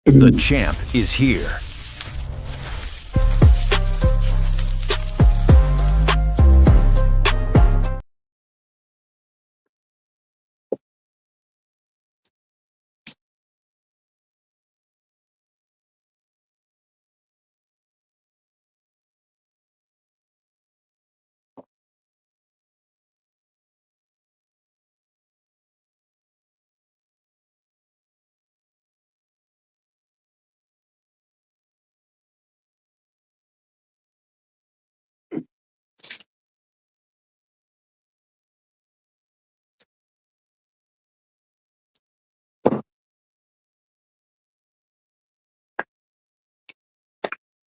The champ is here.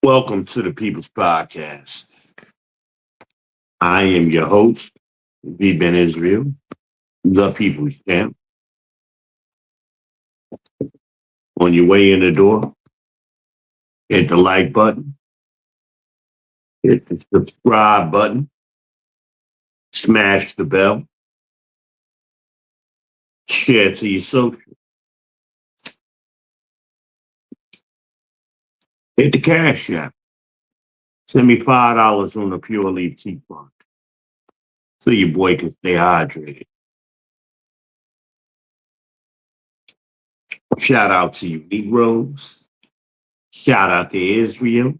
Welcome to the People's Podcast. I am your host, V. Ben Israel, the People's Champ. On your way in the door, hit the like button, hit the subscribe button, smash the bell, share to your social. Hit the CASHAPP. Send me $5 on the Pure Leaf Tea Fund so your boy can stay hydrated. Shout out to you Negroes. Shout out to Israel.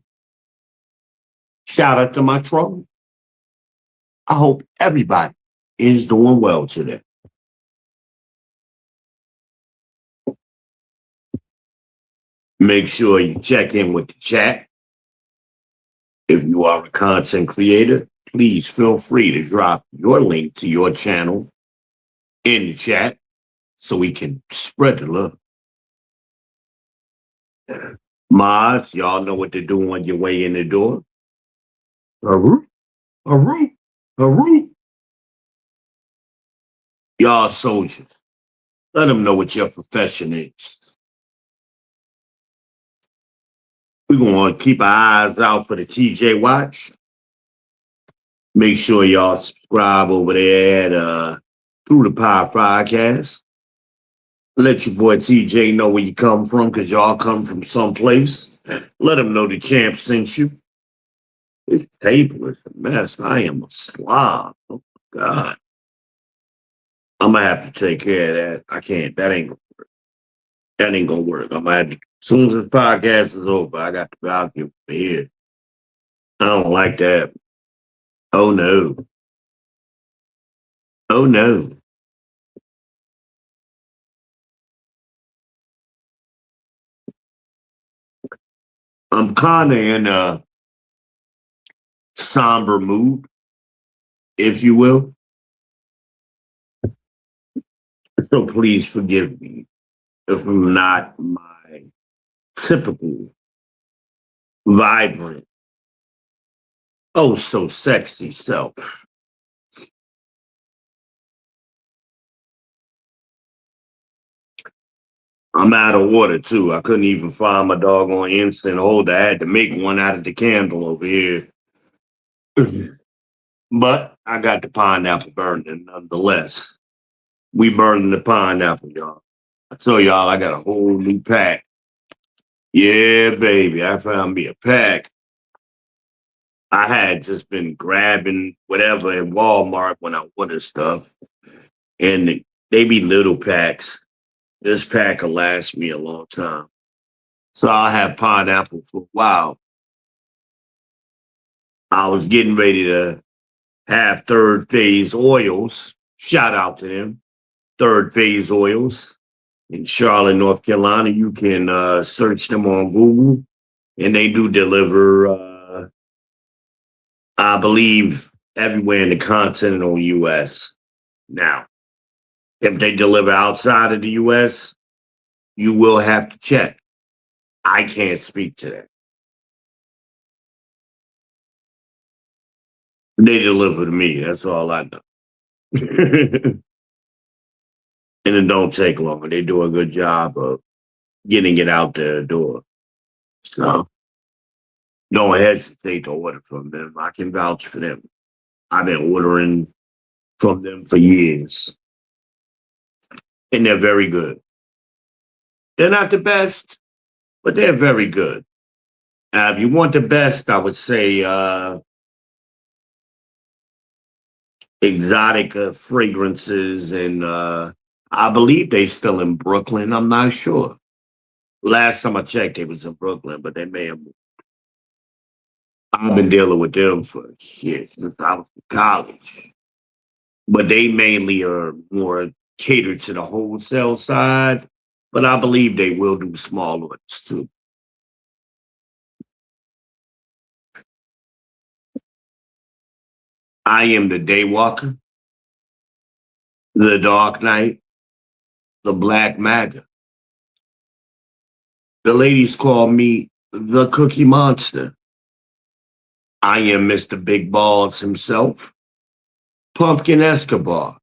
Shout out to my troll. I hope everybody is doing well today. Make sure you check in with the chat. If you are a content creator, please feel free to drop your link to your channel in the chat so we can spread the love. Mods, y'all know what to do on your way in the door. Aroo, aroo, aroo. Y'all soldiers, let them know what your profession is. We're going to keep our eyes out for the TJ Watch. Make sure y'all subscribe over there at Through the Pie Podcast. Let your boy TJ know where you come from, because y'all come from someplace. Let him know the champ sent you. This table is a mess. I am a slob. Oh, my God. I'm going to have to take care of that. I can't. That ain't going to work. That ain't going to work. I'm going to have to. As soon as this podcast is over, I got to go out here for here. I don't like that. Oh, no. Oh, no. I'm kind of in a somber mood, if you will. So please forgive me if I'm not my typical, vibrant, oh so sexy self. I'm out of water too. I couldn't even find my doggone instant holder. I had to make one out of the candle over here. But I got the pineapple burning nonetheless. We burning the pineapple, y'all. I told y'all I got a whole new pack. Yeah, baby. I found me a pack. I had just been grabbing whatever at Walmart when I wanted stuff. And they be little packs. This pack will last me a long time. So I'll have pineapple for a while. I was getting ready to have Third Phase Oils. Shout out to them. Third Phase Oils in Charlotte, North Carolina. You can search them on Google. And they do deliver, I believe, everywhere in the continental U.S. Now, if they deliver outside of the U.S., you will have to check. I can't speak to that. They deliver to me. That's all I know. And it don't take long. They do a good job of getting it out the door. So don't hesitate to order from them. I can vouch for them. I've been ordering from them for years. And they're very good. They're not the best. but they're very good. Now, if you want the best, I would say exotic fragrances, and I believe they still in Brooklyn. I'm not sure. Last time I checked, they was in Brooklyn, but they may have. I've been dealing with them for years since I was in college, but they mainly are more catered to the wholesale side. But I believe they will do small orders too. I am the Daywalker, the Dark Knight, the Black Maga. The ladies call me the Cookie Monster. I am Mr. Big Balls himself, Pumpkin Escobar,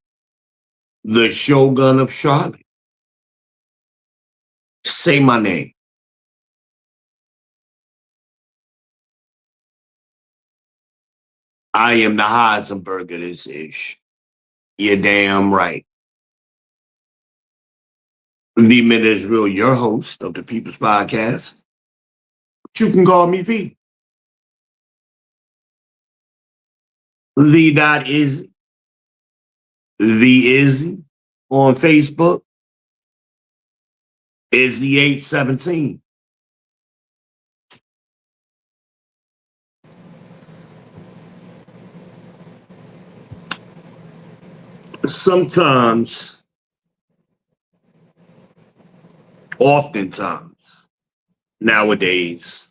the Shogun of Charlotte. Say my name. I am the Heisenberg of this ish. You're damn right. V Mid Israel, your host of the People's Podcast. You can call me V. V. The Izzy on Facebook. Izzy817. Sometimes, oftentimes, nowadays,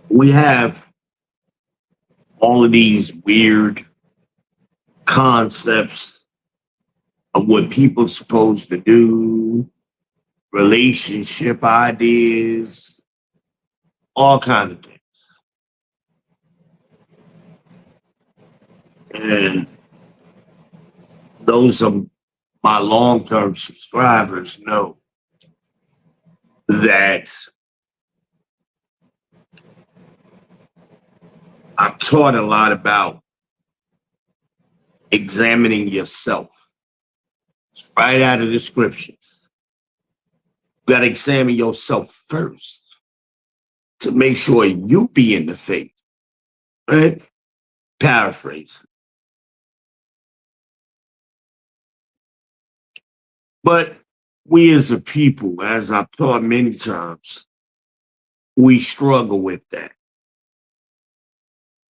we have all of these weird concepts of what people are supposed to do, relationship ideas, all kinds of things. And those of my long-term subscribers know that I've taught a lot about examining yourself. It's right out of the scriptures. You got to examine yourself first to make sure you be in the faith. Right? Paraphrase. But we as a people, as I've taught many times, we struggle with that.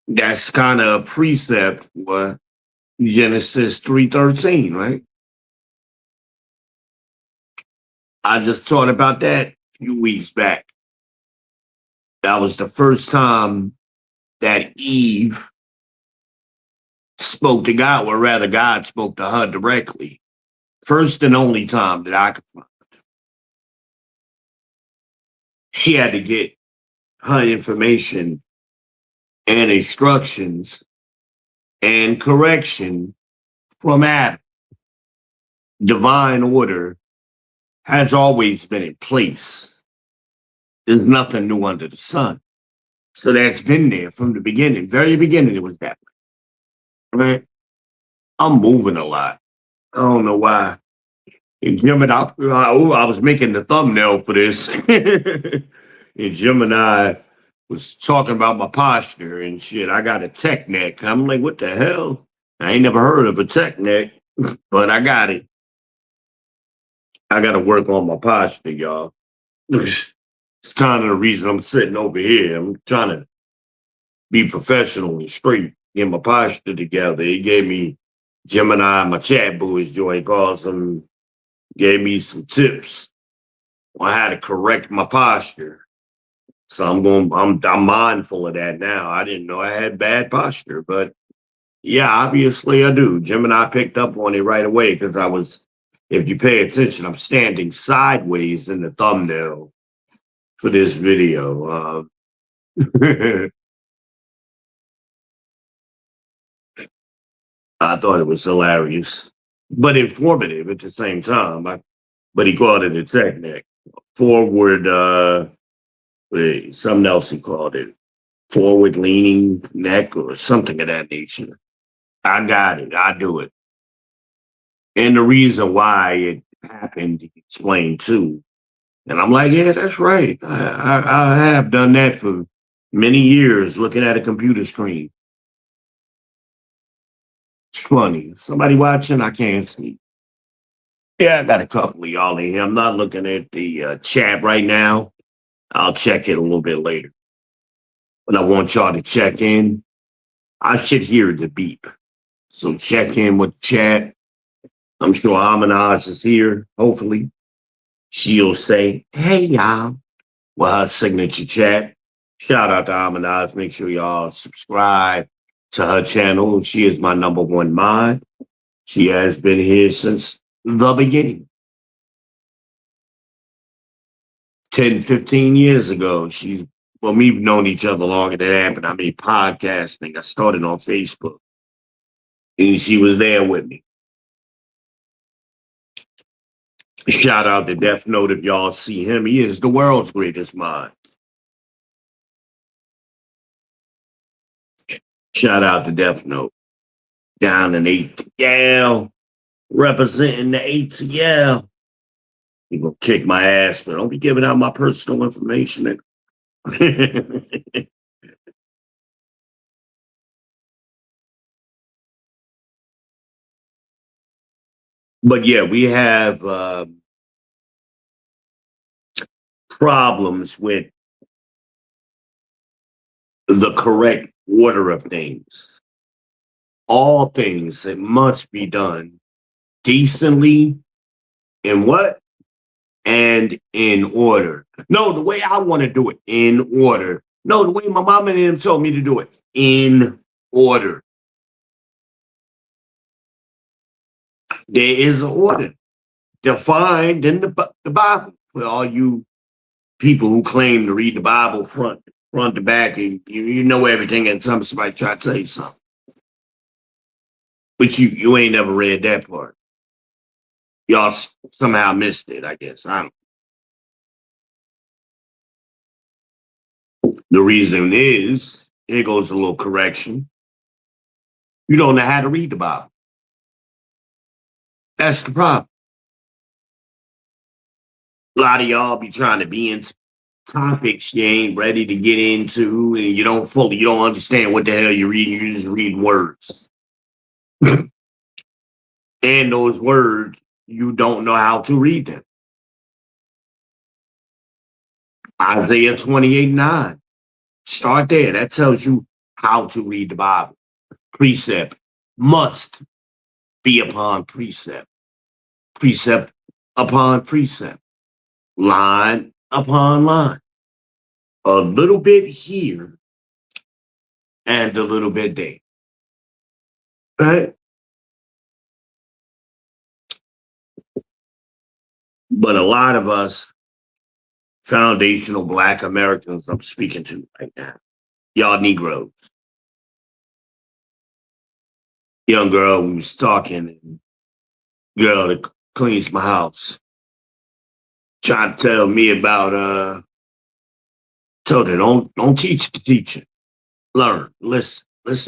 That's kind of a precept for Genesis 3:13, right? I just taught about that a few weeks back. That was the first time that Eve spoke to God, or rather, God spoke to her directly. First and only time that I could find. She had to get her information and instructions and correction from Adam. Divine order has always been in place. There's nothing new under the sun. So that's been there from the beginning. Very beginning, it was that way. Right? I'm moving a lot. I don't know why. And Jim and I was making the thumbnail for this. And Jim and I was talking about my posture and shit. I got a tech neck. I'm like, what the hell? I ain't never heard of a tech neck, but I got it. I got to work on my posture, y'all. It's kind of the reason I'm sitting over here. I'm trying to be professional and straight, get my posture together. He gave me Gemini, my chat boo, as Joy calls him, gave me some tips on how to correct my posture. So I'm mindful of that now. I didn't know I had bad posture, but yeah, obviously I do. Gemini picked up on it right away because if you pay attention, I'm standing sideways in the thumbnail for this video. I thought it was hilarious, but informative at the same time. But he called it a technique. Forward, something else he called it. Forward leaning neck or something of that nature. I got it. I do it. And the reason why it happened, he explained too, And I'm like, yeah, that's right. I have done that for many years, looking at a computer screen. It's funny. Somebody watching, I can't see. Yeah, I got a couple of y'all in here. I'm not looking at the chat right now. I'll check it a little bit later. But I want y'all to check in. I should hear the beep. So check in with the chat. I'm sure Amanaz is here, hopefully. She'll say, hey, y'all, with her signature chat. Shout out to Amanaz. Make sure y'all subscribe to her channel. She is my number one mod. She has been here since the beginning. 10, 15 years ago. We've known each other longer than that, but I mean, podcasting. I started on Facebook, and she was there with me. Shout out to Death Note if y'all see him. He is the world's greatest mod. Shout out to Death Note. Down in ATL, representing the ATL. He gonna kick my ass, but don't be giving out my personal information. But yeah, we have problems with the correct order of things. All things that must be done decently in what? And in order. No, the way I want to do it, in order. No, the way my mom and them told me to do it, in order. There is an order defined in the Bible for all you people who claim to read the Bible front to back, and you know everything, and somebody try to tell you something. But you ain't never read that part. Y'all somehow missed it, I guess. I don't. The reason is, here goes a little correction. You don't know how to read the Bible. That's the problem. A lot of y'all be trying to be into topics you ain't ready to get into, and you don't understand what the hell you're reading. You're just reading words. And those words, you don't know how to read them. Isaiah 28:9. Start there. That tells you how to read the Bible. Precept must be upon precept. Precept upon precept. Line upon line. A little bit here and a little bit there. Right? But a lot of us, foundational Black Americans, I'm speaking to right now, y'all Negroes. Young girl, we was talking, girl that cleans my house, trying to tell me about, told her, don't teach the teacher. Learn, listen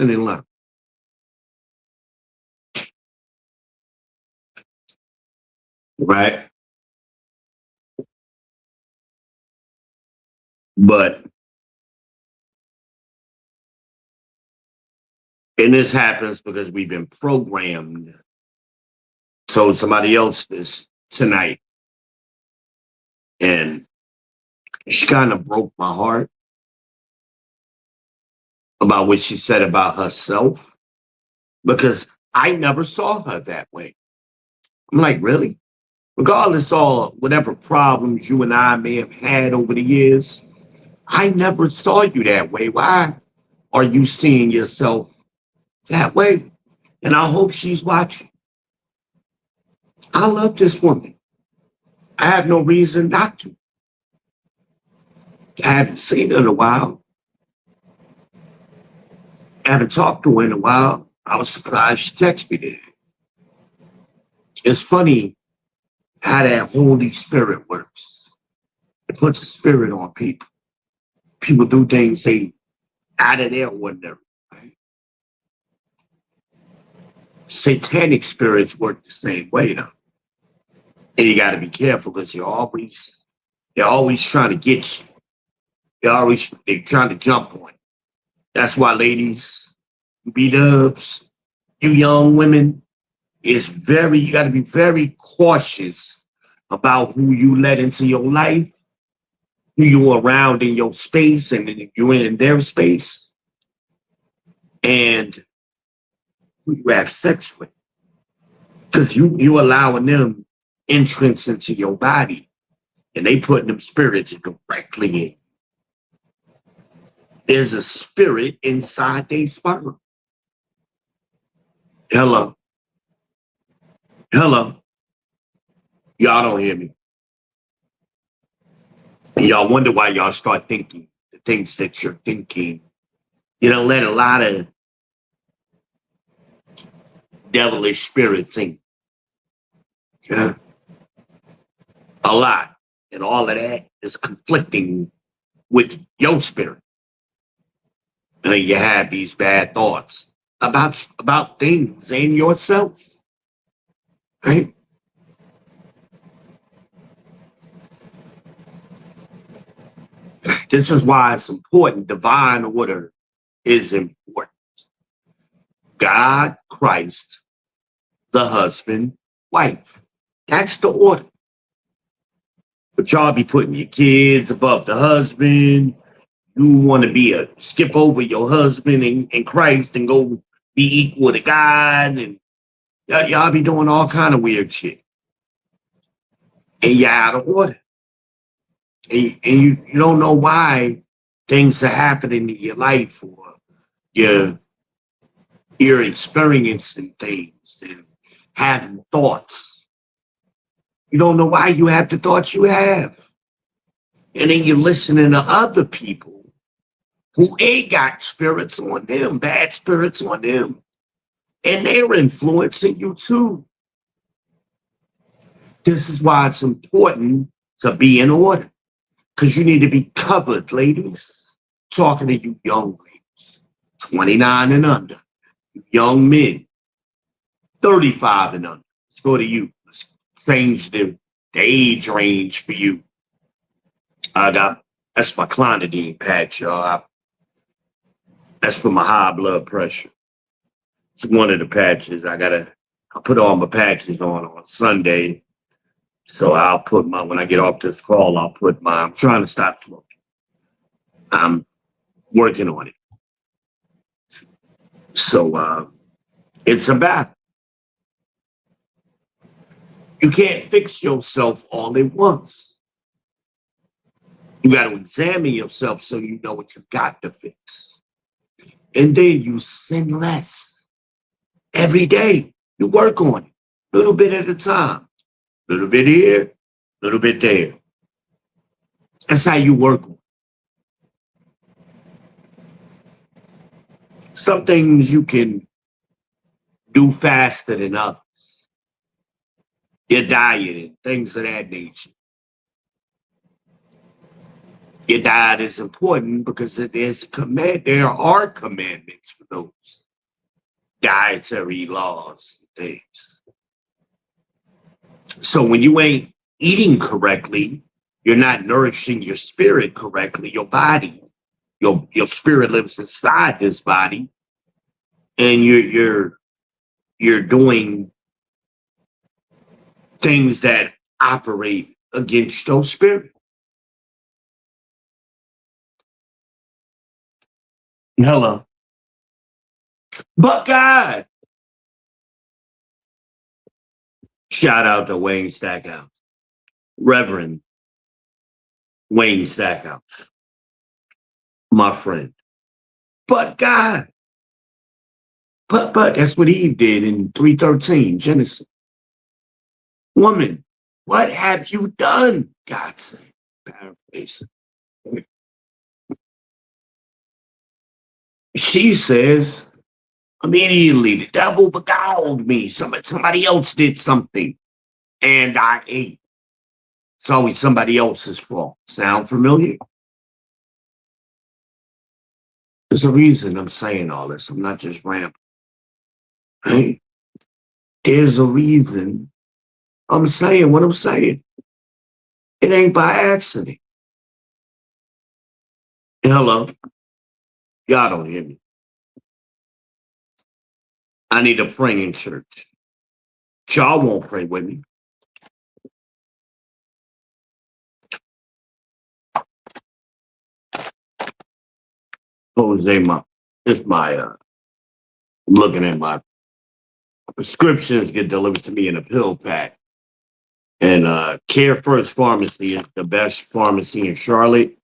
and learn. Right? But, and this happens because we've been programmed. Told somebody else this tonight, and she kind of broke my heart about what she said about herself, because I never saw her that way. I'm like, really? Regardless of whatever problems you and I may have had over the years, I never saw you that way. Why are you seeing yourself that way? And I hope she's watching. I love this woman. I have no reason not to. I haven't seen her in a while. I haven't talked to her in a while. I was surprised she texted me today. It's funny how that Holy Spirit works. It puts a spirit on people. People do things they out of their ordinary. Right? Satanic spirits work the same way, though. And you got to be careful because you always They're always trying to get you. They're trying to jump on you. That's why, ladies, B-dubs, you young women, you got to be very cautious about who you let into your life, who you around in your space, and you're in their space, and who you have sex with. Because you allowing them entrance into your body, and they putting them spirits directly in. There's a spirit inside their sperm. Hello. Hello. Y'all don't hear me. And y'all wonder why y'all start thinking the things that you're thinking. You don't let a lot of devilish spirits in. Yeah. A lot. And all of that is conflicting with your spirit. And then you have these bad thoughts about things and yourself. Right? This is why it's important. Divine order is important. God, Christ, the husband, wife. That's the order. But y'all be putting your kids above the husband. You want to skip over your husband and Christ and go be equal to God. And y'all be doing all kind of weird shit. And you're out of order. And you don't know why things are happening in your life, or you're experiencing things and having thoughts. You don't know why you have the thoughts you have. And then you're listening to other people who ain't got spirits on them, bad spirits on them. And they're influencing you too. This is why it's important to be in order. Because you need to be covered, ladies. Talking to you young ladies, 29 and under, young men, 35 and under. Let's go to you. Let's change the age range for you. That's my clonidine patch, y'all. That's for my high blood pressure. It's one of the patches. I put all my patches on Sunday. So when I get off this call, I'm trying to stop smoking. I'm working on it. So it's a battle. You can't fix yourself all at once. You got to examine yourself so you know what you got to fix. And then you sin less. Every day, you work on it, a little bit at a time. A little bit here, a little bit there. That's how you work on it. Some things you can do faster than others. Your diet and things of that nature. Your diet is important because there are commandments for those dietary laws and things. So when you ain't eating correctly, you're not nourishing your spirit correctly, your body. Your spirit lives inside this body, and you're doing things that operate against your spirit. Hello. But God. Shout out to Wayne Stackhouse. Reverend Wayne Stackhouse. My friend. But God. But that's what Eve did in 3:13, Genesis. Woman, what have you done? God said, paraphrasing. She says, immediately, the devil beguiled me. Somebody else did something, and I ate. It's always somebody else's fault. Sound familiar? There's a reason I'm saying all this. I'm not just rambling. Right? There's a reason I'm saying what I'm saying. It ain't by accident. Hello. Y'all don't hear me. I need a praying church. Y'all won't pray with me. Jose, I'm looking at my prescriptions get delivered to me in a pill pack. And Care First Pharmacy is the best pharmacy in Charlotte.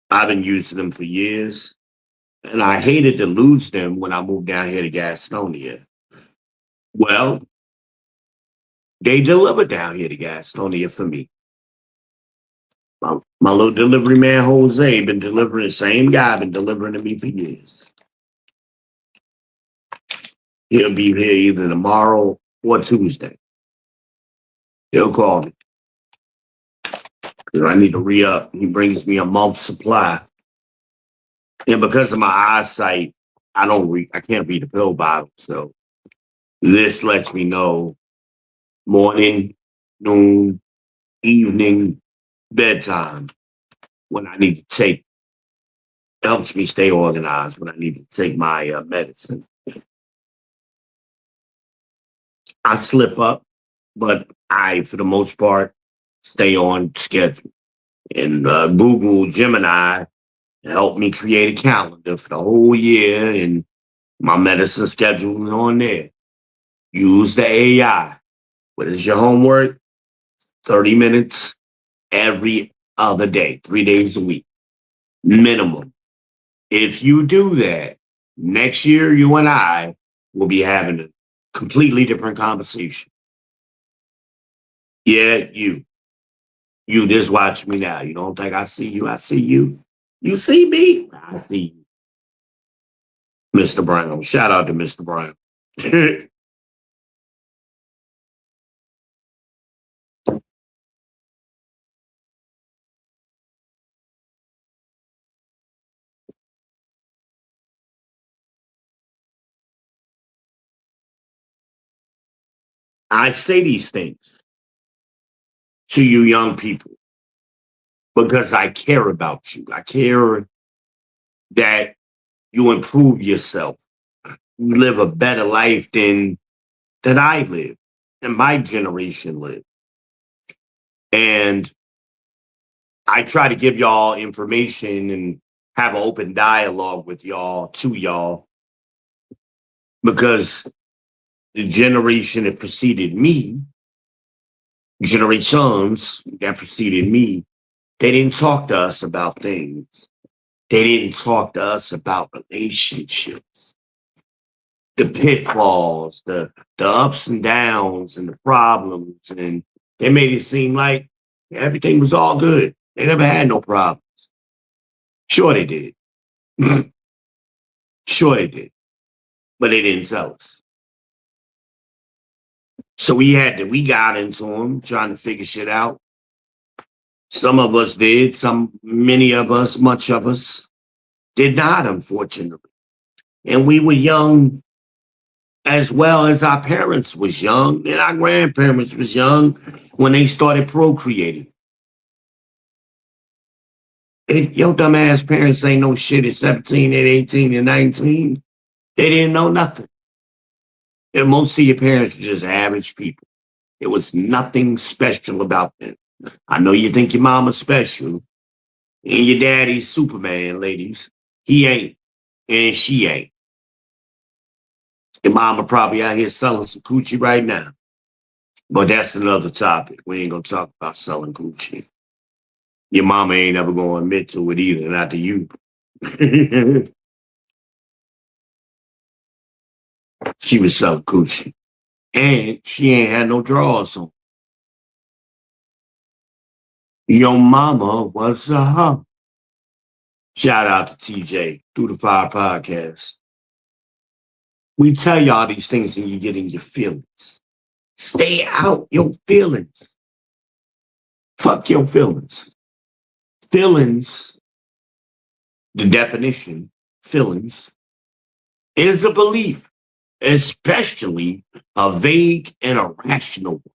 I've been using them for years. And I hated to lose them when I moved down here to Gastonia. Well, they deliver down here to Gastonia for me. My little delivery man, Jose, been delivering, the same guy been delivering to me for years. He'll be here either tomorrow or Tuesday. He'll call me. I need to re-up. He brings me a month's supply. And because of my eyesight, I can't read the pill bottle. So this lets me know morning, noon, evening, bedtime when I need to take. Helps me stay organized when I need to take my medicine. I slip up, but I, for the most part, stay on schedule. And Google Gemini helped me create a calendar for the whole year, and my medicine schedule is on there. Use the AI. What is your homework? 30 minutes every other day, 3 days a week, minimum. If you do that, next year, you and I will be having a completely different conversation. Yeah, you just watch me now. You don't think I see you? I see you. You see me? I see you. Mr. Brown. Shout out to Mr. Brown. I say these things to you young people because I care about you. I care that you improve yourself. You live a better life than that I live, and my generation lived. And I try to give y'all information and have an open dialogue with y'all, to y'all, because the generation that preceded me, generations that preceded me, they didn't talk to us about things. They didn't talk to us about relationships, the pitfalls, the ups and downs and the problems. And they made it seem like everything was all good. They never had no problems. Sure they did. Sure they did. But they didn't tell us. So we got into them trying to figure shit out. Some of us did, many of us, much of us did not, unfortunately. And we were young as well as our parents was young and our grandparents was young when they started procreating. Your dumbass parents ain't no shit at 17 and 18 and 19. They didn't know nothing. And most of your parents were just average people. It was nothing special about them. I know you think your mama's special and your daddy's Superman, ladies. He ain't, and she ain't. Your mama probably out here selling some coochie right now. But that's another topic. We ain't gonna talk about selling coochie. Your mama ain't ever gonna admit to it either, not to you. She was selling coochie. And she ain't had no drawers on. Your mama was a hoe. Shout out to TJ, Through the Fire Podcast. We tell y'all these things and you get in your feelings. Stay out your feelings. Fuck your feelings. Feelings, the definition, feelings, is a belief, especially a vague and irrational one.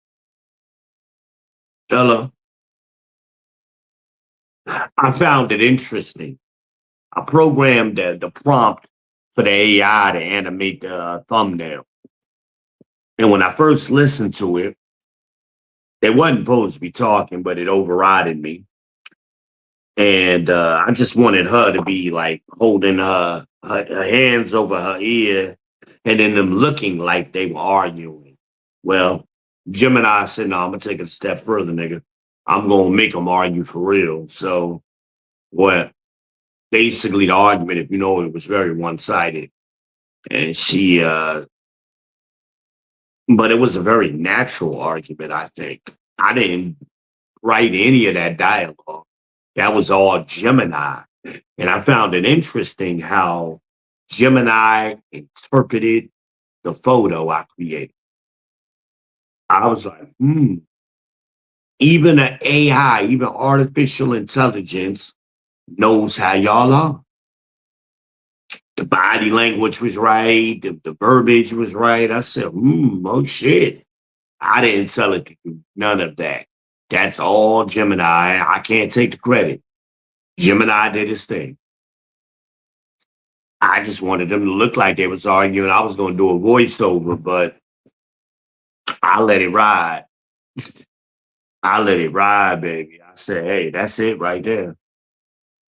Hello? I found it interesting. I programmed the prompt for the AI to animate the thumbnail. And when I first listened to it, they wasn't supposed to be talking, but it overrided me. And I just wanted her to be like holding her hands over her ear and then them looking like they were arguing. Well, Gemini said, no, I'm going to take it a step further, nigga. I'm going to make them argue for real. So, what basically the argument, if you know, it was very one sided. And but it was a very natural argument, I think. I didn't write any of that dialogue. That was all Gemini. And I found it interesting how Gemini interpreted the photo I created. I was like, even an AI, even artificial intelligence knows how y'all are. The body language was right, the verbiage was right. I said, oh shit. I didn't tell it to do none of that. That's all Gemini. I can't take the credit. Gemini did his thing. I just wanted them to look like they was arguing. I was going to do a voiceover, but I let it ride. I let it ride, baby. I said, hey, that's it right there.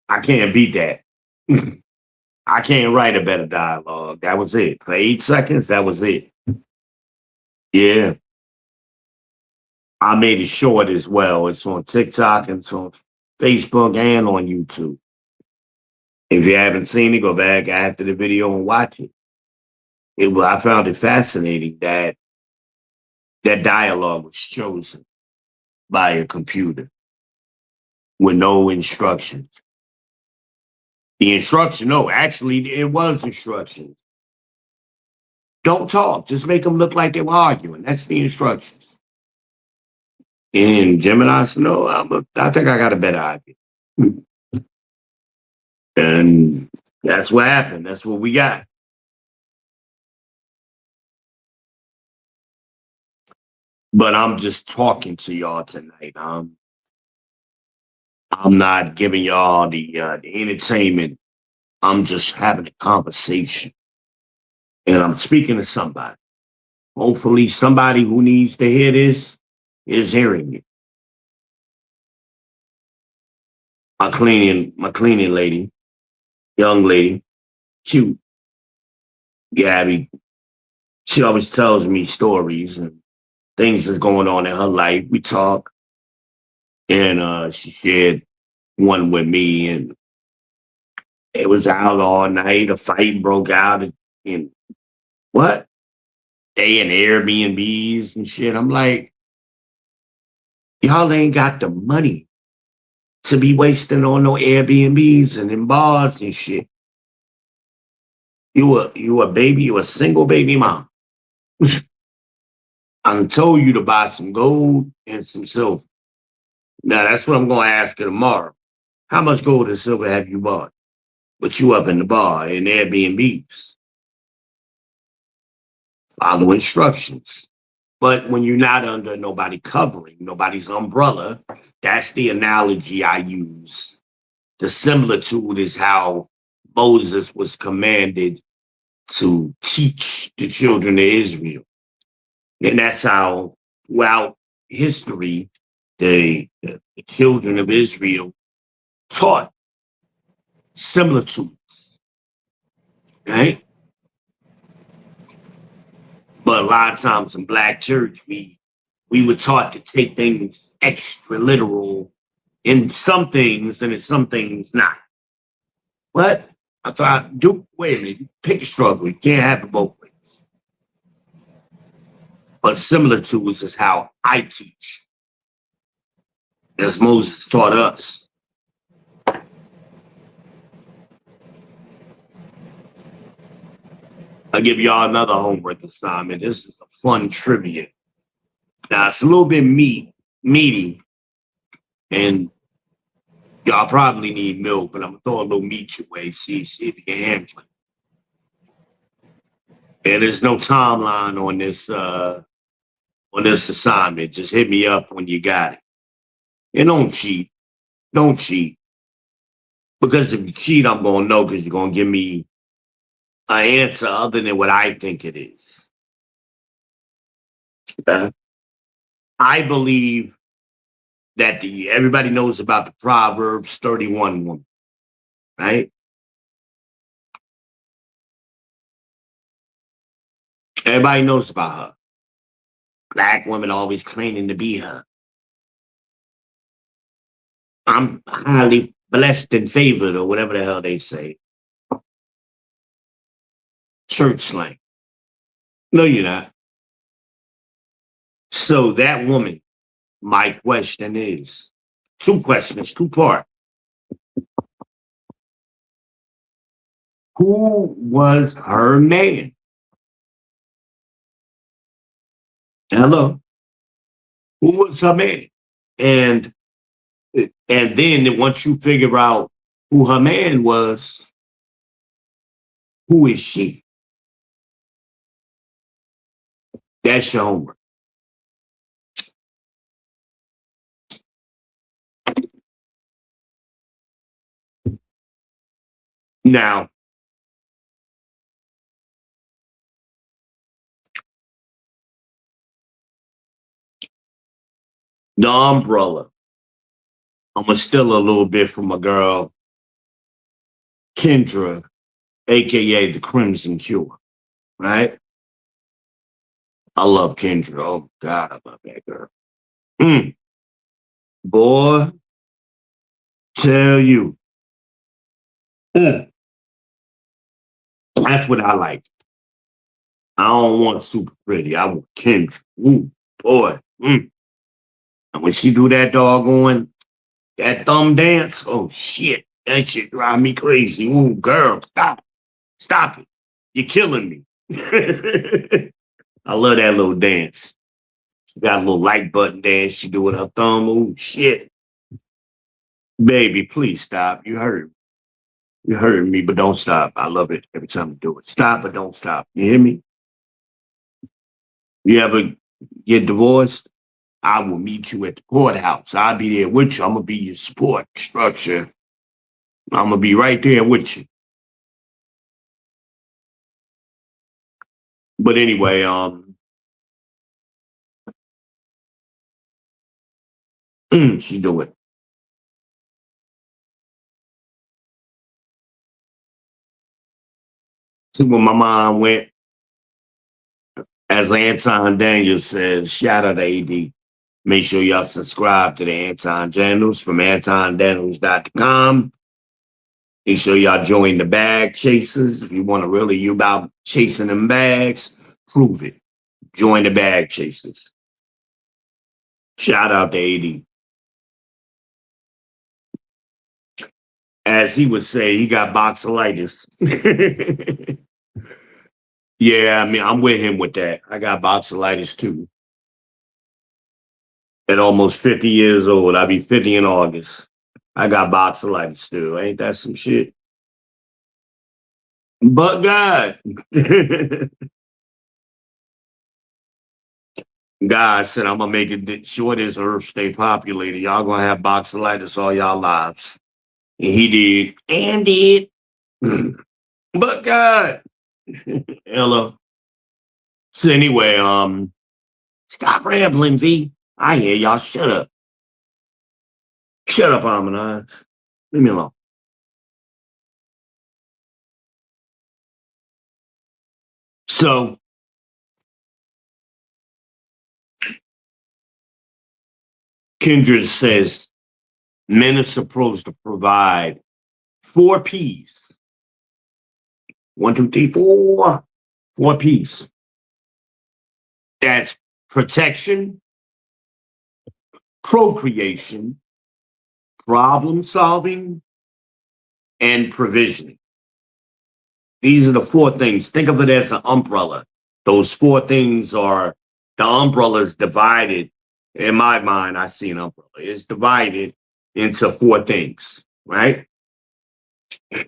I can't beat that. I can't write a better dialogue. That was it. For 8 seconds, that was it. Yeah. I made it short as well. It's on TikTok and it's on Facebook and on YouTube. If you haven't seen it, go back after the video and watch it. I found it fascinating that that dialogue was chosen by a computer with no instructions. Actually, it was instructions. Don't talk. Just make them look like they were arguing. That's the instructions. And Gemini said, no, I think I got a better idea. And that's what happened. That's what we got. But I'm just talking to y'all tonight. I'm not giving y'all the entertainment. I'm just having a conversation. And I'm speaking to somebody. Hopefully somebody who needs to hear this is hearing it. My cleaning lady, young lady, cute, Gabby, she always tells me stories and things that's going on in her life. We talk. And she shared one with me, and it was out all night. A fight broke out in what? They in Airbnbs and shit. I'm like, y'all ain't got the money to be wasting on no Airbnbs and in bars and shit. You a baby, you a single baby mom. I told you to buy some gold and some silver. Now that's what I'm gonna ask her tomorrow. How much gold and silver have you bought? But you up in the bar in Airbnbs. Follow instructions. But when you're not under nobody covering, nobody's umbrella, that's the analogy I use. The similitude is how Moses was commanded to teach the children of Israel. And that's how throughout history, the children of Israel taught similitudes, right? But a lot of times in Black church, we were taught to take things extra literal in some things and in some things not. What? I thought, wait a minute, pick a struggle. You can't have it both ways. But similitudes is how I teach, as Moses taught us. I'll give y'all another homework assignment. This is a fun trivia. Now, it's a little bit meaty, and y'all probably need milk, but I'm going to throw a little meat your way, see if you can handle it. And there's no timeline on this assignment. Just hit me up when you got it. And don't cheat. Don't cheat. Because if you cheat, I'm going to know because you're going to give me an answer other than what I think it is. I believe that everybody knows about the Proverbs 31 woman, right? Everybody knows about her. Black women always claiming to be her. I'm highly blessed and favored, or whatever the hell they say. Church slang. No, you're not. So that woman, my question is, two questions, two-part. Who was her man? Hello? Who was her man? And then once you figure out who her man was, who is she? That's your homework. Now, the umbrella. I'm gonna steal a little bit from my girl, Kendra, aka the Crimson Cure, right? I love Kendra. Oh God, I love that girl. Mm. Boy, tell you. Mm. That's what I like. I don't want super pretty. I want Kendra. Ooh, boy. Mm. And when she do that doggone, that thumb dance, oh shit. That shit drive me crazy. Ooh, girl, stop. Stop it. You're killing me. I love that little dance. She got a little like button dance. She do with her thumb. Oh shit. Baby, please stop. You hurt me. You hurt me, but don't stop. I love it every time you do it. Stop, but don't stop. You hear me? You ever get divorced? I will meet you at the courthouse. I'll be there with you. I'm gonna be your support structure. I'm gonna be right there with you. But anyway, she do it. See, when my mom went, as Anton Daniels says, shout out to AD. Make sure y'all subscribe to the Anton Daniels from AntonDaniels.com. Make sure y'all join the bag chasers. If you want to really, you about chasing them bags, prove it. Join the bag chasers. Shout out to AD. As he would say, he got boxolitis. Yeah, I mean, I'm with him with that. I got boxolitis too. At almost 50 years old, I'll be 50 in August. I got boxolitis still. Ain't that some shit? But God. God said, I'm going to make it sure this earth stay populated. Y'all going to have boxolitis all y'all lives. And he did. And did. But God. Hello. So anyway, stop rambling, V. I hear y'all. Shut up. Shut up, Harmonize. Leave me alone. So Kindred says men are supposed to provide 4 P's. 1, 2, 3, 4. 4 P's. That's protection, procreation, problem solving, and provisioning. These are the 4 things. Think of it as an umbrella. Those 4 things are the umbrella is divided. In my mind, I see an umbrella. It's divided into 4 things, right?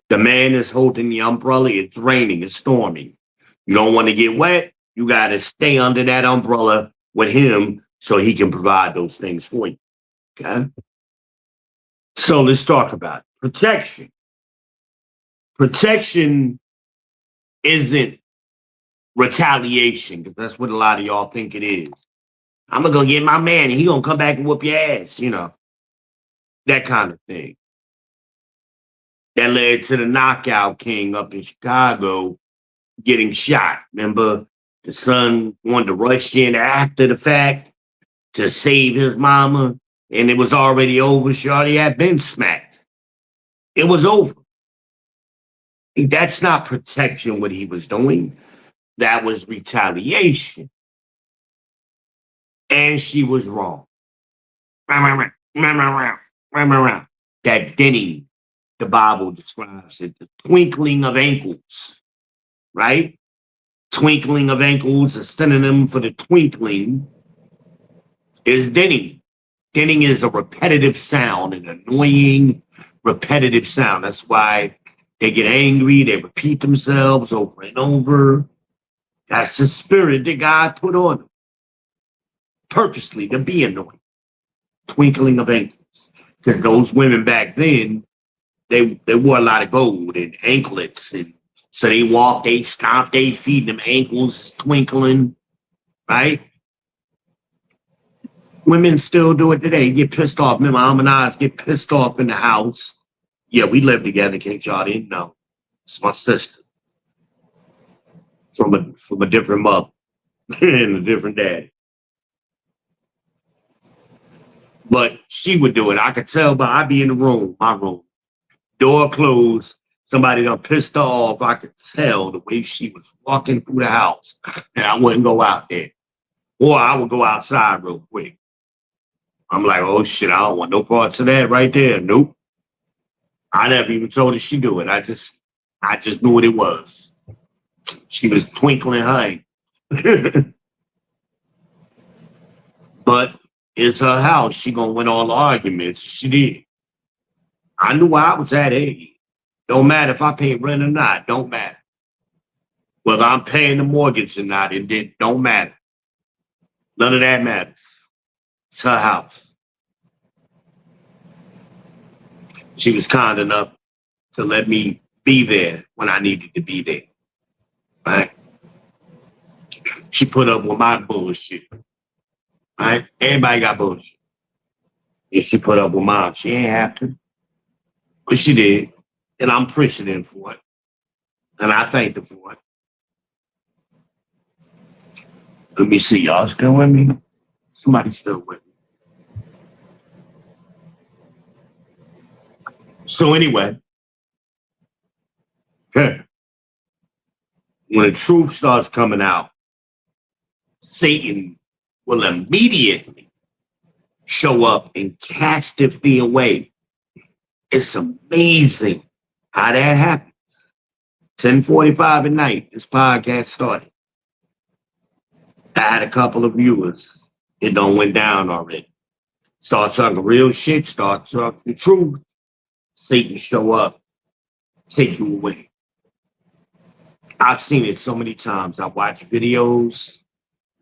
The man is holding the umbrella. It's raining. It's storming. You don't want to get wet. You got to stay under that umbrella with him so he can provide those things for you. Okay. So let's talk about it. Protection. Protection isn't retaliation, because that's what a lot of y'all think it is. I'm gonna go get my man and he gonna come back and whoop your ass, that kind of thing. That led to the knockout king up in Chicago getting shot. Remember, the son wanted to rush in after the fact to save his mama, and it was already over. She already had been smacked. It was over. That's not protection, what he was doing. That was retaliation. And she was wrong. That Denny, the Bible describes it, the twinkling of ankles, right? Twinkling of ankles, a synonym for the twinkling, is dinning. Dinning is a repetitive sound, an annoying, repetitive sound. That's why they get angry, they repeat themselves over and over. That's the spirit that God put on them, purposely, to be annoying. Twinkling of ankles. Because those women back then, they wore a lot of gold and anklets, and so they walk, they stomp, they feed them ankles twinkling, right? Women still do it today. Get pissed off. Me, mom and I get pissed off in the house. Yeah, we live together, in case y'all didn't know. It's my sister. From a different mother and a different daddy. But she would do it. I could tell by I'd be in the room, my room, door closed, somebody done pissed her off. I could tell the way she was walking through the house, and I wouldn't go out there. Or I would go outside real quick. I'm like, oh shit, I don't want no parts of that right there. Nope. I never even told her she do it. I just knew what it was. She was twinkling her. But it's her house. She gonna win all the arguments. She did. I knew where I was at. Hey, don't matter if I pay rent or not. Don't matter. Whether I'm paying the mortgage or not, it don't matter. None of that matters. It's her house. She was kind enough to let me be there when I needed to be there. Right? She put up with my bullshit. Right? Everybody got bullshit. If she put up with mine, she ain't have to. But she did. And I'm appreciative for it. And I thank her for it. Let me see, y'all still with me? Somebody's still with me. So anyway, when the truth starts coming out, Satan will immediately show up and cast the fear away. It's amazing how that happens. 10:45 at night, this podcast started. I had a couple of viewers. It done went down already. Start talking real shit, start talking the truth. Satan show up, take you away. I've seen it so many times. I watch videos,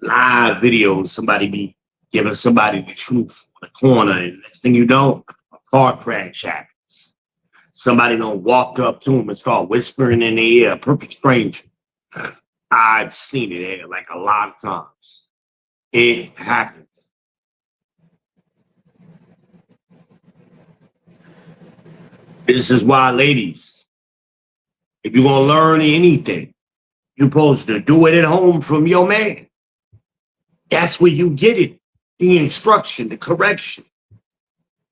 live videos, somebody be giving somebody the truth on the corner, and next thing you know, a car crash happens. Somebody gonna walk up to him and start whispering in their ear, a perfect stranger. I've seen it like a lot of times. It happens. This is why, ladies, if you're going to learn anything, you're supposed to do it at home from your man. That's where you get it. The instruction, the correction.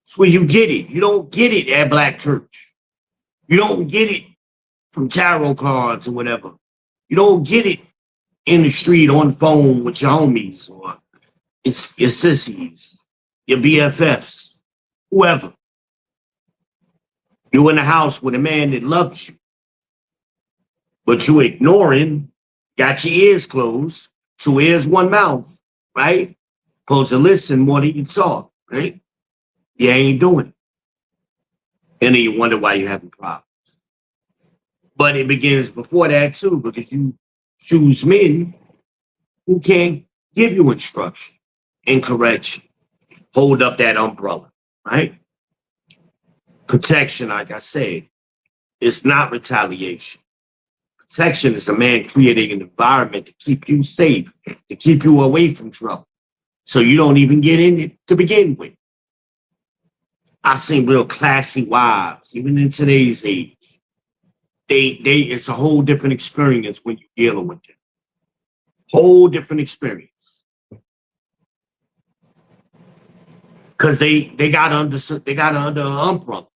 That's where you get it. You don't get it at Black Church. You don't get it from tarot cards or whatever. You don't get it in the street on the phone with your homies or your sissies, your BFFs, whoever. You in the house with a man that loves you, but you ignoring, got your ears closed, 2 ears, 1 mouth, right? Supposed to listen more than you talk, right? You ain't doing it. And then you wonder why you're having problems. But it begins before that too, because you choose men who can't give you instruction and correction. Hold up that umbrella, right? Protection, like I said, It's not retaliation. Protection is a man creating an environment to keep you safe, to keep you away from trouble. So you don't even get in it to begin with. I've seen real classy wives, even in today's age. It's a whole different experience when you're dealing with them. Whole different experience. Because they got under an umbrella.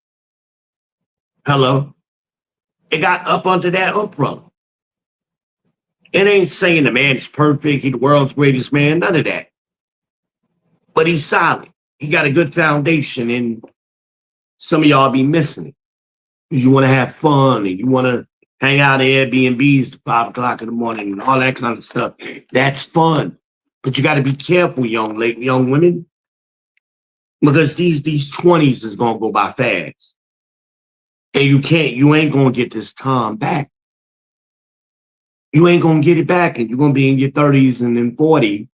Hello? They got up under that umbrella. It ain't saying the man is perfect, he's the world's greatest man, none of that. But he's solid. He got a good foundation, and some of y'all be missing it. You want to have fun and you want to hang out at Airbnbs at 5 o'clock in the morning and all that kind of stuff. That's fun. But you got to be careful, young women, because these 20s is gonna go by fast. And you ain't gonna get this time back. You ain't gonna get it back, and you're gonna be in your 30s and then 40,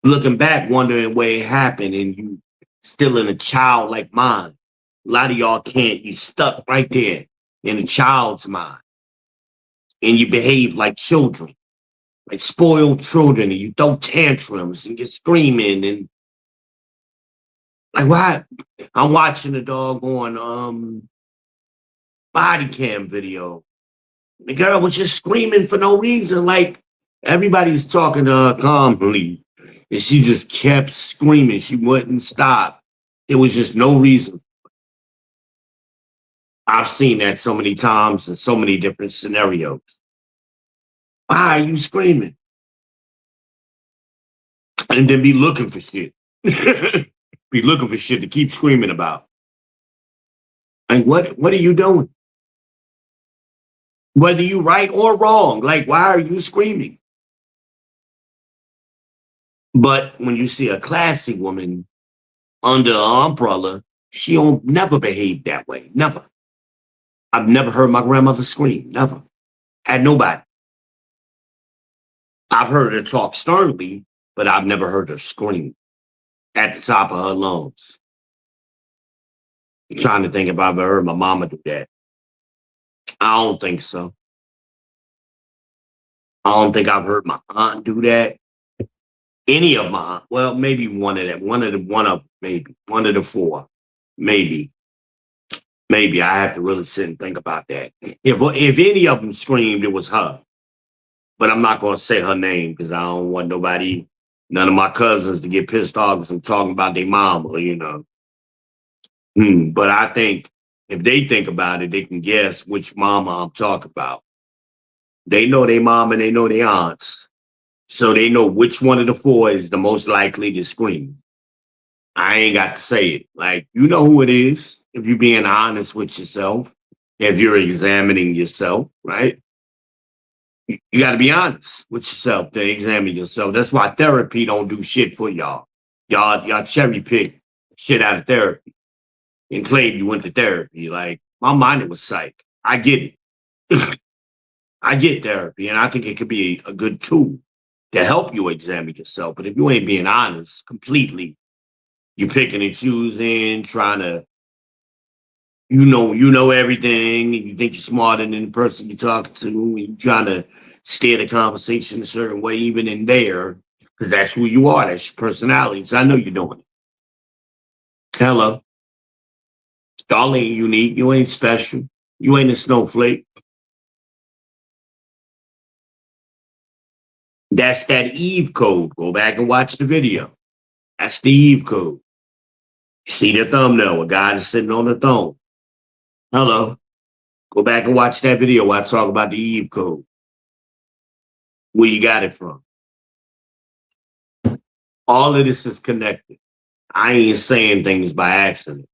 looking back, wondering where it happened, and you still in a childlike mind. A lot of y'all can't. You stuck right there in a child's mind, and you behave like children, like spoiled children, and you throw tantrums and you're screaming and like why? I'm watching a doggone body cam video. The girl was just screaming for no reason, like everybody's talking to her calmly, and she just kept screaming. She wouldn't stop. There was just no reason. I've seen that so many times in so many different scenarios. Why are you screaming? And then be looking for shit. Be looking for shit to keep screaming about. And what are you doing? Whether you right or wrong, like why are you screaming? But when you see a classy woman under an umbrella, she don't never behave that way. Never. I've never heard my grandmother scream. Never. At nobody. I've heard her talk sternly, but I've never heard her scream at the top of her lungs. I'm trying to think if I've ever heard my mama do that. I don't think so. I don't think I've heard my aunt do that. Any of my, well, maybe one of the four, maybe. Maybe I have to really sit and think about that. If any of them screamed, it was her. But I'm not going to say her name because I don't want none of my cousins to get pissed off because I'm talking about their mama, you know. But I think if they think about it, they can guess which mama I'm talking about. They know their mom and they know their aunts. So they know which one of the four is the most likely to scream. I ain't got to say it. Like, you know who it is if you're being honest with yourself, if you're examining yourself, right? You got to be honest with yourself to examine yourself. That's why therapy don't do shit for y'all. Y'all cherry pick shit out of therapy and claim you went to therapy. Like, my mind was psych. I get it. I get therapy, and I think it could be a good tool to help you examine yourself. But if you ain't being honest completely, you're picking and choosing, trying to, you know everything, and you think you're smarter than the person you're talking to, and you're trying to steer the conversation a certain way, even in there, because that's who you are, that's your personality. So I know you're doing it. Hello. Y'all ain't unique, you ain't special, you ain't a snowflake. That's that Eve code. Go back and watch the video. That's the Eve code. You see the thumbnail, a guy is sitting on the throne. Hello. Go back and watch that video where I talk about the Eve code. Where you got it from. All of this is connected. I ain't saying things by accident.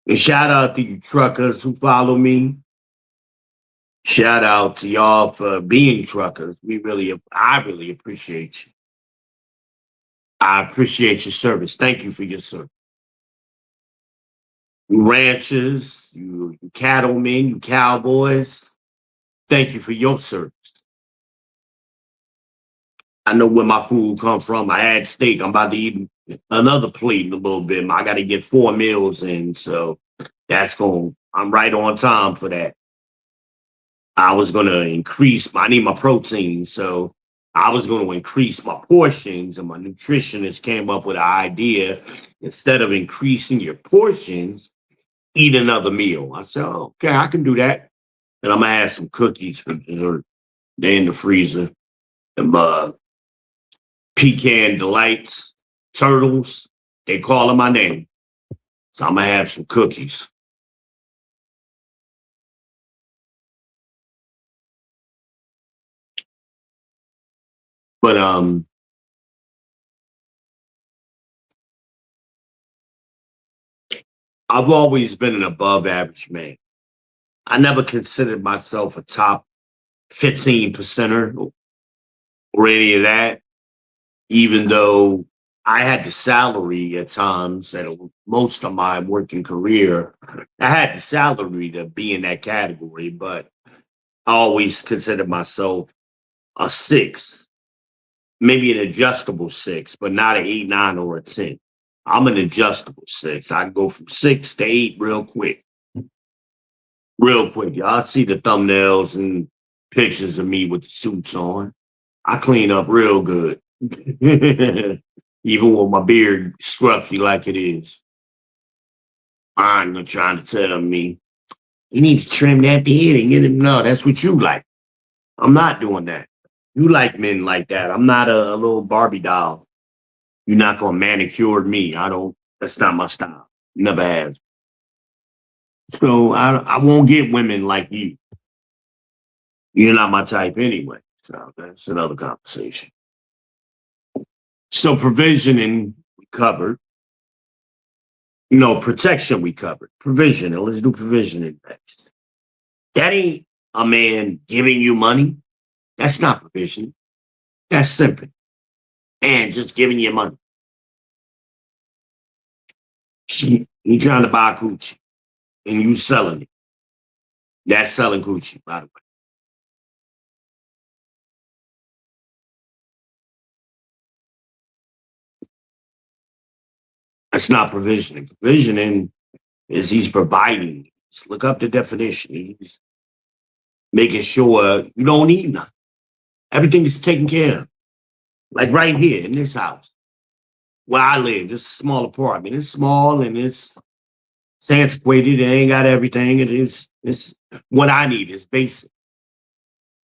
And shout out to you truckers who follow me. Shout out to y'all for being truckers. I really appreciate you. I appreciate your service. Thank you for your service. You ranchers, you cattlemen, you cowboys, thank you for your service. I know where my food comes from. I had steak. I'm about to eat another plate in a little bit. I got to get 4 meals in, so that's going to I'm right on time for that. I was going to I need my protein. So I was going to increase my portions, and my nutritionist came up with an idea. Instead of increasing your portions, eat another meal. I said, oh, okay, I can do that. And I'm going to add some cookies for dessert. They're in the freezer. Them pecan delights, turtles, they calling my name. So I'm going to have some cookies. But I've always been an above average man. I never considered myself a top 15 percenter or any of that, even though I had the salary at times at most of my working career. I had the salary to be in that category, but I always considered myself a six, maybe an adjustable six, but not an eight, nine, or a 10. I'm an adjustable six. I can go from six to eight real quick. Real quick. Y'all see the thumbnails and pictures of me with the suits on. I clean up real good. Even with my beard scruffy like it is. I'm not trying to tell me, you need to trim that beard and get it. No, that's what you like. I'm not doing that. You like men like that. I'm not a little Barbie doll. You're not gonna manicure me. I don't. That's not my style. Never has. So I won't get women like you. You're not my type anyway. So that's another conversation. So provisioning we covered. Protection we covered. Provisioning. Let's do provisioning next. That ain't a man giving you money. That's not provisioning. That's simple. And just giving you money. You trying to buy coochie and you selling it. That's selling coochie, by the way. That's not provisioning. Provisioning is he's providing. Just look up the definition. He's making sure you don't need nothing. Everything is taken care of. Like right here in this house where I live, this small apartment. It's small and it's antiquated. It ain't got everything. It's what I need is basic.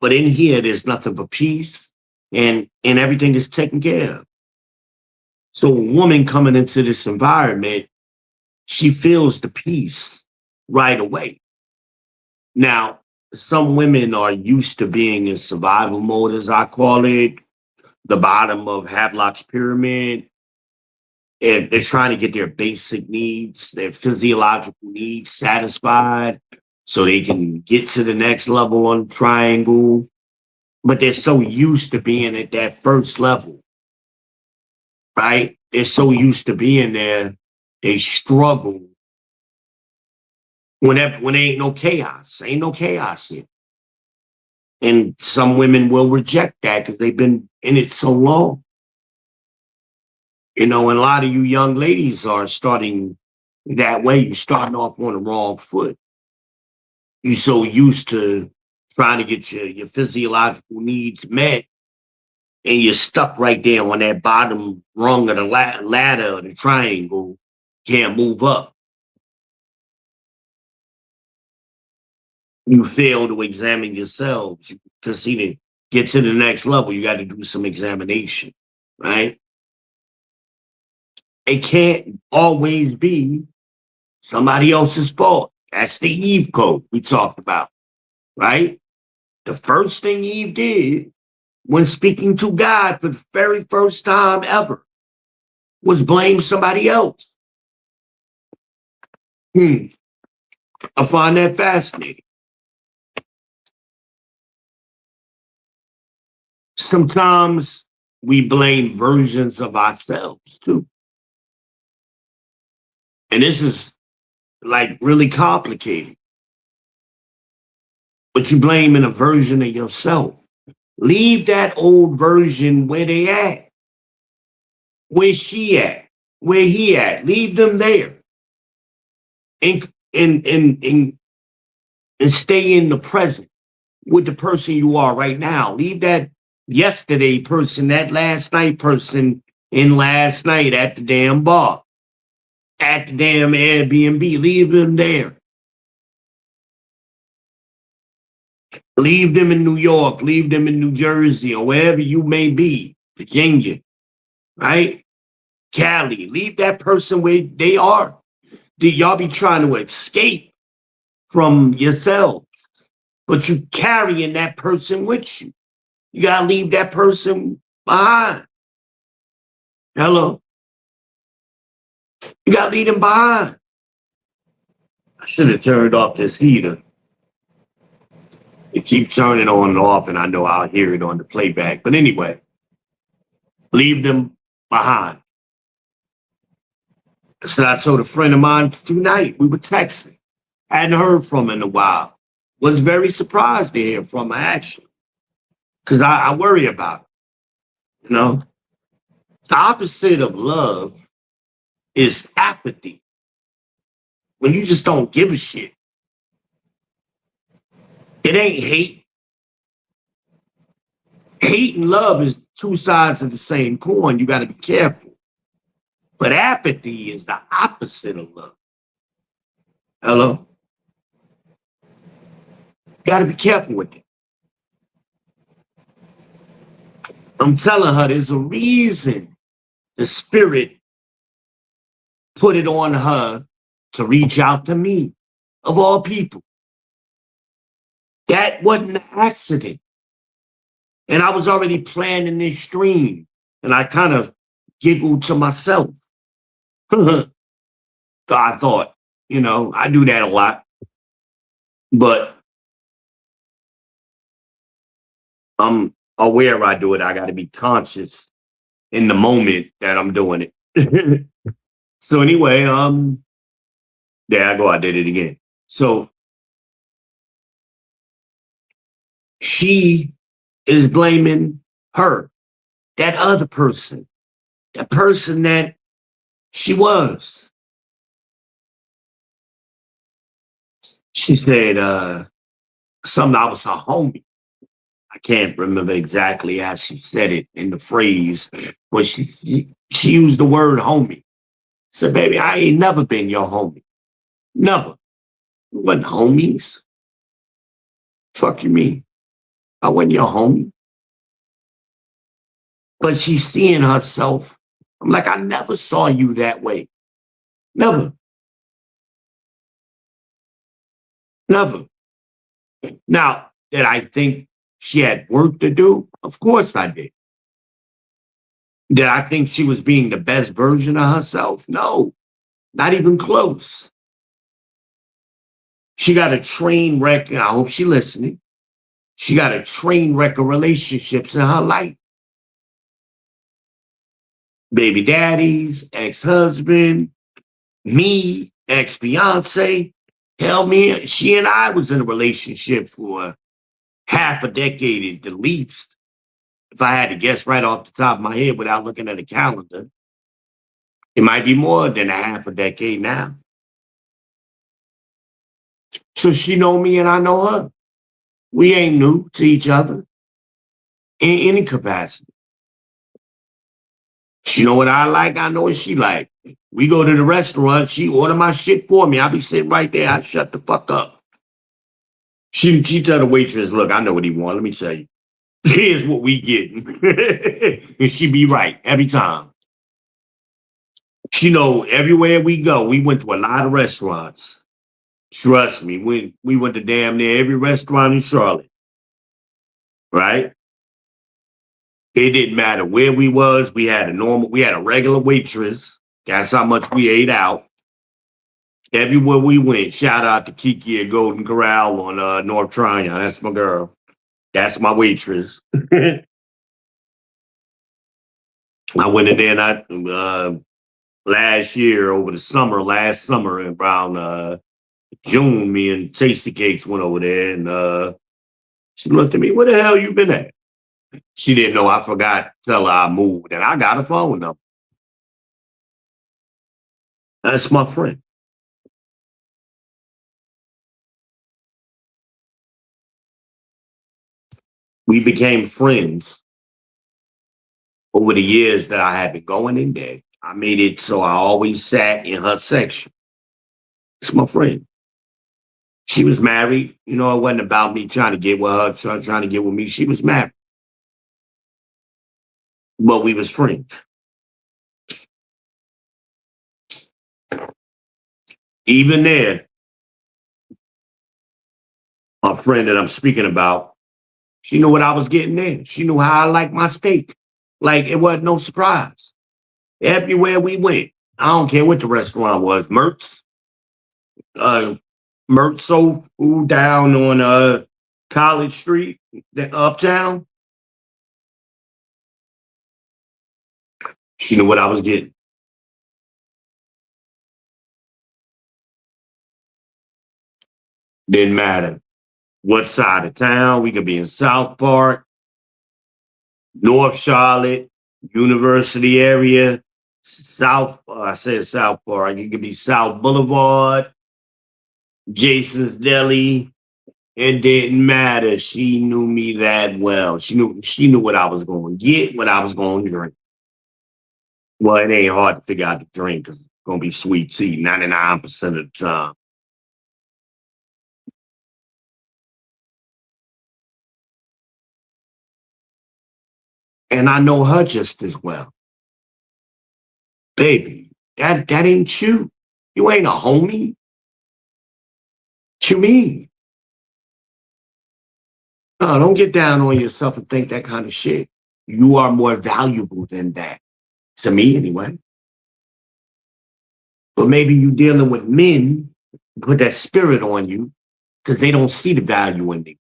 But in here, there's nothing but peace and everything is taken care of. So a woman coming into this environment, she feels the peace right away. Now, some women are used to being in survival mode, as I call it, the bottom of Havelock's pyramid. And they're trying to get their basic needs, their physiological needs satisfied so they can get to the next level on the triangle. But they're so used to being at that first level, right? They're so used to being there, they struggle when there ain't no chaos. Ain't no chaos here. And some women will reject that because they've been in it so long. And a lot of you young ladies are starting that way. You're starting off on the wrong foot. You're so used to trying to get your physiological needs met, and you're stuck right there on that bottom rung of the ladder of the triangle. Can't move up. You fail to examine yourselves. You see, to get to the next level, you got to do some examination, right? It can't always be somebody else's fault. That's the Eve code we talked about, right? The first thing Eve did when speaking to God for the very first time ever was blame somebody else. I find that fascinating. Sometimes we blame versions of ourselves too. And this is like really complicated. But you blaming a version of yourself. Leave that old version where they at. Where she at. Where he at. Leave them there. And and stay in the present with the person you are right now. Leave that yesterday person, that last night person in last night at the damn bar, at the damn Airbnb. Leave them there. Leave them in New York. Leave them in New Jersey or wherever you may be, Virginia, right? Cali. Leave that person where they are. Y'all be trying to escape from yourself, but you carrying that person with you. You gotta leave that person behind. Hello. You gotta leave them behind. I should have turned off this heater. It keeps turning on and off, and I know I'll hear it on the playback. But anyway, leave them behind. So I told a friend of mine tonight, we were texting. Hadn't heard from her in a while. Was very surprised to hear from her, actually. Because I worry about her. You know? The opposite of love is apathy. When you just don't give a shit. It ain't hate. Hate and love is two sides of the same coin. You got to be careful. But apathy is the opposite of love. Hello? You got to be careful with it. I'm telling her there's a reason the spirit put it on her to reach out to me, of all people. That wasn't an accident. And I was already planning this stream, and I kind of giggled to myself. So I thought, I do that a lot. But I'm aware I do it. I got to be conscious in the moment that I'm doing it. So anyway, there I go. I did it again. So she is blaming her, that other person, the person that she was. She said something, I was her homie. I can't remember exactly how she said it in the phrase, but she used the word homie. Said, baby, I ain't never been your homie. Never. We wasn't homies. Fuck you mean? I wasn't your homie. But she's seeing herself. I'm like, I never saw you that way. Never. Never. Now, did I think she had work to do? Of course I did. Did I think she was being the best version of herself? No, not even close. She got a train wreck. I hope she's listening. She got a train wreck of relationships in her life. Baby daddies, ex-husband, me, ex-fiance. Hell, she and I was in a relationship for half a decade at the least. If I had to guess right off the top of my head without looking at a calendar, it might be more than a half a decade now. So she know me and I know her. We ain't new to each other in any capacity. She know what I like. I know what she like. We go to the restaurant. She order my shit for me. I be sitting right there. I shut the fuck up. She tell the waitress, look, I know what he want. Let me tell you. Here's what we getting. And she be right every time. She know everywhere we go. We went to a lot of restaurants. Trust me, we went to damn near every restaurant in Charlotte. Right? It didn't matter where we was. We had a regular waitress. That's how much we ate out. Everywhere we went, shout out to Kiki at Golden Corral on North Tryon. That's my girl. That's my waitress. I went in there and last summer, around June, me and Tasty Cakes went over there, and she looked at me, where the hell you been at? She didn't know I forgot to tell her I moved, and I got a phone number. That's my friend. We became friends over the years that I had been going in there. I made it so I always sat in her section. It's my friend. She was married. You know, it wasn't about me trying to get with her, trying to get with me. She was married. But we was friends. Even there, my friend that I'm speaking about, she knew what I was getting there. She knew how I like my steak. Like, it wasn't no surprise. Everywhere we went, I don't care what the restaurant was, Mertz, uh, Mertz Soul Food down on College Street, the uptown. She knew what I was getting. Didn't matter what side of town. We could be in South Park, North Charlotte, University area, I said South Park. It could be South Boulevard, Jason's Deli. It didn't matter. She knew me that well. She knew what I was going to get, what I was going to drink. Well, it ain't hard to figure out the drink because it's going to be sweet tea 99% of the time. And I know her just as well. Baby, that ain't you. You ain't a homie. What you mean? No, don't get down on yourself and think that kind of shit. You are more valuable than that. To me, anyway. But maybe you dealing with men who put that spirit on you because they don't see the value in you.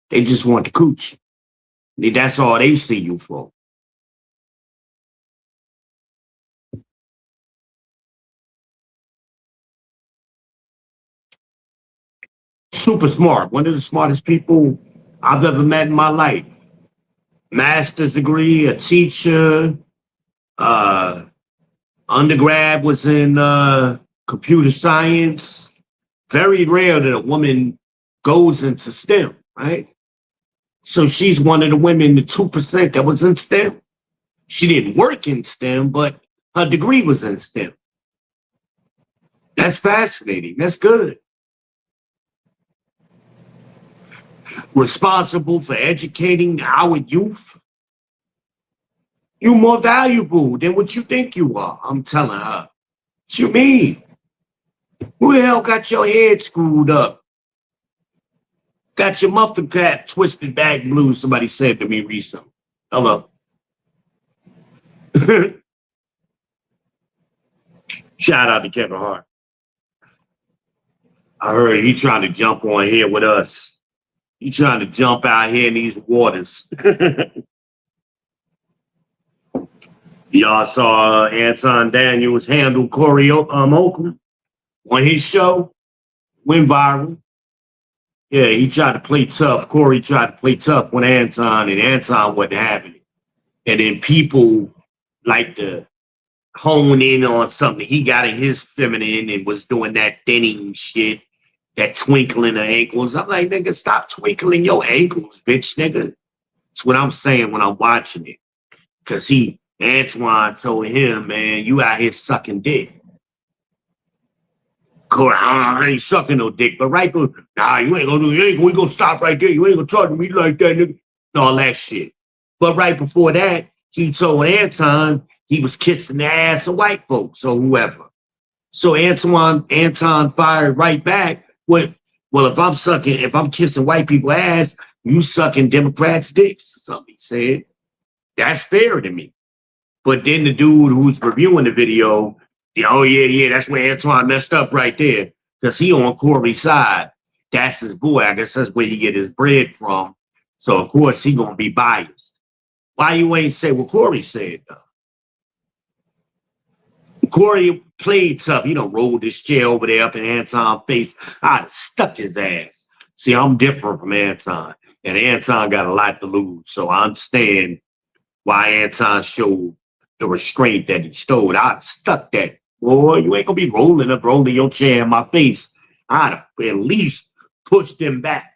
They just want the cooch. That's all they see you for. Super smart. One of the smartest people I've ever met in my life. Master's degree, a teacher, undergrad was in computer science. Very rare that a woman goes into STEM, right? So she's one of the women, the 2% that was in STEM. She didn't work in STEM, but her degree was in STEM. That's fascinating. That's good. Responsible for educating our youth. You're more valuable than what you think you are. I'm telling her. What you mean? Who the hell got your head screwed up? Got your muffin cap twisted back blue, somebody said to me recently. Hello. Shout out to Kevin Hart. I heard he trying to jump on here with us. He trying to jump out here in these waters. Y'all saw Anton Daniels handle Corey Oakland on his show. Went viral. Yeah, he tried to play tough. Corey tried to play tough with Anton, and Anton wasn't having it. And then people like to hone in on something. He got in his feminine and was doing that thinning shit, that twinkling of ankles. I'm like, nigga, stop twinkling your ankles, bitch, nigga. That's what I'm saying when I'm watching it. Because Antoine told him, man, you out here sucking dick. Corey, I ain't sucking no dick, but right, nah, you ain't gonna stop right there. You ain't gonna talk to me like that, nigga. All that shit. But right before that, he told Anton he was kissing the ass of white folks or whoever. So Anton fired right back with, well, if I'm kissing white people ass, you sucking Democrats' dicks, something he said. That's fair to me. But then the dude who's reviewing the video, oh yeah, that's where Antoine messed up right there. Because he on Corey's side. That's his boy. I guess that's where he get his bread from. So of course he gonna be biased. Why you ain't say what Corey said though? Corey played tough. He done rolled his chair over there up in Anton's face. I'd have stuck his ass. See, I'm different from Anton. And Anton got a lot to lose. So I understand why Anton showed the restraint that he stole. I'd have stuck that. Boy, you ain't gonna be rolling your chair in my face. I'd have at least pushed him back.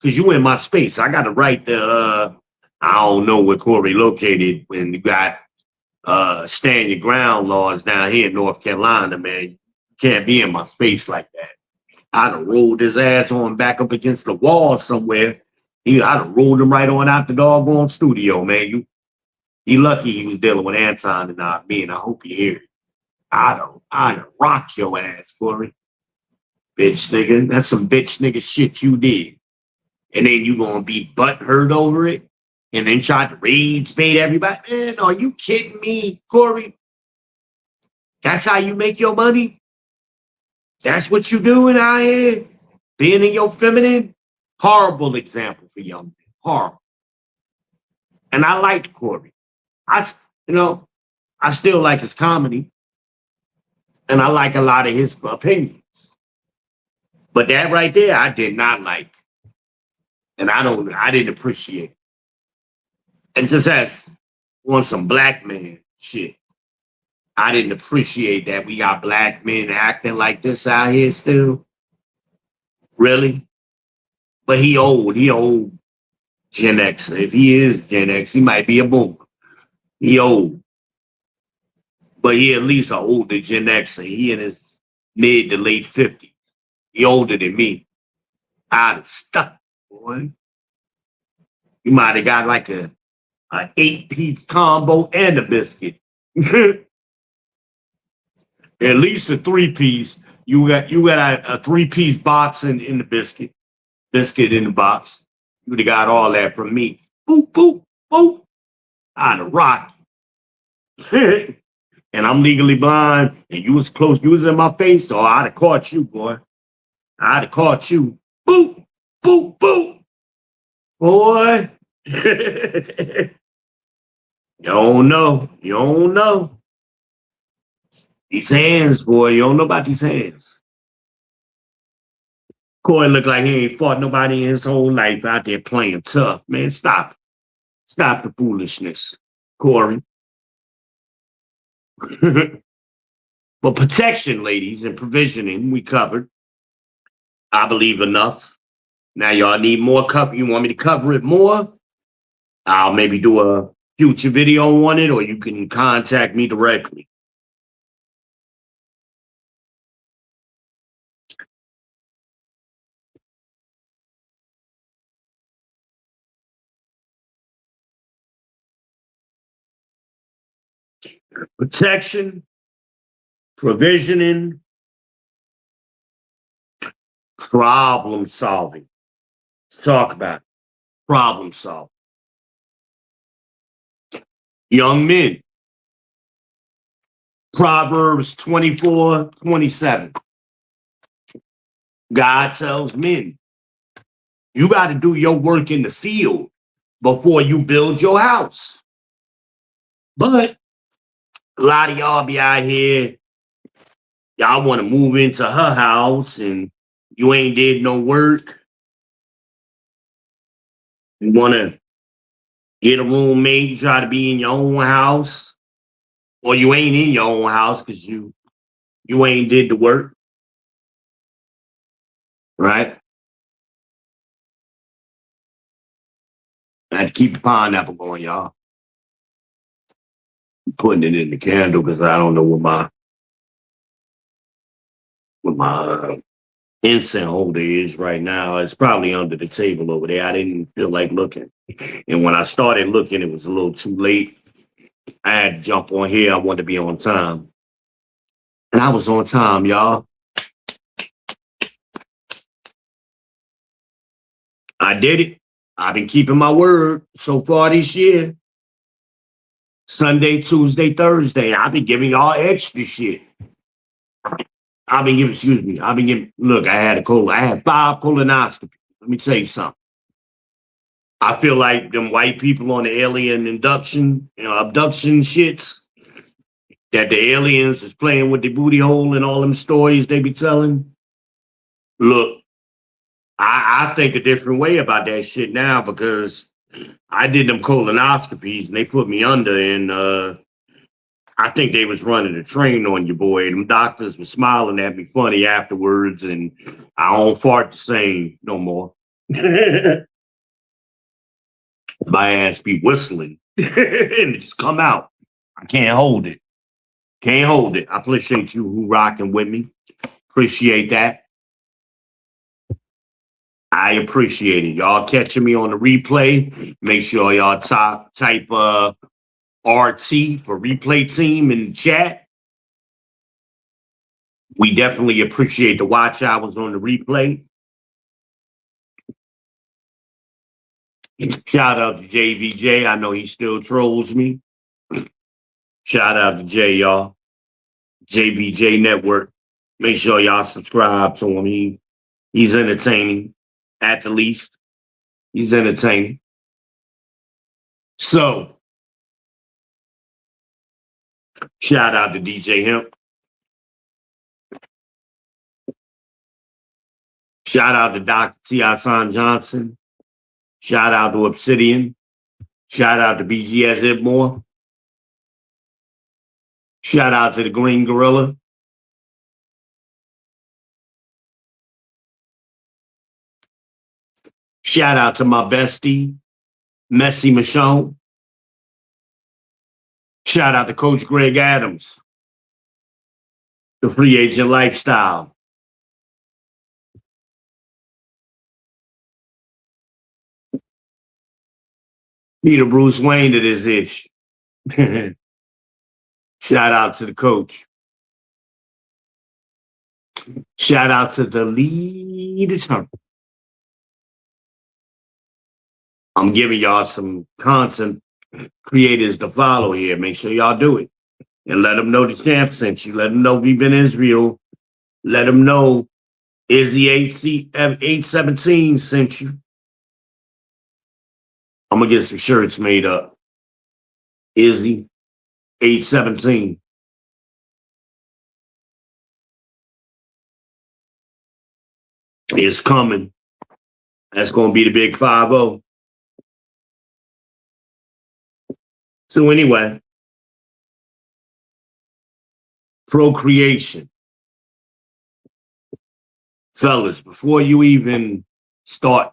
because you in my space. I got to write I don't know where Corey located when you got stand your ground laws down here in North Carolina, man. You can't be in my space like that. I'd have rolled his ass on back up against the wall somewhere. I'd have rolled him right on out the doggone studio, man. You lucky he was dealing with Anton and not me, and I hope you hear it. I'd have rocked your ass, Corey. Bitch nigga. That's some bitch nigga shit you did. And then you gonna be butthurt over it and then try to rage bait everybody. Man, are you kidding me, Corey? That's how you make your money? That's what you doing out here? Being in your feminine? Horrible example for young men. Horrible. And I liked Corey. I still like his comedy. And I like a lot of his opinions. But that right there, I did not like. And I didn't appreciate it. And just as on some black man shit, I didn't appreciate that we got black men acting like this out here still. Really? But he old Gen X. If he is Gen X, he might be a boomer. He old. But he at least an older Gen X. He in his mid to late 50s. He older than me. I'd have stuck, boy. You might have got like a 8-piece combo and a biscuit. At least a 3-piece. You got a 3-piece box in the biscuit. Biscuit in the box. You would have got all that from me. Boop, boop, boop. I'd have rocked. And I'm legally blind, and you was close. You was in my face, so I'd have caught you, boy. I'd have caught you. Boop, boop, boop. Boy. You don't know. You don't know. These hands, boy. You don't know about these hands. Corey look like he ain't fought nobody in his whole life out there playing tough. Man, stop it. Stop the foolishness, Corey. But protection, ladies, and provisioning, we covered. I believe enough. Now y'all need more cover. You want me to cover it more? I'll maybe do a future video on it, or you can contact me directly. Protection, provisioning, problem solving. Let's talk about it. Problem solving. Young men. Proverbs 24:27. God tells men, you got to do your work in the field before you build your house. But a lot of y'all be out here, y'all want to move into her house and you ain't did no work. You want to get a roommate, try to be in your own house, or you ain't in your own house because you ain't did the work, right? I had to keep the pineapple going, y'all. I'm putting it in the candle because I don't know what my incense holder is right now. It's probably under the table over there. I didn't feel like looking. And when I started looking, it was a little too late. I had to jump on here. I wanted to be on time. And I was on time, y'all. I did it. I've been keeping my word so far this year. Sunday, Tuesday, Thursday. I've been giving y'all extra shit. Look, I had 5 colonoscopies. Let me tell you something. I feel like them white people on the alien abduction shits, that the aliens is playing with the booty hole and all them stories they be telling. Look, I think a different way about that shit now because I did them colonoscopies and they put me under and I think they was running a train on you, boy. Them doctors were smiling at me funny afterwards and I don't fart the same no more. My ass be whistling and it just come out. I can't hold it. Can't hold it. I appreciate you who rocking with me. Appreciate that. I appreciate it. Y'all catching me on the replay. Make sure y'all type RT for replay team in the chat. We definitely appreciate the watch hours on the replay. Shout out to JVJ. I know he still trolls me. Shout out to Jay, y'all. JVJ Network. Make sure y'all subscribe to him. He's entertaining, at the least. He's entertaining. So, shout out to DJ Hemp. Shout out to Dr. T. Hassan Johnson. Shout out to Obsidian. Shout out to BGS Ibmore. Shout out to the Green Gorilla. Shout out to my bestie, Messy Michonne. Shout out to Coach Greg Adams, the Free Agent Lifestyle. Need a Bruce Wayne to this ish. Shout out to the coach. Shout out to the lead attorney. I'm giving y'all some content creators to follow here. Make sure y'all do it. And let them know the champ sent you. Let them know we've been Israel. Let them know Izzy 817 sent you. I'm going to get some shirts made up. Izzy 817. It's coming. That's going to be the big 5-0. So anyway, procreation. Fellas, before you even start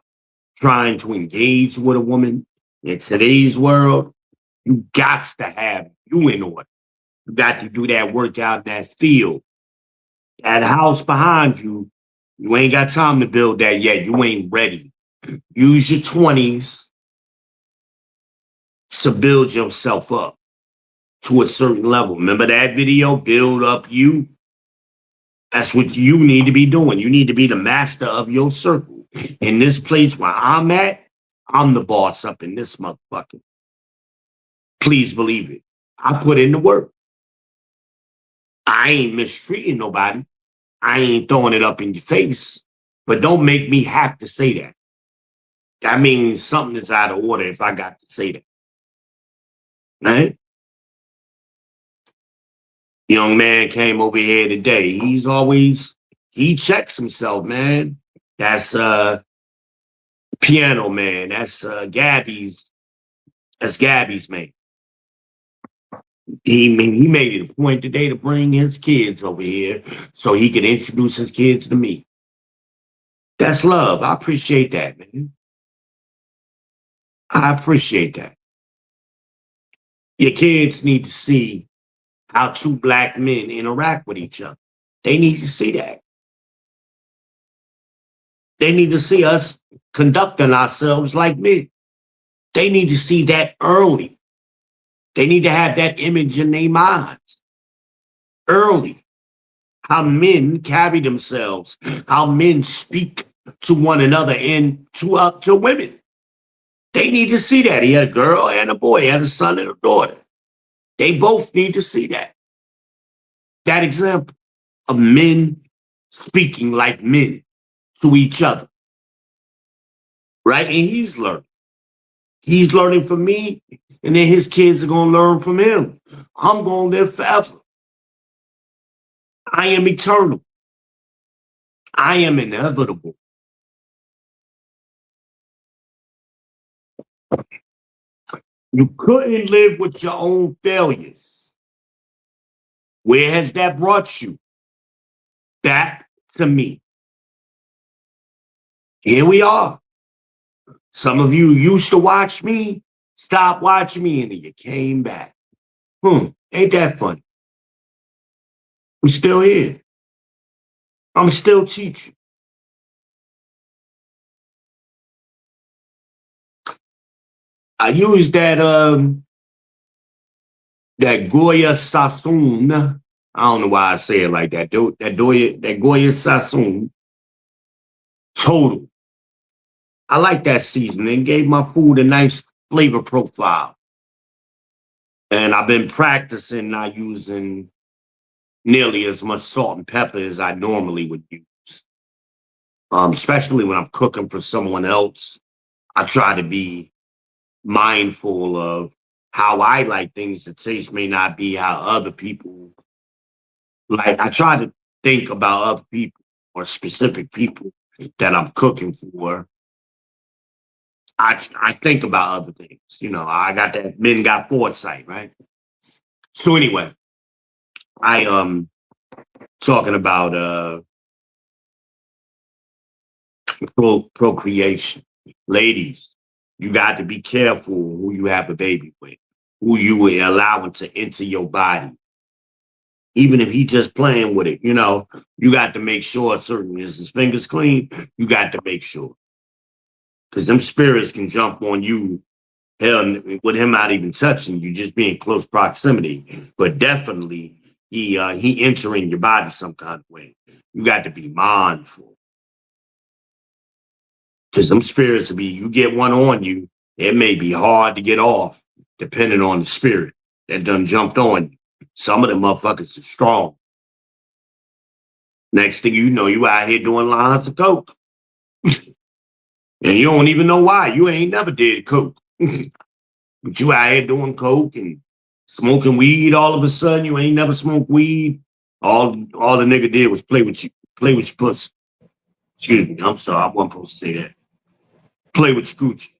trying to engage with a woman in today's world, you got to have you in order. You got to do that workout in that field. That house behind you, you ain't got time to build that yet. You ain't ready. Use your 20s to build yourself up to a certain level. Remember that video, Build Up You? That's what you need to be doing. You need to be the master of your circle. In this place where I'm at, I'm the boss up in this motherfucker. Please believe it. I put in the work. I ain't mistreating nobody. I ain't throwing it up in your face. But don't make me have to say that. That means something is out of order if I got to say that. Right? Young man came over here today. He checks himself, man. That's Piano Man. That's Gabby's man. He made it a point today to bring his kids over here so he could introduce his kids to me. That's love. I appreciate that, man. I appreciate that. Your kids need to see how two black men interact with each other. They need to see that. They need to see us conducting ourselves like men. They need to see that early. They need to have that image in their minds early. How men carry themselves, how men speak to one another and to women. They need to see that. He had a girl and a boy, he had a son and a daughter. They both need to see that. That example of men speaking like men to each other. Right? And he's learning. He's learning from me, and then his kids are going to learn from him. I'm going to live forever. I am eternal. I am inevitable. You couldn't live with your own failures. Where has that brought you? Back to me. Here we are. Some of you used to watch me, stopped watching me, and then you came back. Ain't that funny? We're still here. I'm still teaching. I use that Goya Sassoon. I don't know why I say it like that. That Goya Sassoon total. I like that seasoning. Gave my food a nice flavor profile. And I've been practicing not using nearly as much salt and pepper as I normally would use. Especially when I'm cooking for someone else. I try to be mindful of how I like things to taste may not be how other people like. I try to think about other people or specific people that I'm cooking for. I think about other things. You know, I got that men got foresight, right? So anyway, I talking about procreation. Ladies, you got to be careful who you have a baby with, who you are allowing to enter your body. Even if he just playing with it, you know, you got to make sure certain is his fingers clean. You got to make sure. Because them spirits can jump on you, hell, with him not even touching you, just being close proximity. But definitely he entering your body some kind of way. You got to be mindful. Because them spirits will be, you get one on you, it may be hard to get off, depending on the spirit that done jumped on you. Some of them motherfuckers are strong. Next thing you know, you out here doing lines of coke. And you don't even know why. You ain't never did coke. But you out here doing coke and smoking weed all of a sudden. You ain't never smoked weed. All the nigga did was play with your pussy. Excuse me, I'm sorry, I wasn't supposed to say that. Play with your coochie.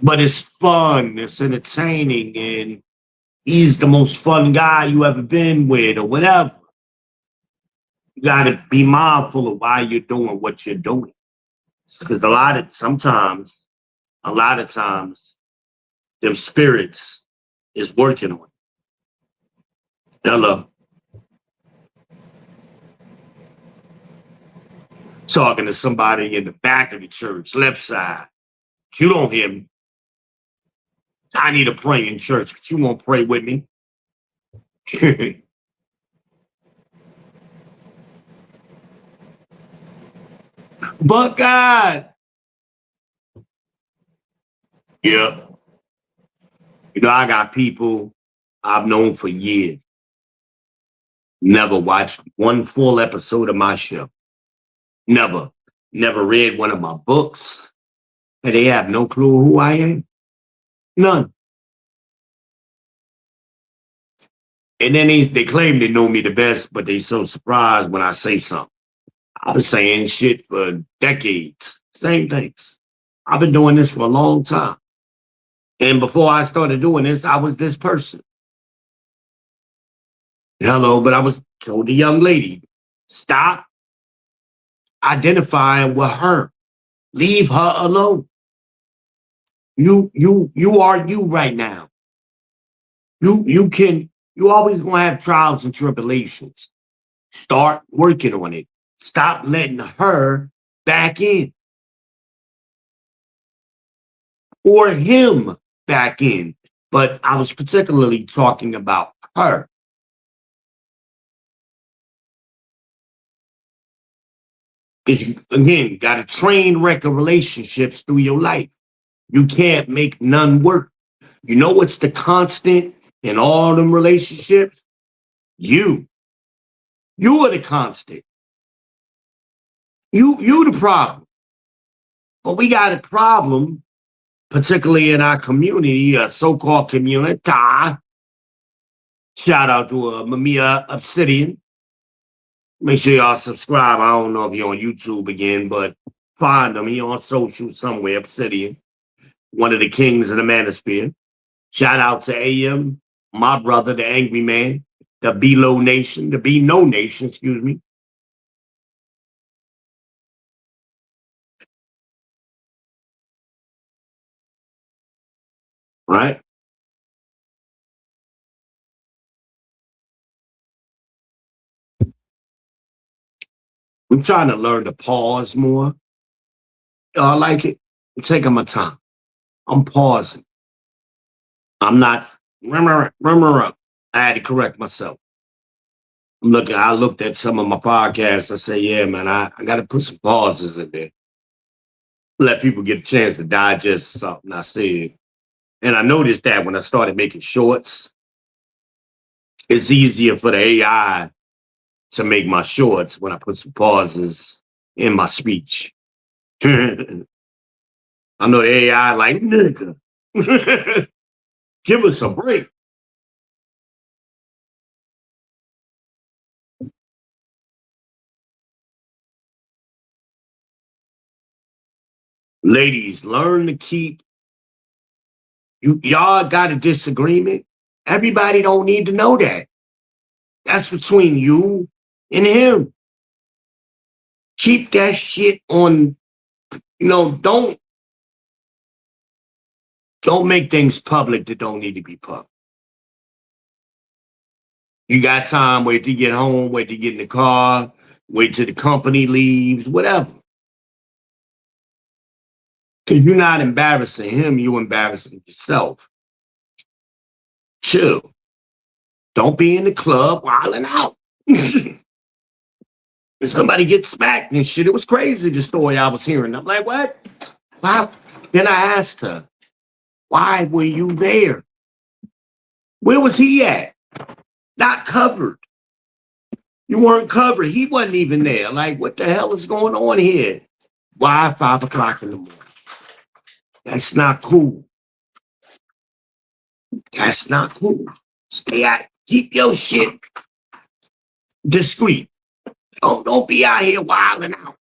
But it's fun, it's entertaining, and he's the most fun guy you ever been with or whatever. You gotta be mindful of why you're doing what you're doing. Because a lot of times, them spirits is working on you. Hello. Talking to somebody in the back of the church, left side. You don't hear me. I need to pray in church, but you won't pray with me. But God. Yeah. You know, I got people I've known for years. Never watched one full episode of my show. Never. Never read one of my books. And they have no clue who I am. None. And then they claim they know me the best, but they so surprised when I say something. I've been saying shit for decades. Same things. I've been doing this for a long time. And before I started doing this, I was this person. Hello, but I was told the young lady, stop identifying with her. Leave her alone. You are you right now. You always gonna have trials and tribulations. Start working on it. Stop letting her back in. Or him back in. But I was particularly talking about her. Because you, again, got to train record relationships through your life. You can't make none work. You know what's the constant in all them relationships? You. You are the constant. You the problem. But we got a problem, particularly in our community, a so-called community. Shout out to Mamiya Obsidian. Make sure y'all subscribe. I don't know if you're on YouTube again, but find him. He on social somewhere, Obsidian. One of the kings of the manosphere. Shout out to AM, my brother, the angry man, the B-Low Nation, the B-No Nation, excuse me. right? I'm trying to learn to pause more. I like it. I'm taking my time. I'm pausing. I'm not. I had to correct myself. I looked at some of my podcasts. I say, yeah, man, I got to put some pauses in there. Let people get a chance to digest something I said. And I noticed that when I started making shorts, it's easier for the AI to make my shorts when I put some pauses in my speech. I know the AI like, nigga, give us a break. Ladies, learn to keep, y'all got a disagreement. Everybody don't need to know that. That's between you and him. Keep that shit on, don't make things public that don't need to be public. You got time, wait till you get home, wait till you get in the car, wait till the company leaves, whatever. Because you're not embarrassing him, you're embarrassing yourself. Chill. Don't be in the club wilding out. If somebody gets smacked and shit, it was crazy, the story I was hearing. I'm like, what? Wow. Then I asked her, why were you there? Where was he at? Not covered. You weren't covered. He wasn't even there. Like, what the hell is going on here? Why 5 o'clock in the morning? That's not cool. That's not cool. Stay out. Keep your shit discreet. Don't be out here wilding out.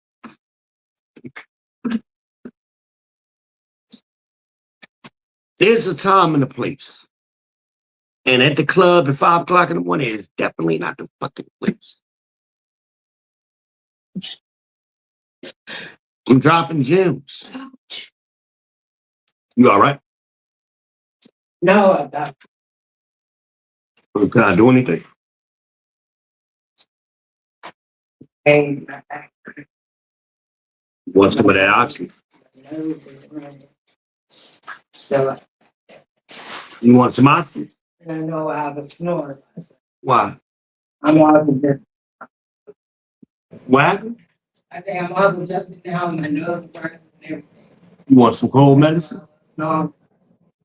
There's a time and a place. And at the club at 5 o'clock in the morning is definitely not the fucking place. I'm dropping gems. You all right? No, I'm not. Can I do anything? Hey, my back. Want some of that oxygen? My nose is running. So You want some oxygen? I know I have a snore. Why? I'm all just. What happened? I say I'm all adjusted now. My nose is running and everything. You want some cold medicine? No.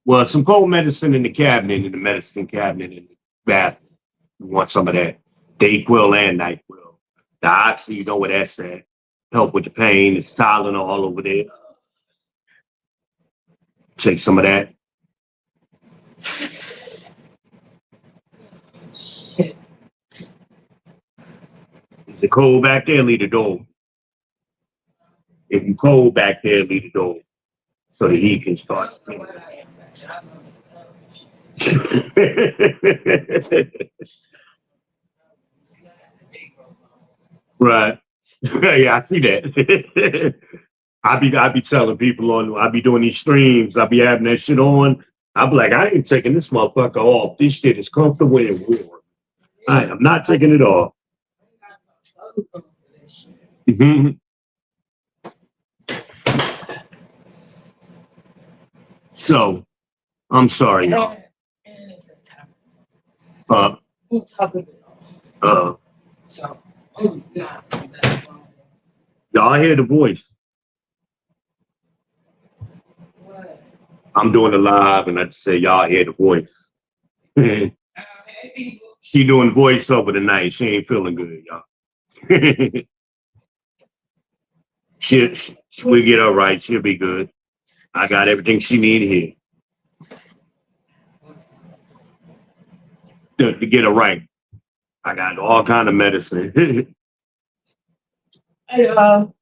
Well, some cold medicine in the cabinet, in the medicine cabinet in the bathroom. You want some of that Dayquil and NyQuil. The oxy, you know what that's at. Help with the pain. It's Tylenol all over there. Take some of that. Shit. Is it cold back there? Leave the door open. If you cold back there, leave the door open so the heat can start. I don't know what I am. I don't know. Right. Yeah, I see that. I be telling people I be doing these streams, I be having that shit on. I be like, I ain't taking this motherfucker off. This shit is comfortable and warm. I'm not taking it off. Mm-hmm. So, I'm sorry, y'all. So, y'all hear the voice. What? I'm doing it live, and I just say y'all hear the voice. She doing voiceover tonight. She ain't feeling good, y'all. We'll get her right. She'll be good. I got everything she need here to get her right. I got all kind of medicine. Hey, that's all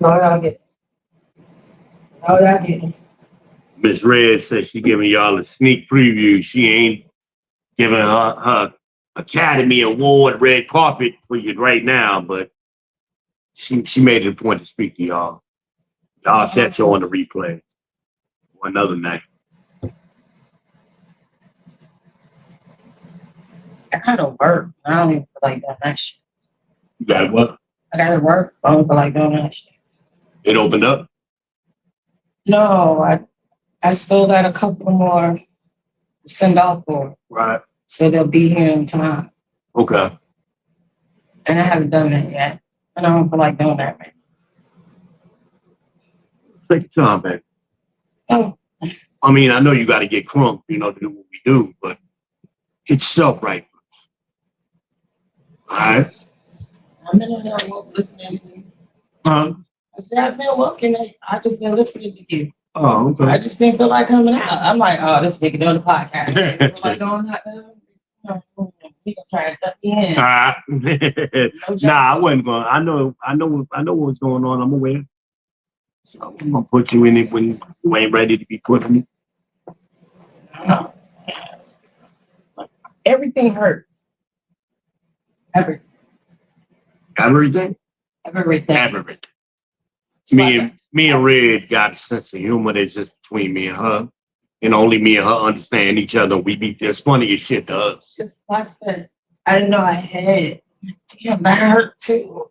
y'all get. That's all y'all get. Miss Red says she giving y'all a sneak preview. She ain't giving her Academy Award red carpet for you right now, but she made it a point to speak to y'all. Y'all catch her on the replay. another name. I gotta work. I don't even feel like doing that shit. You got what? I gotta work. I don't feel like doing that shit. It opened up? No, I still got a couple more to send off for. Right. So they'll be here in time. Okay. And I haven't done that yet. And I don't feel like doing that right Take your time, man. now. I mean, I know you got to get crunk, you know, to do what we do, but get yourself right first. All right? I've been in there listening to you. Huh? I said, I've been working. I just been listening to you. Oh, okay. I just didn't feel like coming out. I'm like, oh, this nigga doing the podcast. I didn't feel like going out there. He gonna try to cut me in. Nah, I wasn't going. I know what's going on. I'm aware. So I'm gonna put you in it when you ain't ready to be put in it. No. Everything hurts. Everything. Everything? Everything. Everything. Me and Red got a sense of humor that's just between me and her. And only me and her understand each other. We be just funny as shit to us. Just like I said, I didn't know I had it. Damn, that hurt too.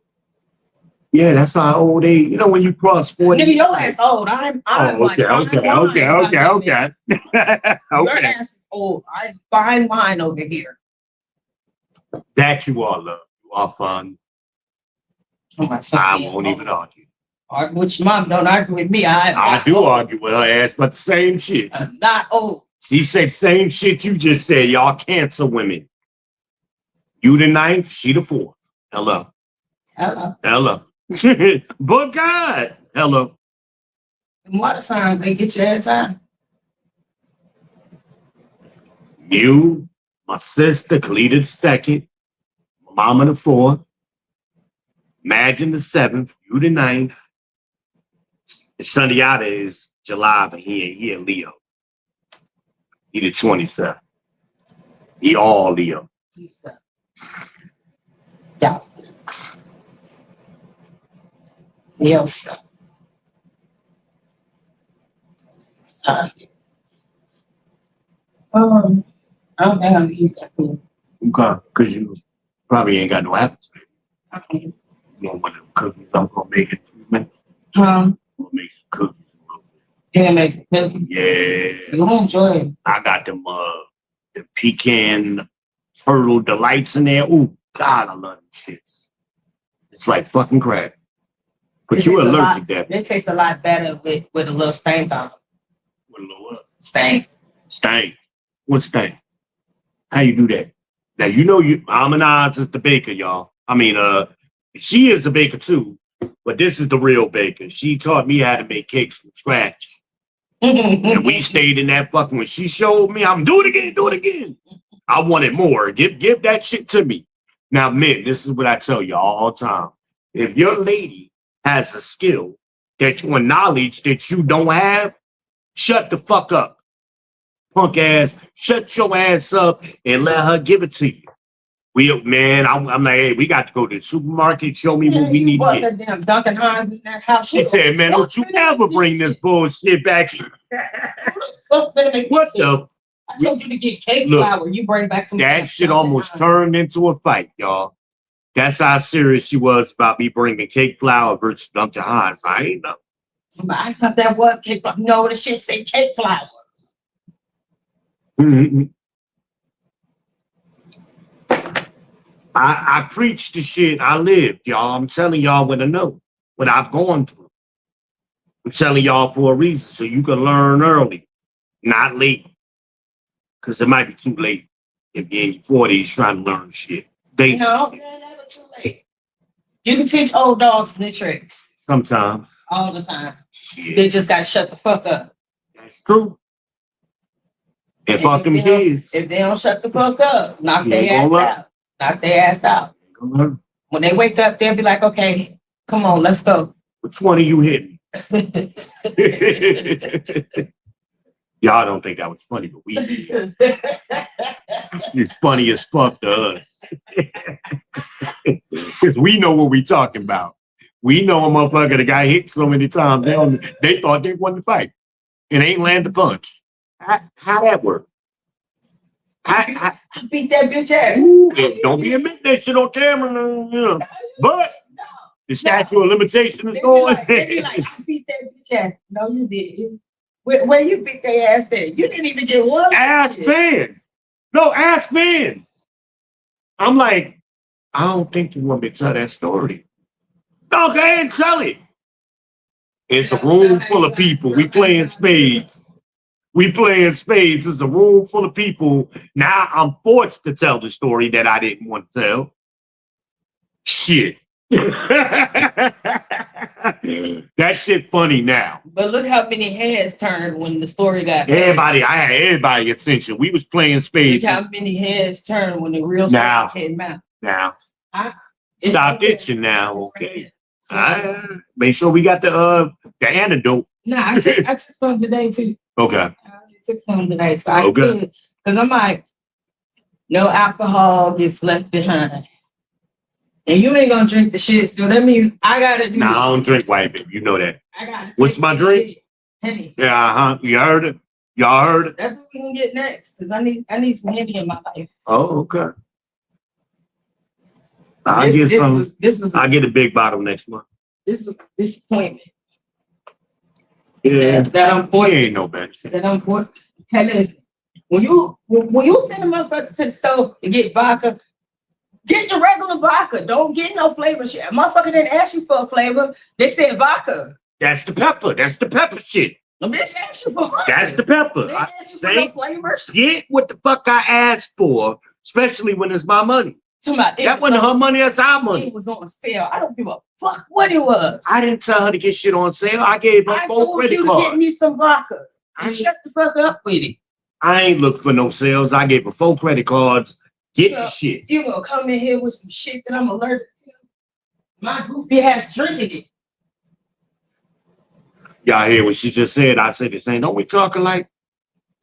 Yeah, that's how old age. You know, when you cross 40. Nigga, your ass old. I'm okay. Your ass is old. I'm fine wine over here. That you are, love. You are fun. I won't even argue. Argue with your mom. Don't argue with me. I do argue with her ass, but the same shit. I'm not old. She said the same shit you just said. Y'all cancer women. You the 9th, she the 4th. Hello. But God. Hello. The water signs, they get you every time. You, my sister, Kalita the 2nd, my mama the 4th, Imagine the 7th, you the 9th. Sundiata is July, but he a Leo. He the 27th. He all Leo. He's yes. Yes. Sorry. I don't think I'm gonna eat that food. Okay, because you probably ain't got no apples. Okay. You want one of them cookies? I'm gonna make it in 2 minutes. I'm gonna make some cookies. You gonna make some cookies? Yeah. You gonna enjoy it. I got them the pecan turtle delights in there. Ooh, God, I love them shits. It's like fucking crack. But you allergic to that. It tastes a lot better with a little stank on them. With a little what? Stank. Stank. What stank? How you do that? Now you know Almanaz is the baker, y'all. I mean, she is a baker too, but this is the real baker. She taught me how to make cakes from scratch. And we stayed in that fucking when she showed me, I'm do it again. I wanted more. Give that shit to me. Now, men, this is what I tell you all the time. If your lady has a skill that you knowledge that you don't have, shut the fuck up. Punk ass, shut your ass up and let her give it to you. I'm like, hey, we got to go to the supermarket. Show me what we need to get. Damn Duncan Hines in that house. She said, man, don't you ever bring this bullshit back here. What the? I told you to get cake flour. You bring back some. That shit almost turned into a fight, y'all. That's how serious she was about me bringing cake flour versus Duncan Hines. I ain't know. I thought that was cake flour. No, the shit say cake flour. Mm-hmm. I preach the shit I lived, y'all. I'm telling y'all what I know, what I've gone through. I'm telling y'all for a reason, so you can learn early, not late. Because it might be too late if you're in your 40s trying to learn shit. No, you're never too late. You can teach old dogs new tricks. Sometimes. All the time. Shit. They just got to shut the fuck up. That's true. And fuck them kids. If they don't shut the fuck up, knock their ass out. Knock their ass out. When they wake up, they'll be like, okay, come on, let's go. Which one of you hitting? Y'all don't think that was funny, but we did. It's funny as fuck to us. Because we know what we talking about. We know a motherfucker that got hit so many times, they thought they wanted to fight. and ain't land the punch. How that work? I beat that bitch ass. Ooh, don't be admitting that shit on camera, you know. But the statute of limitation is going. They be like, I beat that bitch ass. No, you didn't. Where you beat their ass at? You didn't even get one. Ask Van. No, ask Van. I'm like, I don't think you want me to tell that story. No, go ahead and tell it. It's a room full of people. We playing spades. We playing spades. It's a room full of people. Now I'm forced to tell the story that I didn't want to tell. Shit. That shit funny now. But look how many heads turned when the story got told. Everybody, I had everybody attention. We was playing spades. Look how many heads turned when the real story came out. Now, stop itching now, okay? Make sure we got the antidote. Nah, I took some today too. Okay. I took some today, so I could, because I'm like, no alcohol gets left behind. And you ain't gonna drink the shit, so that means I gotta do. Nah, I don't drink white, baby. You know that. I gotta. What's my drink? Henny. Yeah, You heard it. Y'all heard it. That's what we can get next, because I need some Henny in my life. Oh, okay. I'll get some. I'll get a big bottle next month. This was disappointment. Yeah, that unfortunate. Ain't no bench. That unfortunate. Hey, listen. When you send a motherfucker to the store to get vodka, get the regular vodka. Don't get no flavor shit. A motherfucker didn't ask you for a flavor. They said vodka. That's the pepper. That's the pepper shit. The bitch asked you for vodka. That's the pepper. They asked you for no flavors. Get what the fuck I asked for, especially when it's my money. That wasn't her money, that's our money. It was on sale. I don't give a fuck what it was. I didn't tell her to get shit on sale. I gave her 4 credit cards. To get me some vodka. Shut the fuck up with it. I ain't looked for no sales. I gave her 4 credit cards. Get the shit. You gonna come in here with some shit that I'm allergic to? My goofy ass drinking it. Y'all hear what she just said? I said the same. Don't we talking like?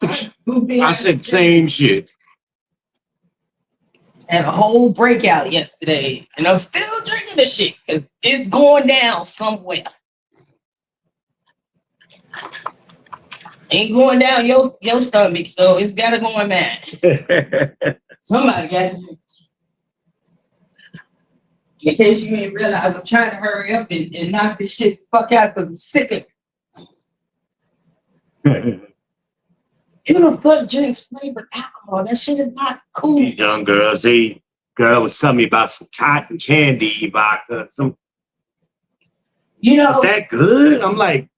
I said the same shit. Had a whole breakout yesterday, and I'm still drinking the shit because it's going down somewhere. Ain't going down your stomach, so it's gotta go in mine. Somebody got to drink. In case you ain't realize, I'm trying to hurry up and knock this shit the fuck out because I'm sick of it. Who the fuck drinks flavored alcohol? That shit is not cool. These young girls, girl was telling me about some cotton candy vodka. You know, is that good? I'm like,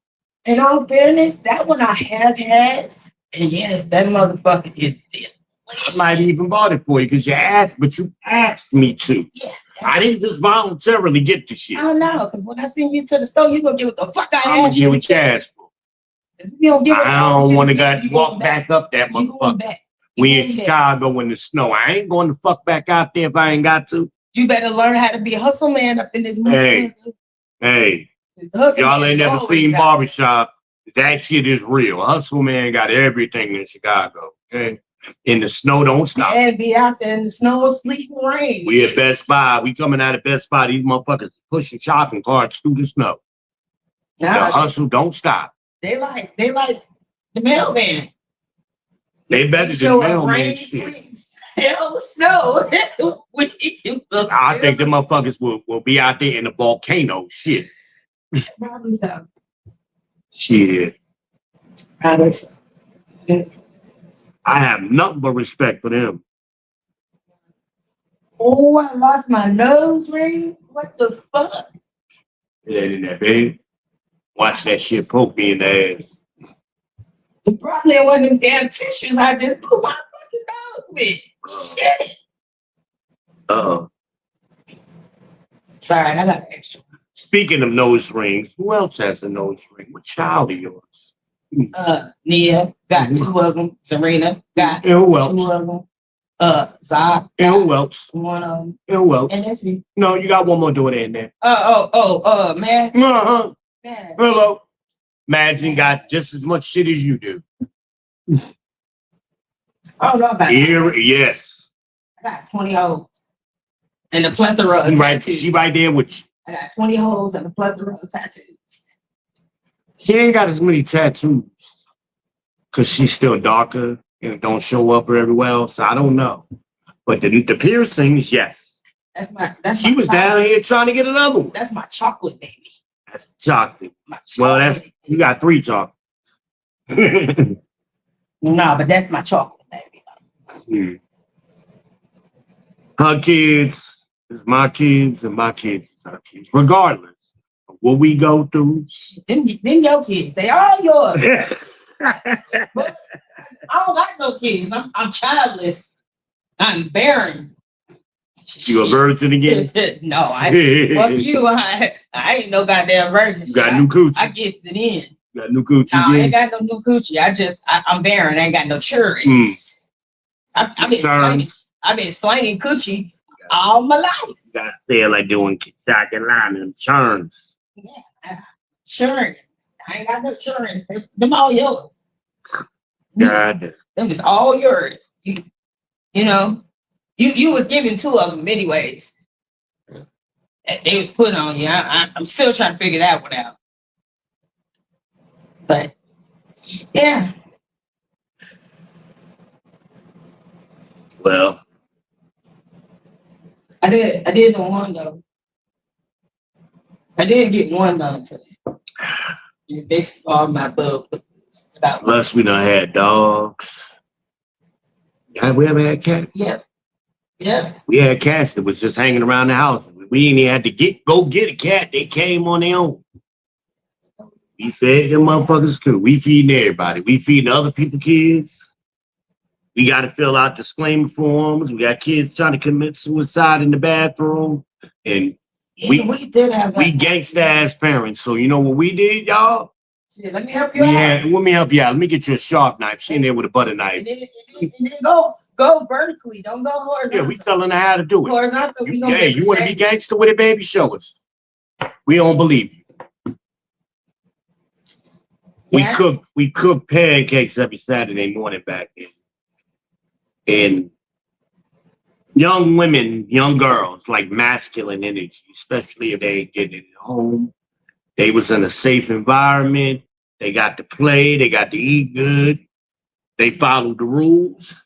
in all fairness, that one I have had, and yes, that motherfucker is delicious. I might even bought it for you because you asked, but you asked me to. Yeah, I didn't just voluntarily get the shit. I don't know, because when I send you to the store, you're gonna get what the fuck I asked you. I'm gonna get what you asked for. I don't want to walk back up that motherfucker. We in Chicago in the snow. I ain't going to fuck back out there if I ain't got to. You better learn how to be a hustle man up in this motherfucker. Hey, y'all ain't never seen Barbershop. That shit is real. Hustle man got everything in Chicago. Okay, in the snow, don't stop. And be out there in the snow, sleet, and rain. We at Best Buy. We coming out of Best Buy. These motherfuckers pushing shopping carts through the snow. The hustle don't stop. They like the mailman. They better than the mailman shit. Hell, snow. I think the motherfuckers will be out there in the volcano. Shit. Probably so. Shit. Probably so. I have nothing but respect for them. Oh, I lost my nose ring. What the fuck? It ain't in that bed. Watch that shit poke me in the ass. It's probably one of them damn tissues I just blew my fucking nose with. Shit. Sorry, I got an extra. Speaking of nose rings, who else has a nose ring? What child of yours? Nia got 2 of them. Serena got 2 of them. Zach. And who else? 1 of them. And who else? And that's it. No, you got one more daughter in there. man. Hello. Imagine got just as much shit as you do. I don't know about that. Yes. I got 20 holes. And a plethora of tattoos. She right there with you. I got 20 holes and a plethora of tattoos. She ain't got as many tattoos. because she's still darker and don't show up everywhere else. I don't know. But the piercings, yes. She was down here trying to get another one. That's my chocolate baby. That's chocolate. Well, you got 3 chocolates. No, but that's my chocolate baby. Her kids is my kids, and my kids is her kids. Regardless of what we go through. Them your kids. They all yours. But I don't got no kids. I'm childless. I'm barren. You a virgin again? No, fuck you. I ain't no goddamn virgin. You got new coochie. I gets it in. You got new coochie. No, I ain't got no new coochie. I'm barren. I ain't got no churns. I've been slanging coochie all my life. You gotta say it like doing sack and lime and churns. Yeah, churns. I ain't got no churns. Them all yours. God. Them is all yours. You know. You was given 2 of them anyways. They was put on you. I'm still trying to figure that one out. But yeah. Well, I did the one though. I did get one done today. And based all my bug. Plus we done had dogs. Have we ever had cats? Yeah. Yeah. We had cats that was just hanging around the house. We ain't even had to go get a cat. They came on their own. We fed them motherfuckers too. We feeding everybody. We feeding other people's kids. We got to fill out disclaimer forms. We got kids trying to commit suicide in the bathroom. And we gangsta ass parents. So you know what we did, y'all? Yeah, let me help you out. Let me help you out. Let me get you a sharp knife. She in there with a butter knife. And then go vertically. Don't go horizontal. Yeah, we telling her how to do it. Horizontal. You want to be gangster with it, baby? Show us. We don't believe you. Yeah. We cook pancakes every Saturday morning back then. And young women, young girls, like masculine energy, especially if they ain't getting it at home. They was in a safe environment. They got to play. They got to eat good. They followed the rules.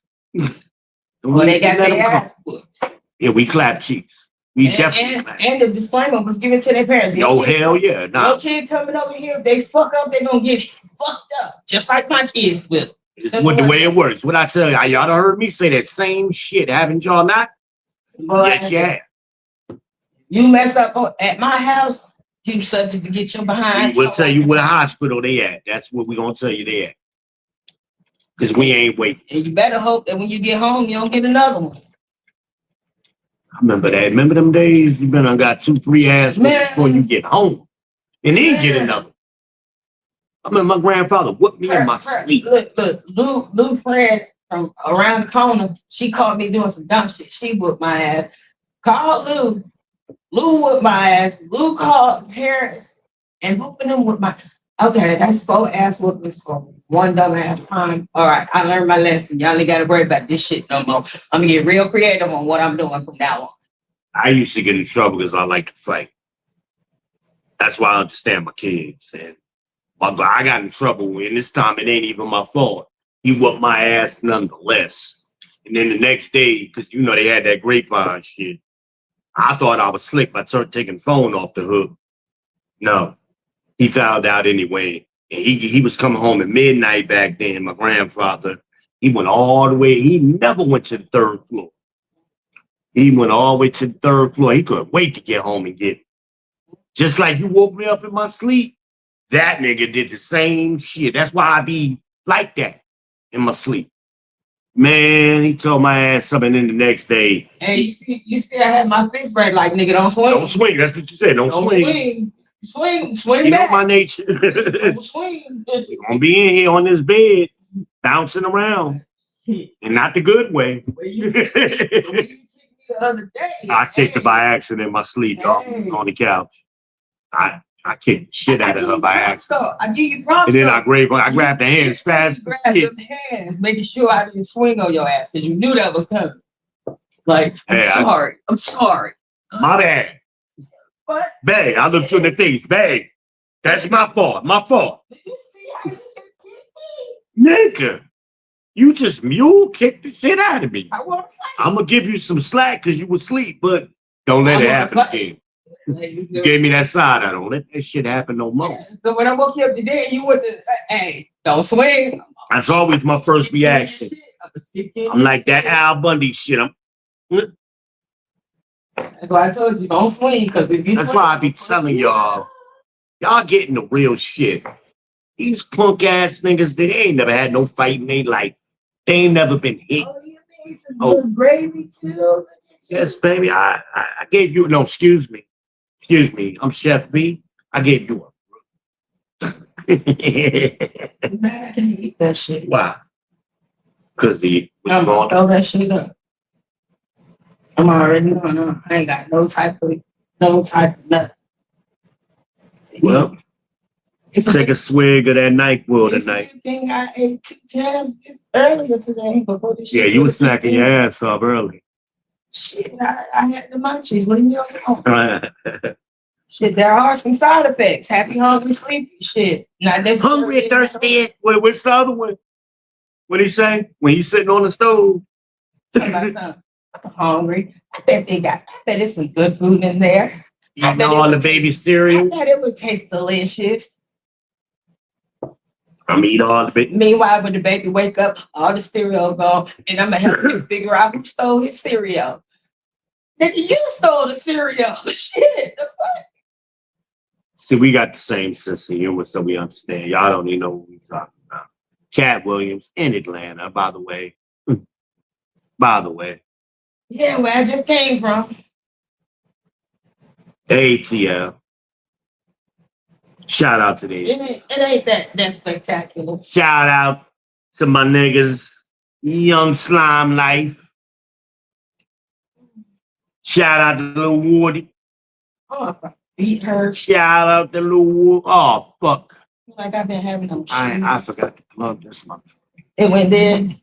Well, they got their ass whooped. Yeah, we clap cheeks. And the disclaimer was given to their parents. Oh, hell yeah. Nah. Your kid coming over here, if they fuck up, they gonna get fucked up. Just like my kids will. It's the way it works. What I tell y'all done heard me say that same shit, haven't y'all not? Boy, yes, yeah. You mess up at my house, you subject to get your behind. We'll tell you what hospital they at. That's what we're gonna tell you they at. Because we ain't waiting. And you better hope that when you get home, you don't get another one. I remember that. Remember them days? You been on got 2-3 ass before you get home. And then get another one. I remember my grandfather whooped me in my sleep. Look, Lou friend from around the corner, she caught me doing some dumb shit. She whooped my ass. Called Lou. Lou whooped my ass. Lou called parents and whooping them with my... Okay, that's 4 ass whoopings for one dumb ass time. All right, I learned my lesson. Y'all ain't got to worry about this shit no more. I'm going to get real creative on what I'm doing from now on. I used to get in trouble because I like to fight. That's why I understand my kids. And I got in trouble, and this time it ain't even my fault. He whooped my ass nonetheless. And then the next day, because you know they had that grapevine shit, I thought I was slick by taking the phone off the hook. No, he found out anyway. And he was coming home at midnight back then. My grandfather, he went all the way. He never went to the 3rd floor. He went all the way to the 3rd floor. He couldn't wait to get home and get it. Just like you woke me up in my sleep, that nigga did the same shit. That's why I be like that in my sleep. Man, he told my ass something in the next day. Hey, you see, I had my fist break like, nigga, don't swing. Don't swing. That's what you said. Don't swing. Swing back. You know my nature. Don't swing. You're gonna be in here on this bed, bouncing around, and not the good way. You kicked me the other day. I kicked her by accident in my sleep, dog. On the couch. I kicked the shit out of her by accident. I give you props. And then I grabbed the hands fast. Grabbed your hands, making sure I didn't swing on your ass because you knew that was coming. Like, I'm sorry. My bad. What? Babe, I looked you in the face. Babe, that's my fault. Did you see how you just kicked Nigga, you just mule kicked the shit out of me. I want to I'm gonna give you some slack because you was asleep, but don't let I it wanna happen fight. again. play. You gave me that side. I don't let that shit happen no more. So when I woke you up today, you went to, hey, don't swing. That's always my first reaction. I'm like that Al Bundy shit. That's why I told you don't swing, because if you That's swing, why I be telling y'all getting the real shit. These punk ass niggas, they ain't never had no fight in their life. They ain't never been hit. Oh, you made some good gravy too. Yes, baby. I gave you no. Excuse me. I'm Chef B. I gave you a. Man, I can't eat that shit. Why? Because I'm gonna throw that shit up. I'm already knowing. I ain't got no type of nut. Well, take a swig of that NyQuil It's a tonight. good thing I ate 2 times earlier today before this shit. Yeah, you were snacking your ass up early. Shit, I had the munchies. Leave me alone. Shit, there are some side effects. Happy, hungry, sleepy. Shit. Not Hungry, thirsty. What's the other one? What he say? When he's sitting on the stove. I'm hungry. I bet it's some good food in there. Eating all the baby cereal. I bet it would taste delicious. I'm eating all the baby. Meanwhile, when the baby wake up, all the cereal gone, and I'm gonna help him figure out who stole his cereal. Nigga, you stole the cereal. Shit, the fuck? See, we got the same sense of humor, so we understand. Y'all don't even know what we're talking about. Cat Williams in Atlanta, by the way. By the way. Yeah, where I just came from. ATL. Shout out to these. It ain't that spectacular. Shout out to my niggas, Young Slime Life. Shout out to Lil Woody. Oh, I beat her. Shout out to Lil Woody. Oh, fuck. Like I've been having them. I forgot to plug this month. It went dead.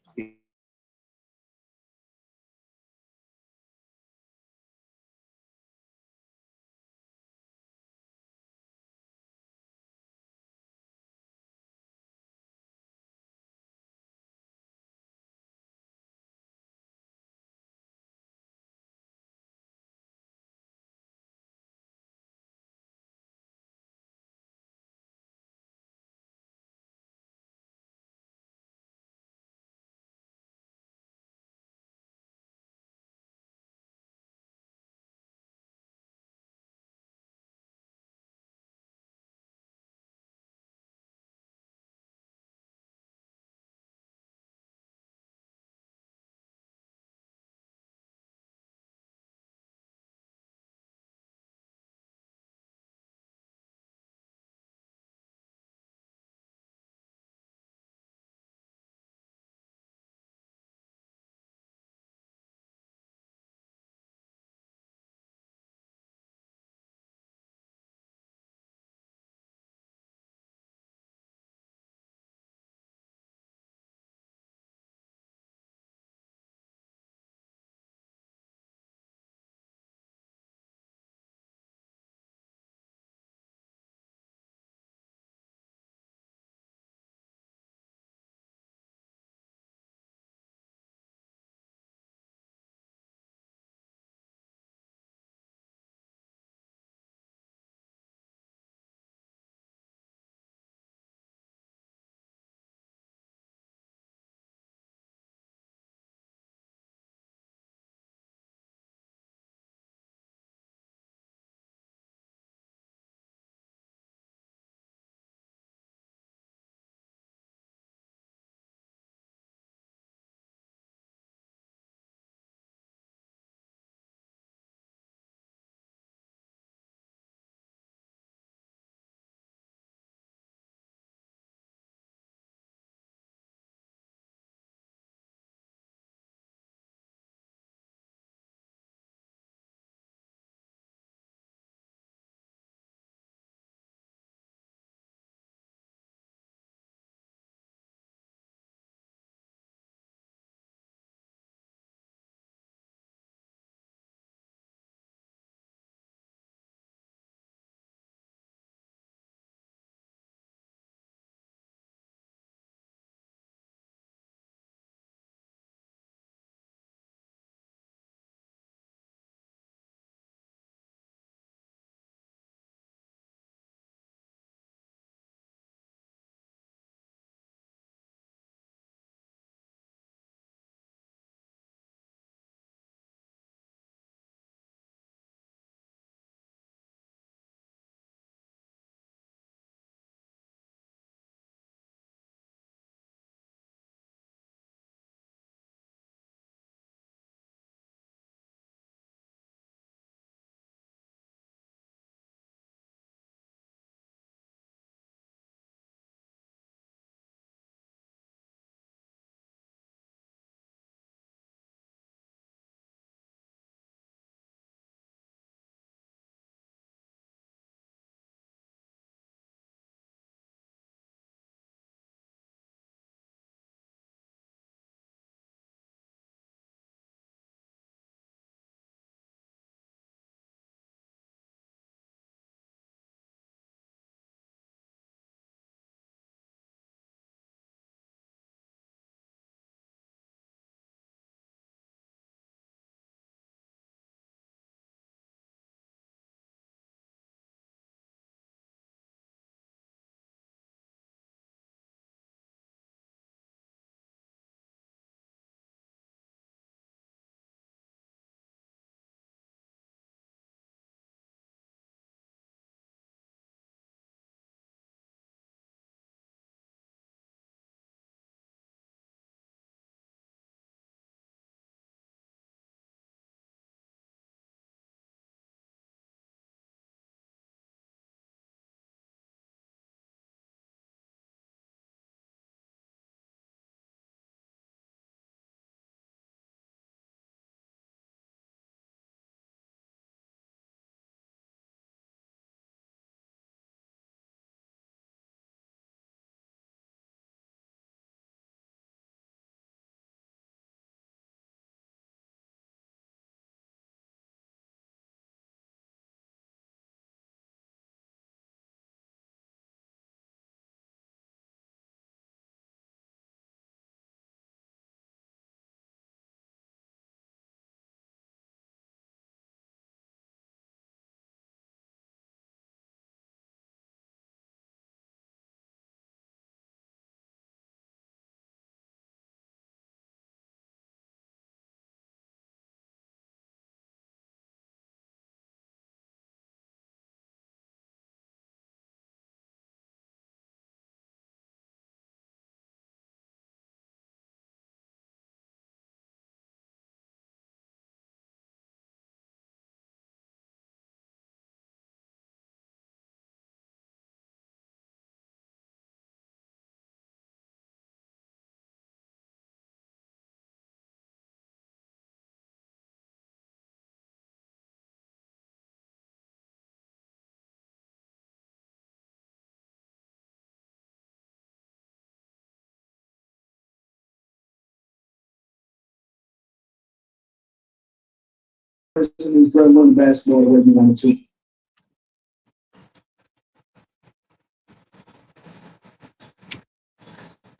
person who's dribbling the basketball the way you want to.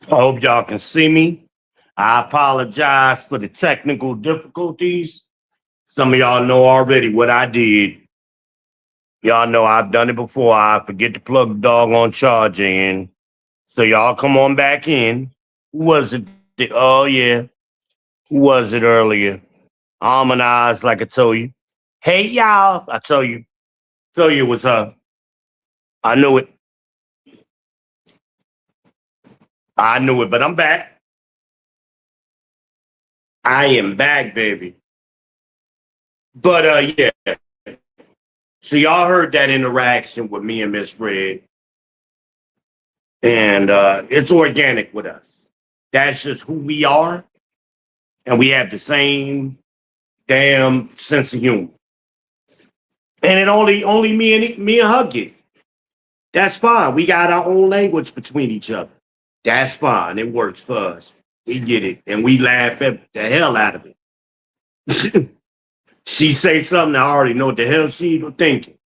I hope y'all can see me. I apologize for the technical difficulties. Some of y'all know already what I did. Y'all know I've done it before. I forget to plug the doggone charger in. So y'all come on back in. Who was it? Oh, yeah. Who was it earlier? Harmonize, like I told you. Hey, y'all. I tell you it was her. I knew it. But I'm back. I am back, baby. But yeah. So y'all heard that interaction with me and Miss Red. And it's organic with us. That's just who we are. And we have the same damn sense of humor. And it only me and her get. That's fine. We got our own language between each other. That's fine. It works for us. We get it. And we laugh at the hell out of it. She say something, I already know what the hell she was thinking.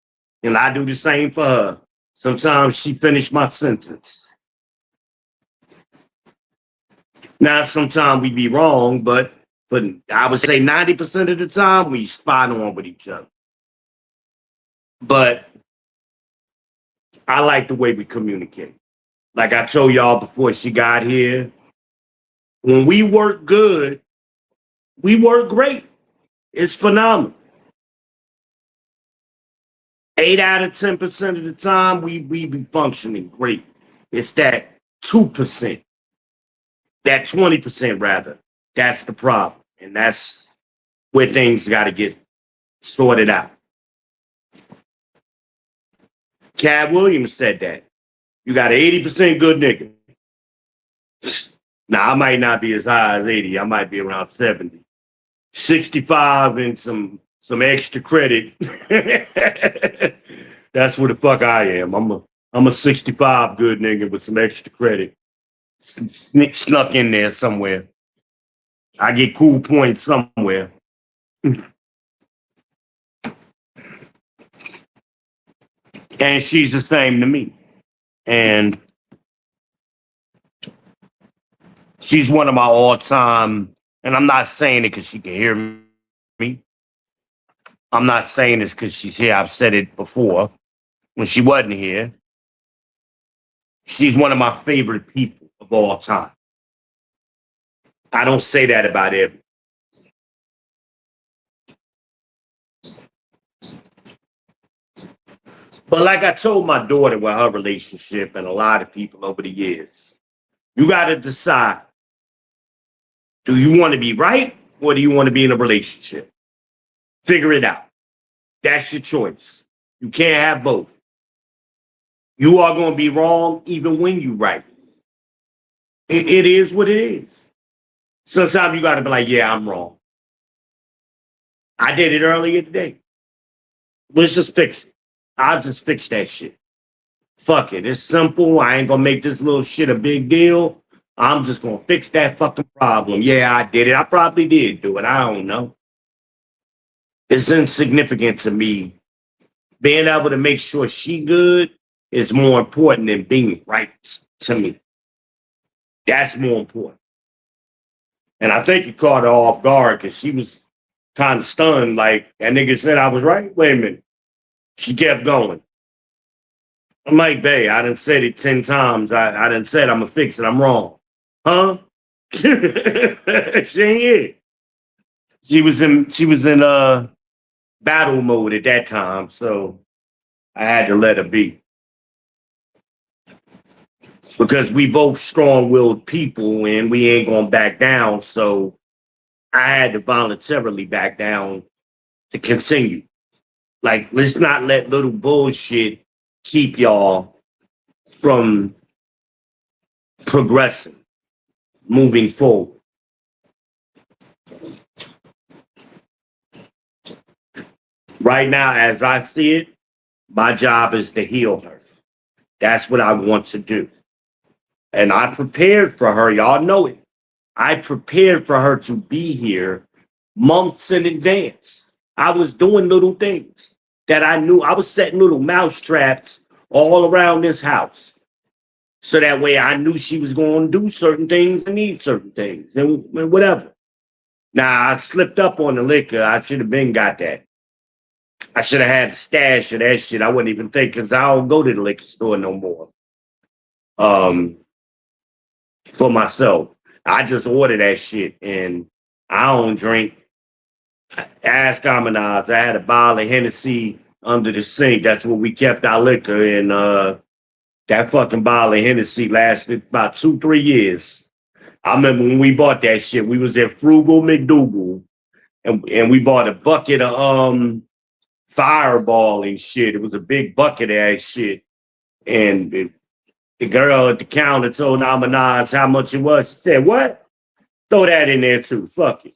And I do the same for her. Sometimes she finish my sentence. Now, sometimes we be wrong, but I would say 90% of the time, we spot on with each other. But I like the way we communicate. Like I told y'all before she got here, when we work good, we work great. It's phenomenal. 8 out of 10% of the time, we be functioning great. It's that 2%, that 20% rather. That's the problem. And that's where things got to get sorted out. Cat Williams said that. You got an 80% good nigga. Now, I might not be as high as 80. I might be around 70. 65 and some extra credit. That's what the fuck I am. I'm a 65 good nigga with some extra credit. Snuck in there somewhere. I get cool points somewhere. And she's the same to me. And she's one of my all-time, and I'm not saying it because she can hear me. I'm not saying this because she's here. I've said it before when she wasn't here. She's one of my favorite people of all time. I don't say that about everyone. But like I told my daughter with her relationship and a lot of people over the years, you got to decide, do you want to be right or do you want to be in a relationship? Figure it out. That's your choice. You can't have both. You are going to be wrong even when you're right. It is what it is. Sometimes you got to be like, yeah, I'm wrong. I did it earlier today. Let's just fix it. I'll just fix that shit. Fuck it. It's simple. I ain't gonna make this little shit a big deal. I'm just gonna fix that fucking problem. Yeah, I did it. I probably did do it. I don't know. It's insignificant to me. Being able to make sure she good is more important than being right to me. That's more important. And I think it caught her off guard because she was kind of stunned. Like, that nigga said I was right. Wait a minute. She kept going. I'm like, babe, I done said it 10 times. I done said I'm gonna fix it. I'm wrong. Huh? She ain't here. She was in battle mode at that time, so I had to let her be. Because we both strong-willed people and we ain't gonna back down, so I had to voluntarily back down to continue. Like, let's not let little bullshit keep y'all from progressing, moving forward. Right now, as I see it, my job is to heal her. That's what I want to do. And I prepared for her. Y'all know it. I prepared for her to be here months in advance. I was doing little things that I knew. I was setting little mouse traps all around this house. So that way I knew she was going to do certain things and need certain things and whatever. Now, I slipped up on the liquor. I should have been got that. I should have had a stash of that shit. I wouldn't even think because I don't go to the liquor store no more. For myself. I just order that shit and I don't drink. Ask Amanaz. I had a bottle of Hennessy under the sink. That's where we kept our liquor. And that fucking bottle of Hennessy lasted about 2-3 years. I remember when we bought that shit, we was at Frugal McDougal and we bought a bucket of Fireball and shit. It was a big bucket of that shit. And the girl at the counter told Amanaz how much it was. She said, what? Throw that in there too. Fuck it.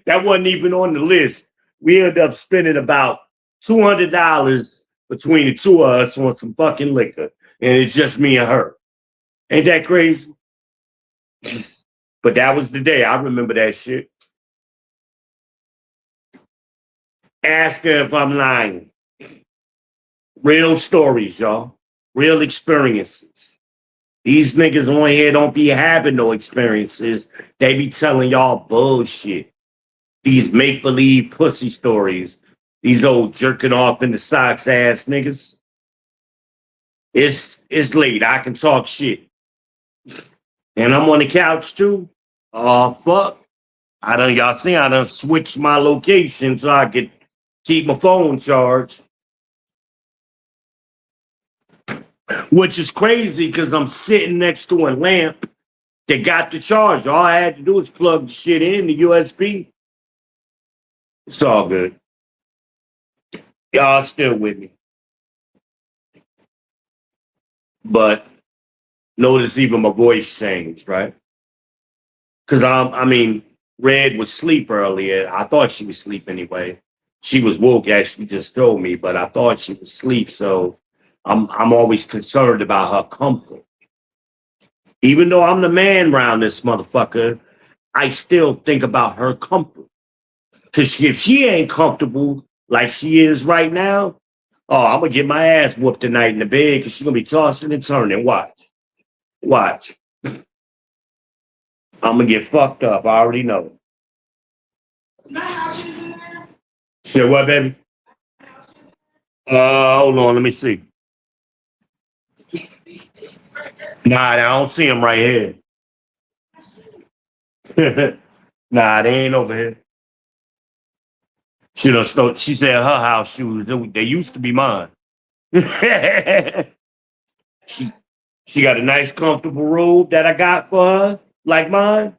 That wasn't even on the list. We ended up spending about $200 between the two of us on some fucking liquor. And it's just me and her. Ain't that crazy? But that was the day. I remember that shit. Ask her if I'm lying. Real stories, y'all. Real experiences. These niggas on here don't be having no experiences. They be telling y'all bullshit. These make-believe pussy stories. These old jerking off in the socks ass niggas. It's late. I can talk shit. And I'm on the couch too. Oh, fuck. Y'all see, I done switched my location so I could keep my phone charged. Which is crazy because I'm sitting next to a lamp that got the charge. All I had to do was plug the shit in, the USB. It's all good. Y'all still with me. But notice even my voice changed, right? Because Red was asleep earlier. I thought she was asleep anyway. She was woke, actually just told me, but I thought she was asleep, so I'm always concerned about her comfort. Even though I'm the man around this motherfucker, I still think about her comfort. Because if she ain't comfortable like she is right now, oh, I'm going to get my ass whooped tonight in the bed because she's going to be tossing and turning. Watch. Watch. I'm going to get fucked up. I already know. Say what, baby? Hold on. Let me see. Nah, I don't see him right here. Nah, they ain't over here. She said her house shoes, they used to be mine. She got a nice comfortable robe that I got for her, like mine.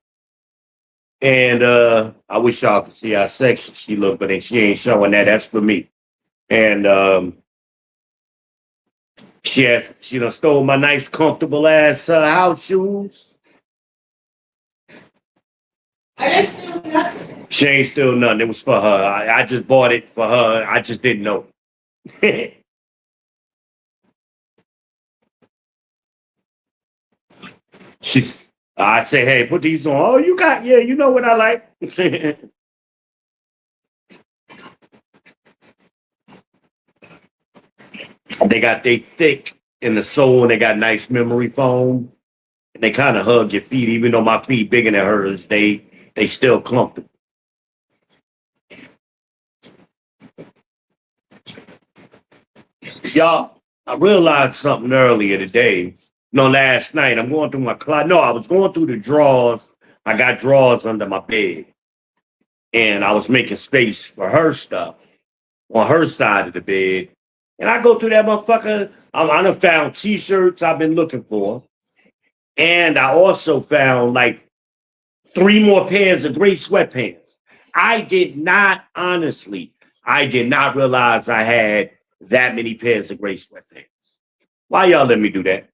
And I wish y'all could see how sexy she look, but she ain't showing that. That's for me. And she done stole my nice comfortable ass house shoes. I ain't still nothing. She ain't still nothing. It was for her. I just bought it for her. I just didn't know. I say, hey, put these on. Oh, you know what I like. They thick in the sole and they got nice memory foam. And they kind of hug your feet, even though my feet bigger than hers, they still comfortable. Y'all, I realized something earlier today. No, last night. I'm going through my closet. No, I was going through the drawers. I got drawers under my bed. And I was making space for her stuff on her side of the bed. And I go through that motherfucker. I done found t-shirts I've been looking for. And I also found like 3 more pairs of gray sweatpants. I did not realize I had that many pairs of gray sweatpants. Why y'all let me do that?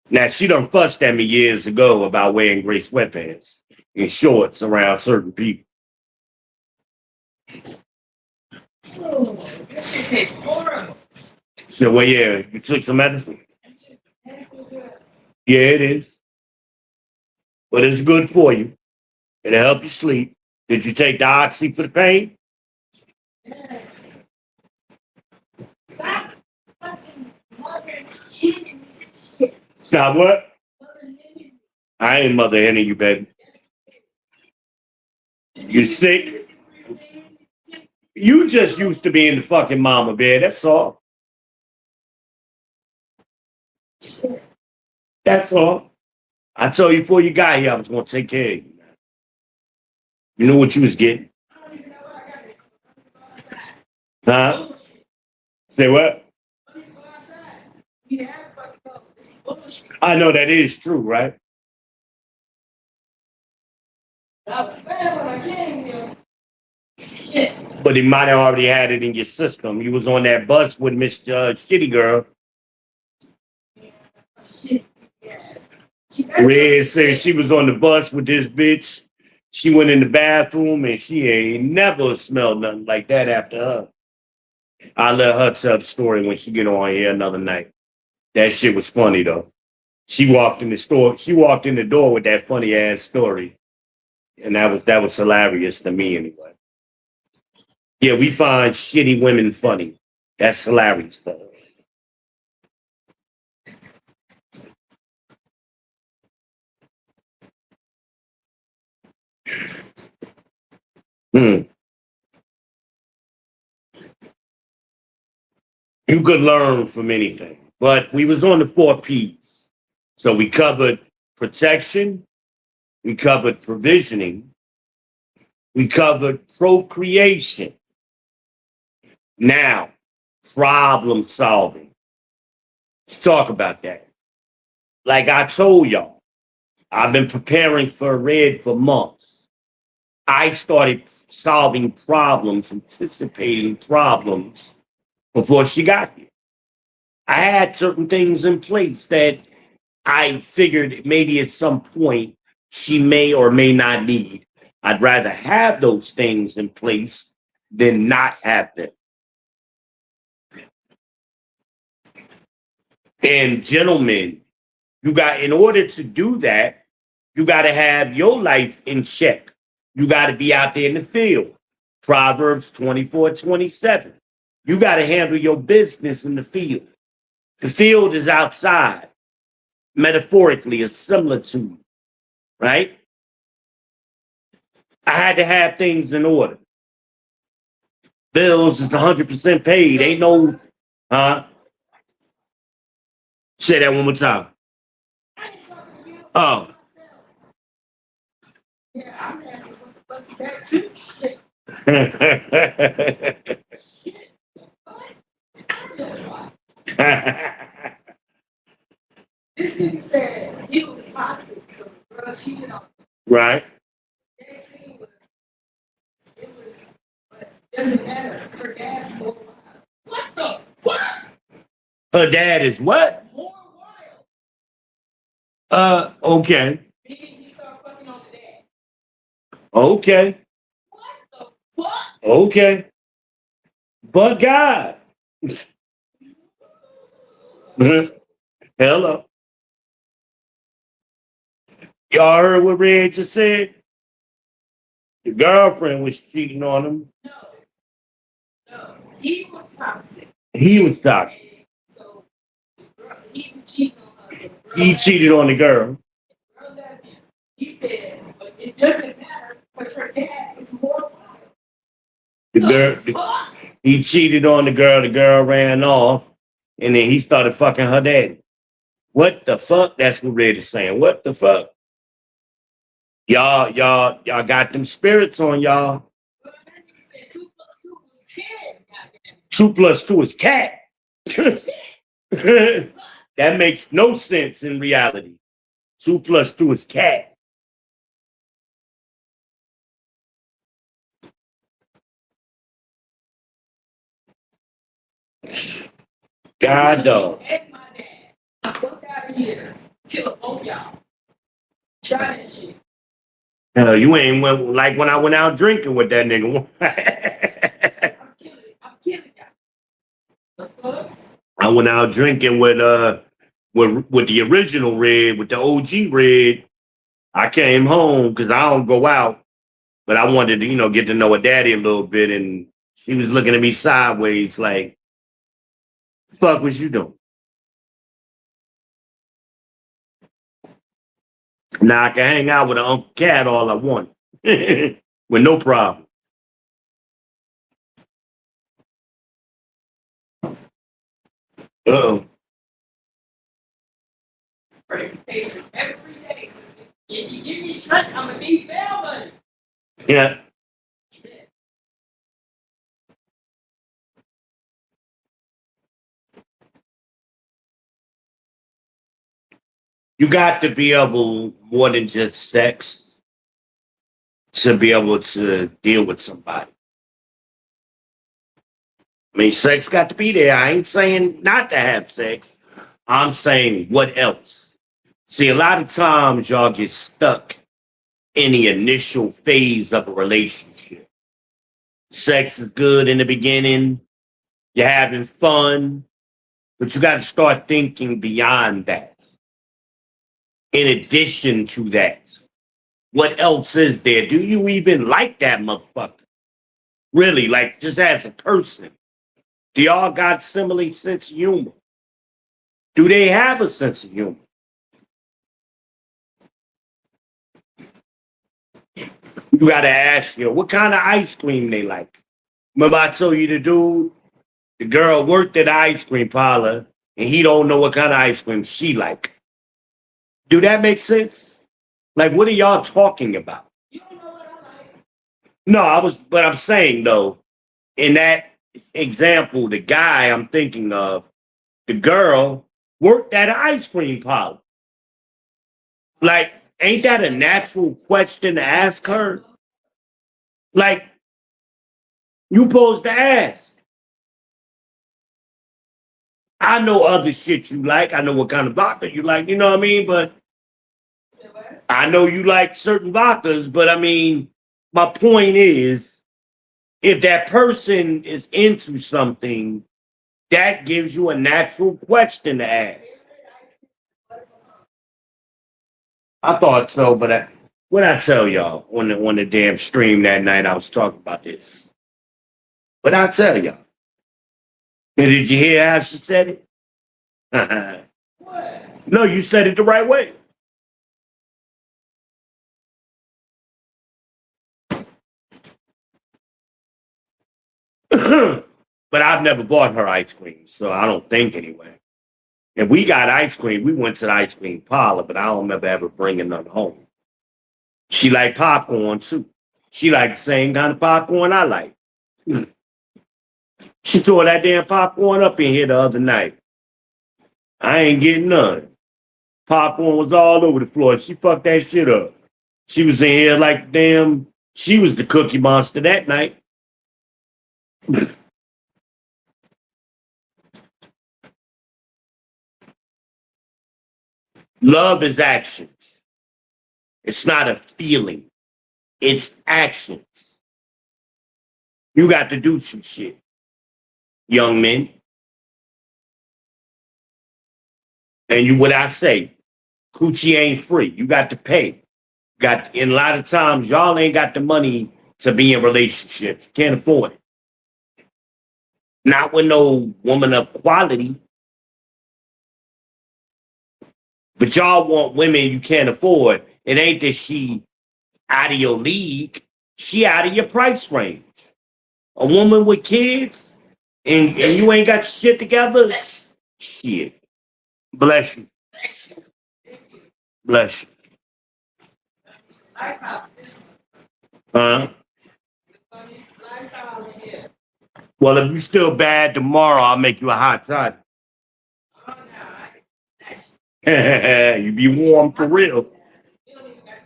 Now, she done fussed at me years ago about wearing gray sweatpants and shorts around certain people. Oh, that shit is horrible. So, well, yeah, you took some medicine? Yeah, it is. But it's good for you. It'll help you sleep. Did you take the oxy for the pain? Stop fucking mother skinning me. Stop what? Mother Henny. I ain't mother henning you, baby. You sick? You just used to being the fucking mama bear. That's all. That's all. I told you before you got here, I was gonna take care of you. You know what you was getting? Huh? Say what? I know that is true, right? I was bad when I came here. Shit. But he might have already had it in your system. You was on that bus with Miss Shitty Girl. Shit. Red said she was on the bus with this bitch. She went in the bathroom and she ain't never smelled nothing like that after her. I'll let her tell the story when she get on here another night. That shit was funny though. She walked in the store. She walked in the door with that funny ass story. And that was hilarious to me anyway. Yeah, we find shitty women funny. That's hilarious for us. You could learn from anything. But we was on the 4 P's. So we covered protection, we covered provisioning, we covered procreation. Now, problem solving. Let's talk about that. Like I told y'all, I've been preparing for Red for months. I started solving problems, anticipating problems before she got here. I had certain things in place that I figured maybe at some point she may or may not need. I'd rather have those things in place than not have them. And gentlemen, in order to do that, you got to have your life in check. You got to be out there in the field. Proverbs 24:27. You got to handle your business in the field. The field is outside, metaphorically, a similitude, right? I had to have things in order. Bills is 100% paid. Ain't no, say that one more time. Oh. Yeah, I'm asking what the fuck is that too? Shit. Shit. What? Just what? This nigga said he was toxic, so the girl cheated on him. Right. Next thing was, but it doesn't matter. Her dad's more wild. What the fuck? Her dad is what? More wild. Okay. Maybe he started fucking on the dad. Okay. What the fuck? Okay. But God. Hello. Y'all heard what Red just said? The girlfriend was cheating on him. No. He was toxic. He was toxic. So he cheated on her. So He cheated on the girl. Girl left him. He said, but it doesn't matter because her dad is more wild. He cheated on the girl ran off, and then he started fucking her daddy. What the fuck? That's what Red is saying. What the fuck? Y'all got them spirits on y'all. Well, that nigga said 2 + 2 was 10. Goddamn. 2 + 2 is cat. That makes no sense in reality. 2 + 2 is cat. God dog. And my dad. Fuck out of here. Kill both y'all. Try that shit. You ain't went like when I went out drinking with that nigga. I'm killing y'all. The fuck? I went out drinking with the original Red, with the OG Red. I came home because I don't go out But I wanted to, get to know her daddy a little bit, and she was looking at me sideways like, fuck was you doing? Now I can hang out with an Uncle Cat all I want. With no problem. Uh-oh. Patience every day. If you give me strength, I'm gonna be fair, buddy. Yeah. You got to be able, more than just sex, to be able to deal with somebody. I mean, sex got to be there. I ain't saying not to have sex. I'm saying what else? See, a lot of times y'all get stuck in the initial phase of a relationship. Sex is good in the beginning. You're having fun, but you got to start thinking beyond that. In addition to that, what else is there? Do you even like that motherfucker? Really, like just as a person? Do y'all got similar sense of humor? Do they have a sense of humor? You got to ask you, what kind of ice cream they like? Remember I told you the girl worked at the ice cream parlor, and he don't know what kind of ice cream she like. Do that make sense? Like, what are y'all talking about? You don't know what I like. No, but I'm saying though, in that example, the guy I'm thinking of, the girl worked at an ice cream parlor. Like, ain't that a natural question to ask her? Like, you supposed to ask. I know other shit you like. I know what kind of vodka you like, you know what I mean? But I know you like certain vodkas, but I mean, my point is, if that person is into something, that gives you a natural question to ask. I thought so, but what I tell y'all on the damn stream that night, I was talking about this. But I tell y'all, and did you hear how she said it? What? No, you said it the right way. But I've never bought her ice cream, so I don't think anyway. If we got ice cream, we went to the ice cream parlor, but I don't remember ever bringing none home. She like popcorn too. She like the same kind of popcorn I like. She tore that damn popcorn up in here the other night. I ain't getting none. Popcorn was all over the floor. She fucked that shit up. She was in here like damn, she was the cookie monster that night. Love is actions. It's not a feeling. It's actions. You got to do some shit, young men. And what I say, coochie ain't free. You got to pay. And a lot of times y'all ain't got the money to be in relationships. Can't afford it. Not with no woman of quality. But y'all want women you can't afford. It ain't that she out of your league. She out of your price range. A woman with kids and you ain't got shit together. Shit. Bless you. Bless you. Nice out. Huh? Nice out here. Well, if you still bad tomorrow, I'll make you a hot toddy. Oh, no. You be warm for real. You don't even got to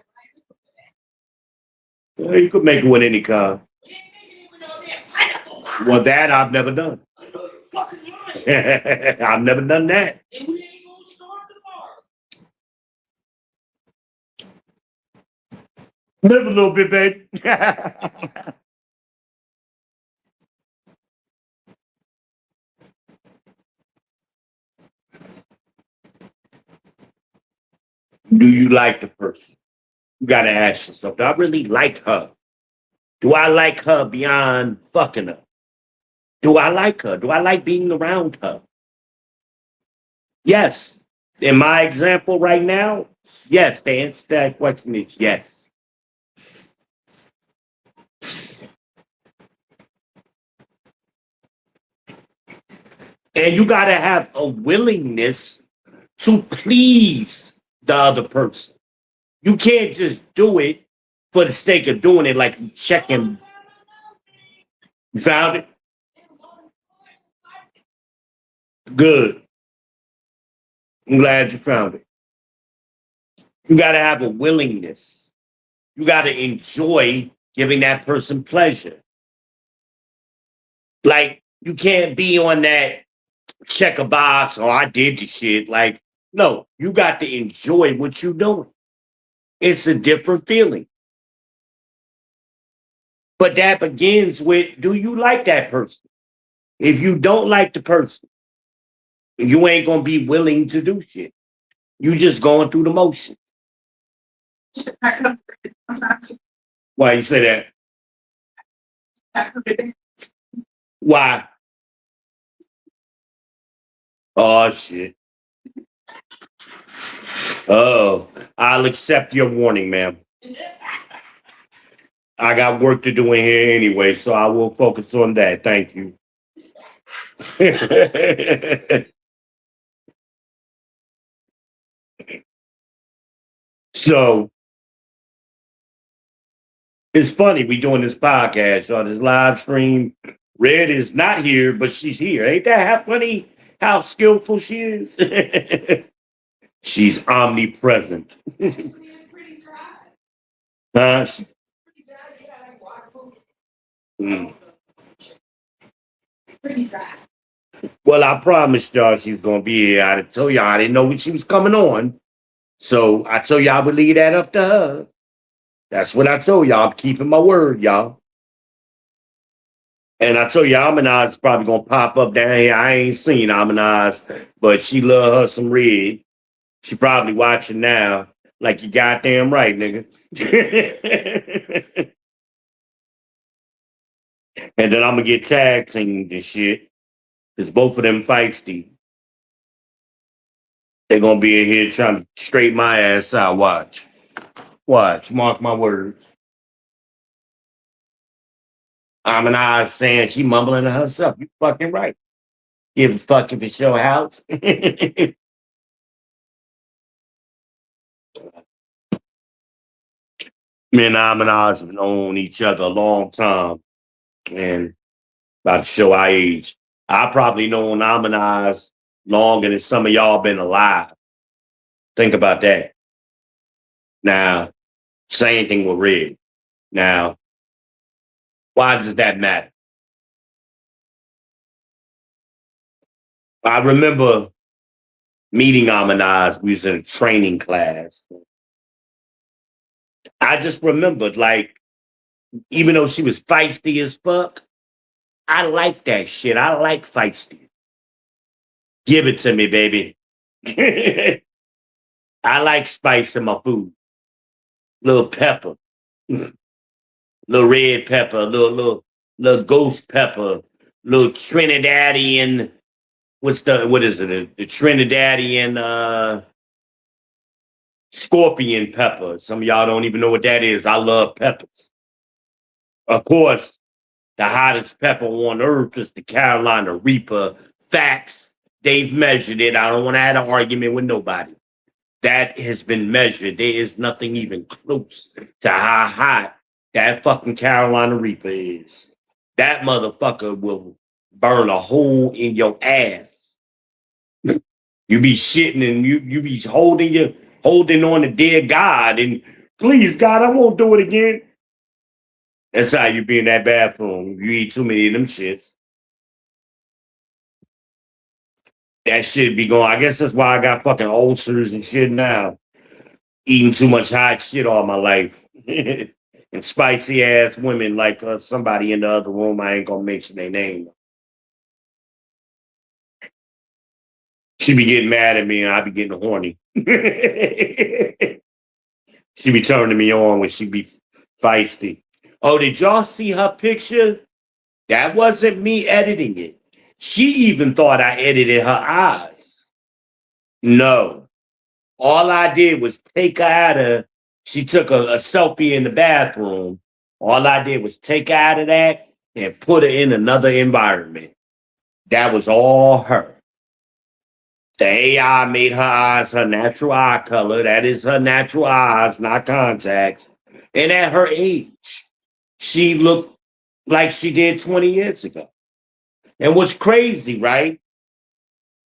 Well, you could make it with any kind. You ain't making it with no damn pineapple. Well, that I've never done. I know you're fucking lying. I've never done that. And we ain't gonna start tomorrow. Live a little bit, baby. Do you like the person? You gotta ask yourself, do I really like her? Do I like her beyond fucking her? Do I like her? Do I like being around her? Yes. In my example right now, yes. The answer to that question is yes. And you got to have a willingness to please the other person. You can't just do it for the sake of doing it, like you checking. You found it? Good. I'm glad you found it. You got to have a willingness. You got to enjoy giving that person pleasure. Like, you can't be on that check a box, or I did the shit. Like, no, you got to enjoy what you're doing. It's a different feeling. But that begins with, do you like that person? If you don't like the person, you ain't going to be willing to do shit. You just going through the motion. Why you say that? Why? Oh, shit. Oh, I'll accept your warning, ma'am. I got work to do in here anyway, so I will focus on that. Thank you. So it's funny we doing this podcast on this live stream. Red is not here, but she's here. Ain't that how funny? How skillful she is. She's omnipresent. Huh? Mm. Pretty dry. Well, I promised y'all she's gonna be here. I told y'all I didn't know when she was coming on. So I told y'all I would leave that up to her. That's what I told y'all. I'm keeping my word, y'all. And I told you, Almanaz is probably gonna pop up down here. I ain't seen Almanaz, but she love her some red. She probably watching now. Like you goddamn right, nigga. And then I'm gonna get tag teamed and shit. Cause both of them feisty. They're gonna be in here trying to straighten my ass out. Watch. Watch. Mark my words. Almanaz saying she mumbling to herself. You fucking right. Give a fuck if it's your house. Me and Almanaz have known each other a long time, and about to show our age. I probably known Almanaz longer than some of y'all been alive. Think about that. Now, same thing with Red. Now, why does that matter? I remember meeting Almanaz. We was in a training class. I just remembered, like, even though she was feisty as fuck, I like that shit. I like feisty. Give it to me, baby. I like spice in my food. Little pepper, little red pepper, little ghost pepper, little Trinidadian. What is it? The Trinidadian scorpion pepper. Some of y'all don't even know what that is. I love peppers. Of course, the hottest pepper on earth is the Carolina Reaper. Facts. They've measured it. I don't want to have an argument with nobody. That has been measured. There is nothing even close to how hot that fucking Carolina Reaper is. That motherfucker will burn a hole in your ass. You be shitting and you be holding on to dear God, and please God, I won't do it again. That's how you be in that bathroom. You eat too many of them shits. That shit be going. I guess that's why I got fucking ulcers and shit now. Eating too much hot shit all my life. And spicy ass women like somebody in the other room. I ain't gonna mention their name. She be getting mad at me and I be getting horny. She be turning me on when she be feisty. Oh, did y'all see her picture? That wasn't me editing it. She even thought I edited her eyes. No. All I did was take her out of, she took a selfie in the bathroom. All I did was take her out of that and put her in another environment. That was all her. The AI made her eyes her natural eye color. That is her natural eyes, not contacts. And at her age, she looked like she did 20 years ago. And what's crazy, right?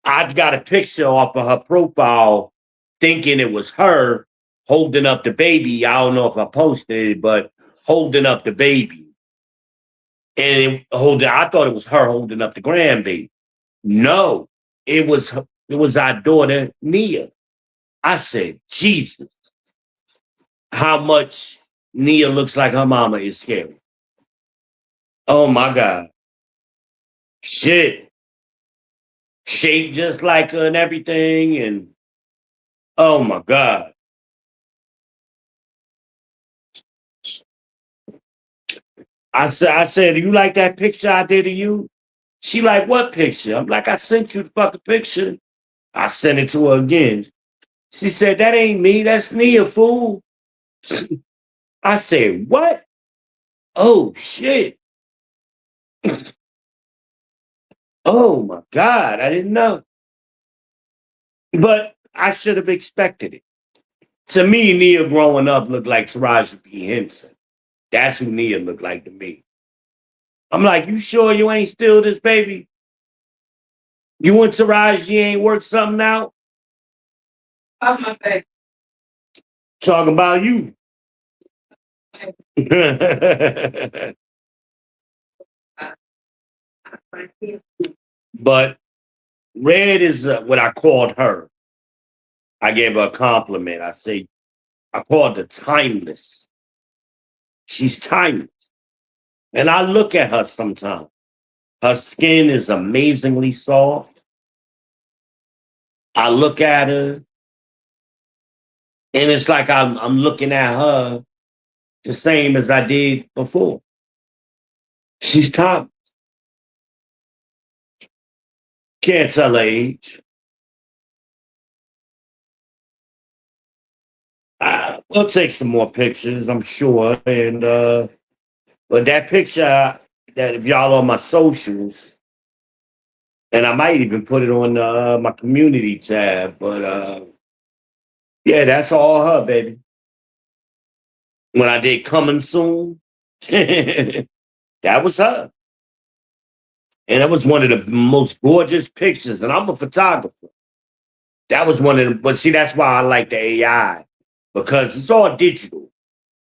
I've got a picture off of her profile thinking it was her holding up the baby. I don't know if I posted it, but holding up the baby. And I thought it was her holding up the grandbaby. No, it was our daughter, Nia. I said, Jesus, how much Nia looks like her mama is scary. Oh my God. Shit. Shaped just like her and everything. And oh my God. I said, you like that picture I did of you? She like, what picture? I'm like, I sent you the fucking picture. I sent it to her again. She said, that ain't me. That's Nia, fool. I said, what? Oh, shit. Oh, my God. I didn't know. But I should have expected it. To me, Nia growing up looked like Taraji P. Henson. That's who Nia looked like to me. I'm like, you sure you ain't still this baby? You and Taraji ain't worked something out? Off my face. Talking about you. But Red is what I called her. I gave her a compliment. I called her timeless. She's timeless. And I look at her sometimes. Her skin is amazingly soft. I look at her, and it's like I'm looking at her the same as I did before. She's timeless. Can't tell her age. We'll take some more pictures, I'm sure. And but that picture that if y'all on my socials, and I might even put it on my community tab, but yeah, that's all her, baby. When I did Coming Soon, that was her. And that was one of the most gorgeous pictures. And I'm a photographer. That was one of the, but see, that's why I like the AI, because it's all digital.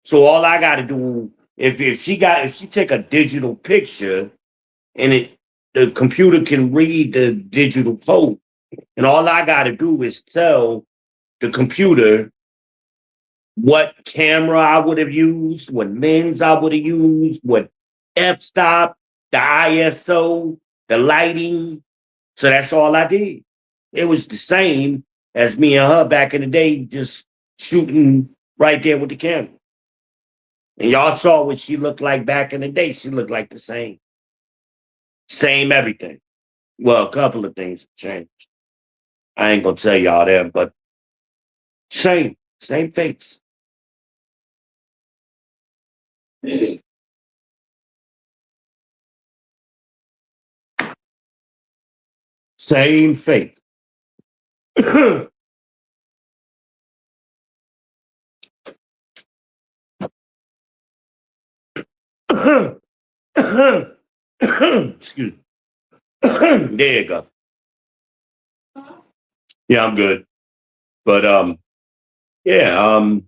So all I got to do, if she take a digital picture and the computer can read the digital code, and all I got to do is tell the computer what camera I would have used, what lens I would have used, what f-stop, the ISO, the lighting. So that's all I did. It was the same as me and her back in the day, just shooting right there with the camera. And y'all saw what she looked like back in the day. She looked like the same. Same everything. Well, a couple of things changed. I ain't gonna tell y'all that, but same face. Same face. Excuse me. There you go. Yeah, I'm good. But yeah,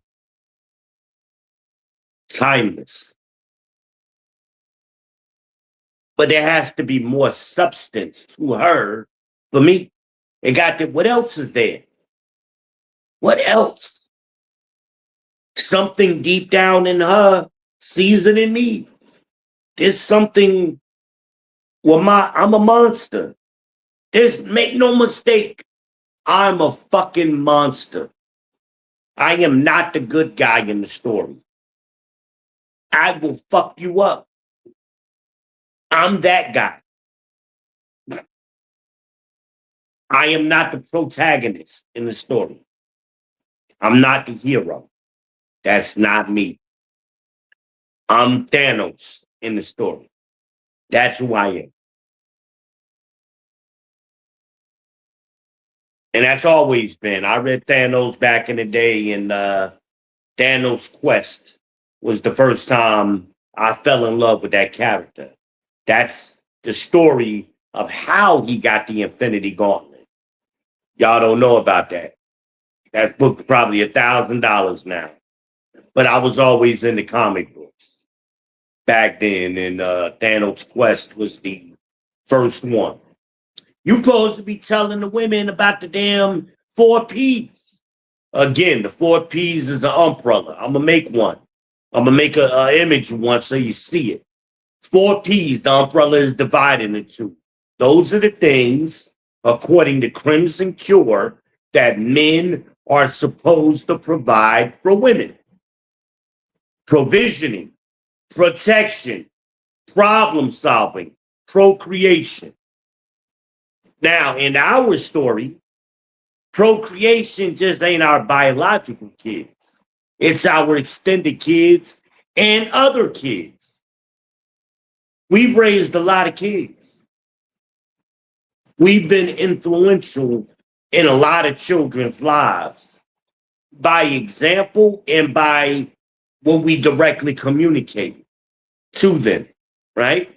timeless. But there has to be more substance to her for me. It got to, what else is there? What else? Something deep down in her seasoning me. There's something, well, I'm a monster. Make no mistake, I'm a fucking monster. I am not the good guy in the story. I will fuck you up. I'm that guy. I am not the protagonist in the story. I'm not the hero. That's not me. I'm Thanos in the story. That's who I am. And that's always been. I read Thanos back in the day, and Thanos Quest was the first time I fell in love with that character. That's the story of how he got the Infinity Gauntlet. Y'all don't know about that. That book's probably $1,000 now. But I was always into comic books back then, and Thanos Quest was the first one. You supposed to be telling the women about the damn 4Ps. Again, the 4Ps is an umbrella. I'm gonna make one. I'm gonna make a image of one so you see it. 4Ps, the umbrella is divided into two. Those are the things, according to Crimson Cure, that men are supposed to provide for women. Provisioning, protection, problem solving, procreation. Now, in our story, procreation just ain't our biological kids. It's our extended kids and other kids. We've raised a lot of kids. We've been influential in a lot of children's lives by example and by what we directly communicate to them, right?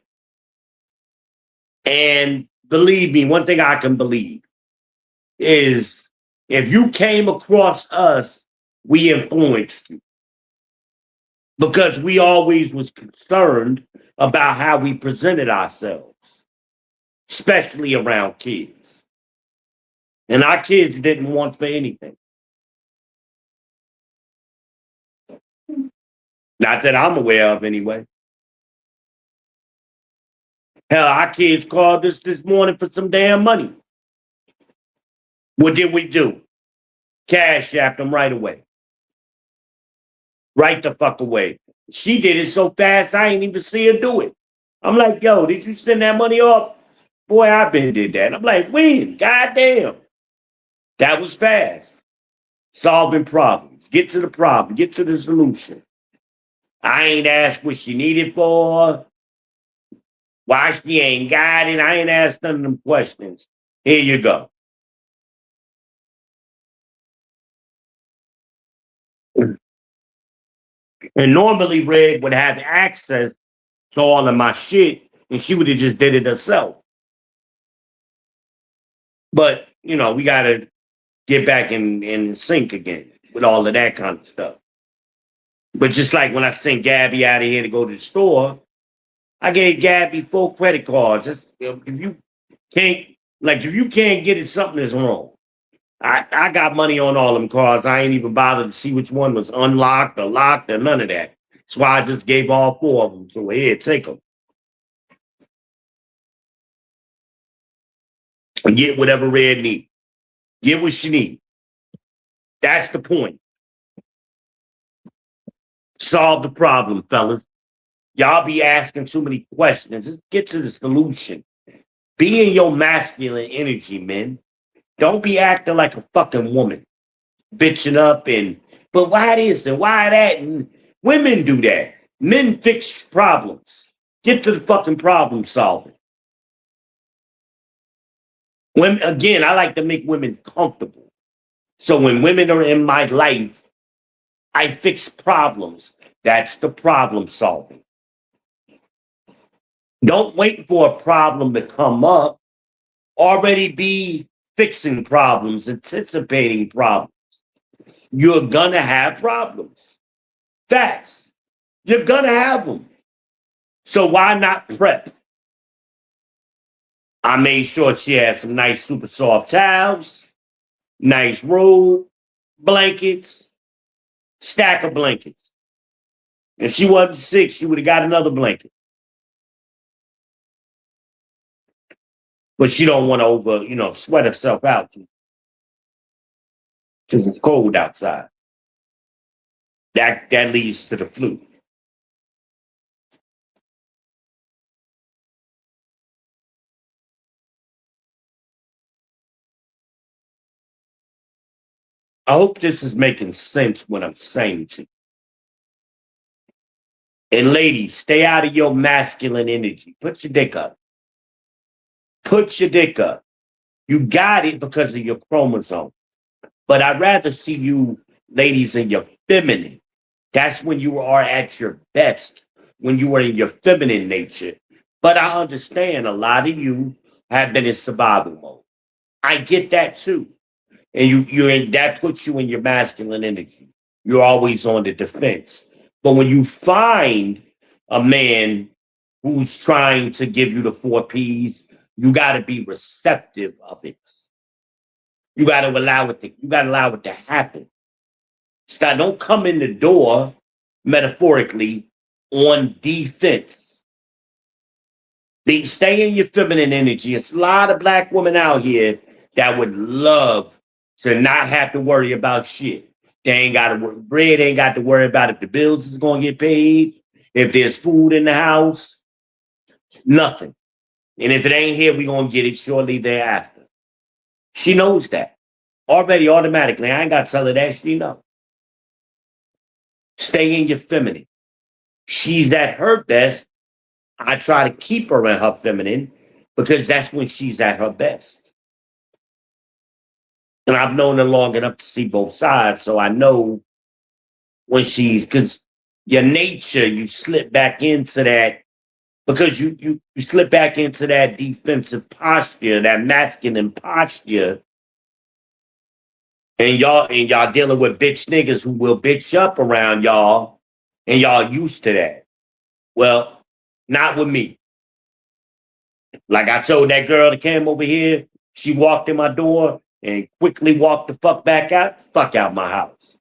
And believe me, one thing I can believe is if you came across us, we influenced you. Because we always was concerned about how we presented ourselves, especially around kids. And our kids didn't want for anything. Not that I'm aware of anyway. Hell, our kids called us this morning for some damn money. What did we do? CASHAPP them right away. Right the fuck away. She did it so fast, I ain't even see her do it. I'm like, yo, did you send that money off? Boy, I been did that. I'm like, when? Goddamn. That was fast. Solving problems. Get to the problem. Get to the solution. I ain't asked what she needed for. Why she ain't got it. I ain't asked none of them questions. Here you go. And normally Red would have access to all of my shit, and she would have just did it herself. But, you know, we got to get back in sync again with all of that kind of stuff. But just like when I sent Gabby out of here to go to the store, I gave Gabby 4 credit cards. If you can't get it, something is wrong. I got money on all them cards. I ain't even bothered to see which one was unlocked or locked or none of that. That's why I just gave all 4 of them to her. Here, take them. And get whatever Red need. Get what she need. That's the point. Solve the problem, fellas. Y'all be asking too many questions. Let's get to the solution. Be in your masculine energy, men. Don't be acting like a fucking woman. Bitching up but why this and why that? And women do that. Men fix problems. Get to the fucking problem solving. When, again, I like to make women comfortable. So when women are in my life, I fix problems. That's the problem solving. Don't wait for a problem to come up. Already be fixing problems, anticipating problems. You're gonna have problems. Facts. You're gonna have them. So why not prep? I made sure she had some nice super soft towels, nice robe, blankets, stack of blankets. If she wasn't sick, she would have got another blanket. But she don't want to sweat herself out because it's cold outside. That leads to the flu. I hope this is making sense what I'm saying to you. And ladies, stay out of your masculine energy. Put your dick up. Put your dick up. You got it because of your chromosome. But I'd rather see you, ladies, in your feminine. That's when you are at your best, when you are in your feminine nature. But I understand a lot of you have been in survival mode. I get that too. And you're in that puts you in your masculine energy. You're always on the defense. But when you find a man who's trying to give you the 4 Ps, you got to be receptive of it. You got to allow it to. You got to allow it to happen. Stop. Don't come in the door, metaphorically, on defense. Stay in your feminine energy. It's a lot of black women out here that would love to not have to worry about shit. They ain't got to worry. Bread ain't got to worry about if the bills is going to get paid, if there's food in the house, nothing. And if it ain't here, we going to get it shortly thereafter. She knows that already automatically. I ain't got to tell her that. She knows. Stay in your feminine. She's at her best. I try to keep her in her feminine because that's when she's at her best. And I've known her long enough to see both sides, so I know when because your nature, you slip back into that because you slip back into that defensive posture, that masculine posture, and y'all dealing with bitch niggas who will bitch up around y'all, and y'all used to that. Well, not with me. Like I told that girl that came over here, she walked in my door and quickly walked the fuck out my house.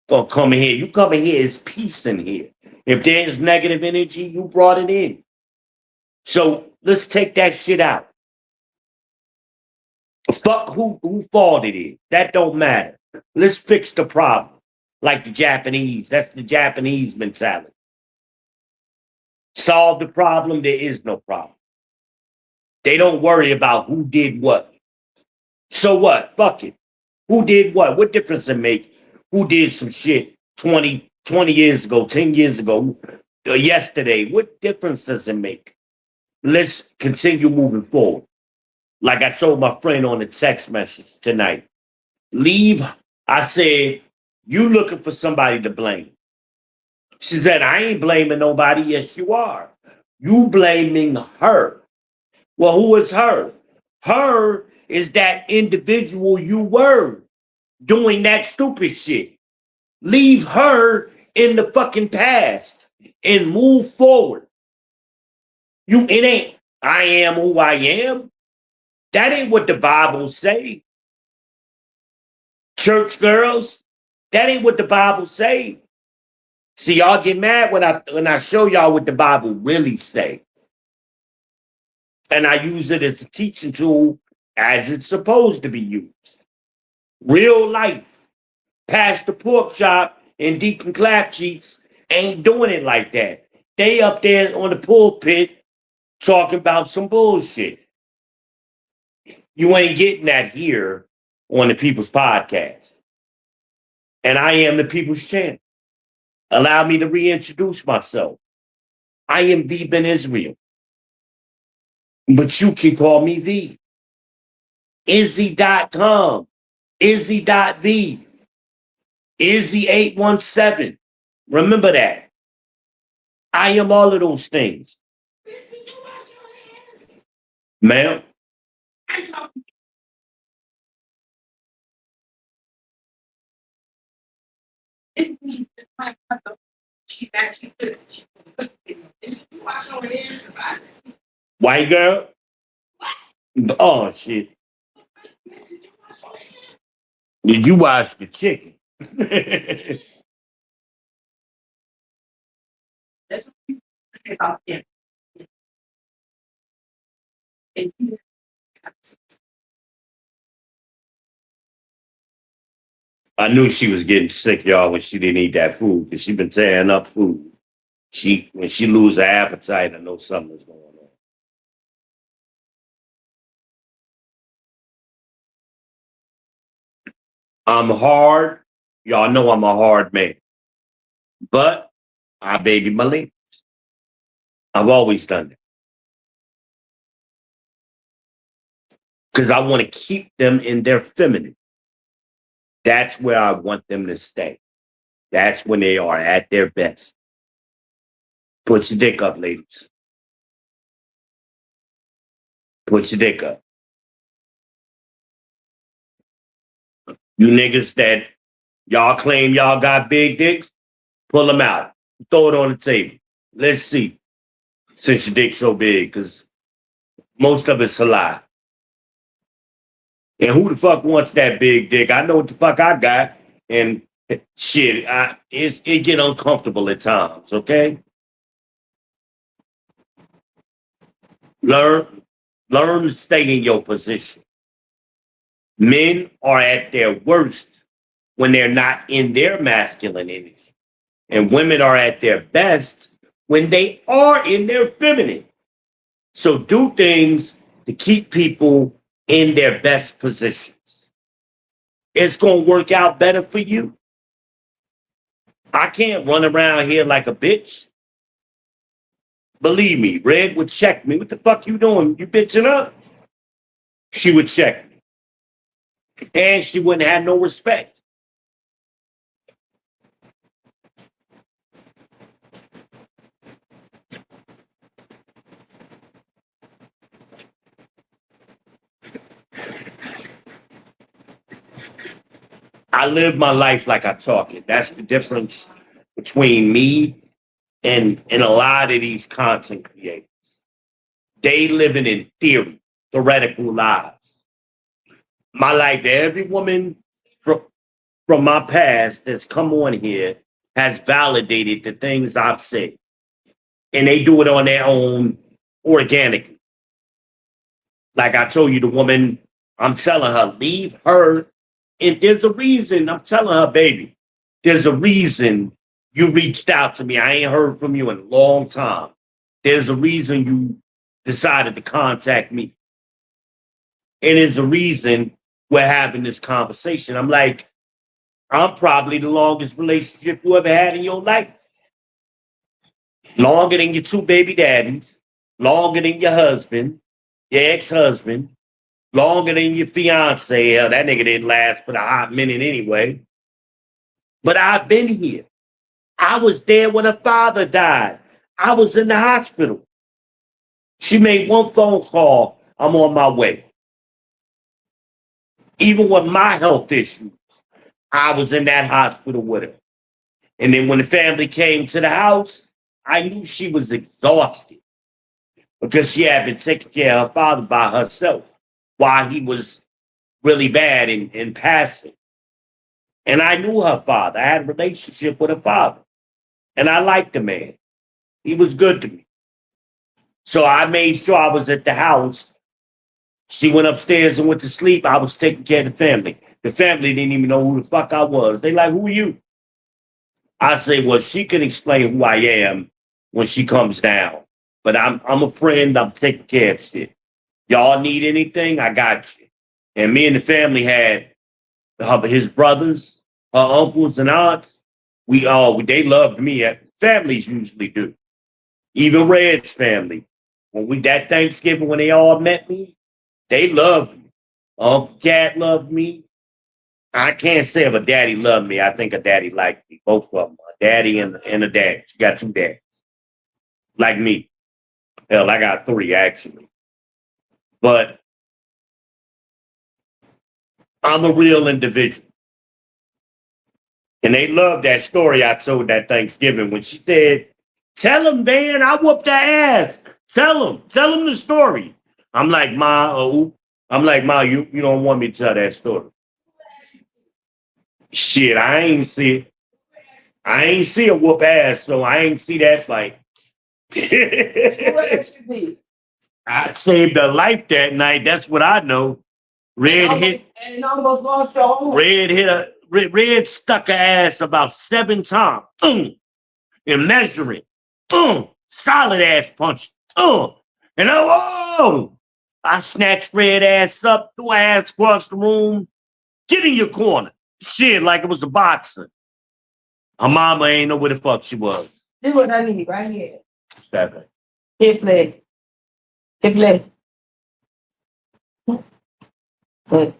Gonna come in here. You come in here, it's peace in here. If there's negative energy, you brought it in. So let's take that shit out. Fuck who fault it is. That don't matter. Let's fix the problem. Like the Japanese. That's the Japanese mentality. Solve the problem, there is no problem. They don't worry about who did what. So what? Fuck it. Who did what? What difference does it make? Who did some shit 20 years ago, 10 years ago, yesterday? What difference does it make? Let's continue moving forward. Like I told my friend on the text message tonight. I said, you looking for somebody to blame. She said, I ain't blaming nobody. Yes, you are. You blaming her. Well, who is her? Her is that individual you were doing that stupid shit. Leave her in the fucking past and move forward. It ain't, I am who I am. That ain't what the Bible say. Church girls, that ain't what the Bible say. See, y'all get mad when I show y'all what the Bible really say. And I use it as a teaching tool as it's supposed to be used. Real life. Pastor Pork Chop and Deacon Clap Cheeks ain't doing it like that. They up there on the pulpit talking about some bullshit. You ain't getting that here on the People's Podcast. And I am the People's Champ. Allow me to reintroduce myself. I am the Ben Israel. But you can call me the. Izzy.com. Izzy.v. Izzy817. Remember that. I am all of those things. Ma'am? White girl? Oh, shit. Did you wash the chicken? I knew she was getting sick, y'all, when she didn't eat that food, because she been tearing up food. When she lose her appetite, I know something's going on. I'm hard. Y'all know I'm a hard man. But I baby my ladies. I've always done that. Because I want to keep them in their feminine. That's where I want them to stay. That's when they are at their best. Put your dick up, ladies. Put your dick up. You niggas that y'all claim y'all got big dicks, pull them out. Throw it on the table. Let's see. Since your dick's so big, because most of it's a lie. And who the fuck wants that big dick? I know what the fuck I got. And shit, it get uncomfortable at times, okay? Learn to stay in your position. Men are at their worst when they're not in their masculine energy. And women are at their best when they are in their feminine. So do things to keep people in their best positions. It's going to work out better for you. I can't run around here like a bitch. Believe me, Red would check me. What the fuck you doing? You bitching up? She would check me. And she wouldn't have no respect. I live my life like I talk it. That's the difference between me and a lot of these content creators. They living in theory, theoretical lives. My life, every woman from my past that's come on here has validated the things I've said. And they do it on their own organically. Like I told you, the woman, I'm telling her, leave her. And there's a reason, I'm telling her, baby, there's a reason you reached out to me. I ain't heard from you in a long time. There's a reason you decided to contact me. And there's a reason we're having this conversation. I'm like, I'm probably the longest relationship you ever had in your life. Longer than your two baby daddies, longer than your husband, your ex-husband, longer than your fiance. Hell, that nigga didn't last but a hot minute anyway. But I've been here. I was there when her father died. I was in the hospital. She made one phone call. I'm on my way. Even with my health issues, I was in that hospital with her. And then when the family came to the house, I knew she was exhausted because she had been taking care of her father by herself while he was really bad in passing. And I knew her father. I had a relationship with her father. And I liked the man. He was good to me. So I made sure I was at the house. She went upstairs and went to sleep. I was taking care of the family. The family didn't even know who the fuck I was. They like, who are you? I say, well, she can explain who I am when she comes down. But I'm a friend. I'm taking care of shit. Y'all need anything? I got you. And me and the family had his brothers, her uncles and aunts. They loved me. Families usually do. Even Red's family. That Thanksgiving when they all met me, they loved me. Uncle Cat loved me. I can't say if a daddy loved me. I think a daddy liked me. Both of them. A daddy and a dad. She got two dads. Like me. Hell, I got three, actually. But I'm a real individual. And they loved that story I told that Thanksgiving when she said, tell him, man, I whooped her ass. Tell him the story. I'm like, Ma, you don't want me to tell that story. Shit, I ain't see it. I ain't see a whoop ass, so I ain't see that fight. I saved her life that night. That's what I know. Red stuck her ass about 7 times. And measuring. Solid ass punch. And I snatched Red ass up, threw her ass across the room. Get in your corner. shit like it was a boxer. Her mama ain't know where the fuck she was. This is what I need right here. Seven. Hit play. Hit play. But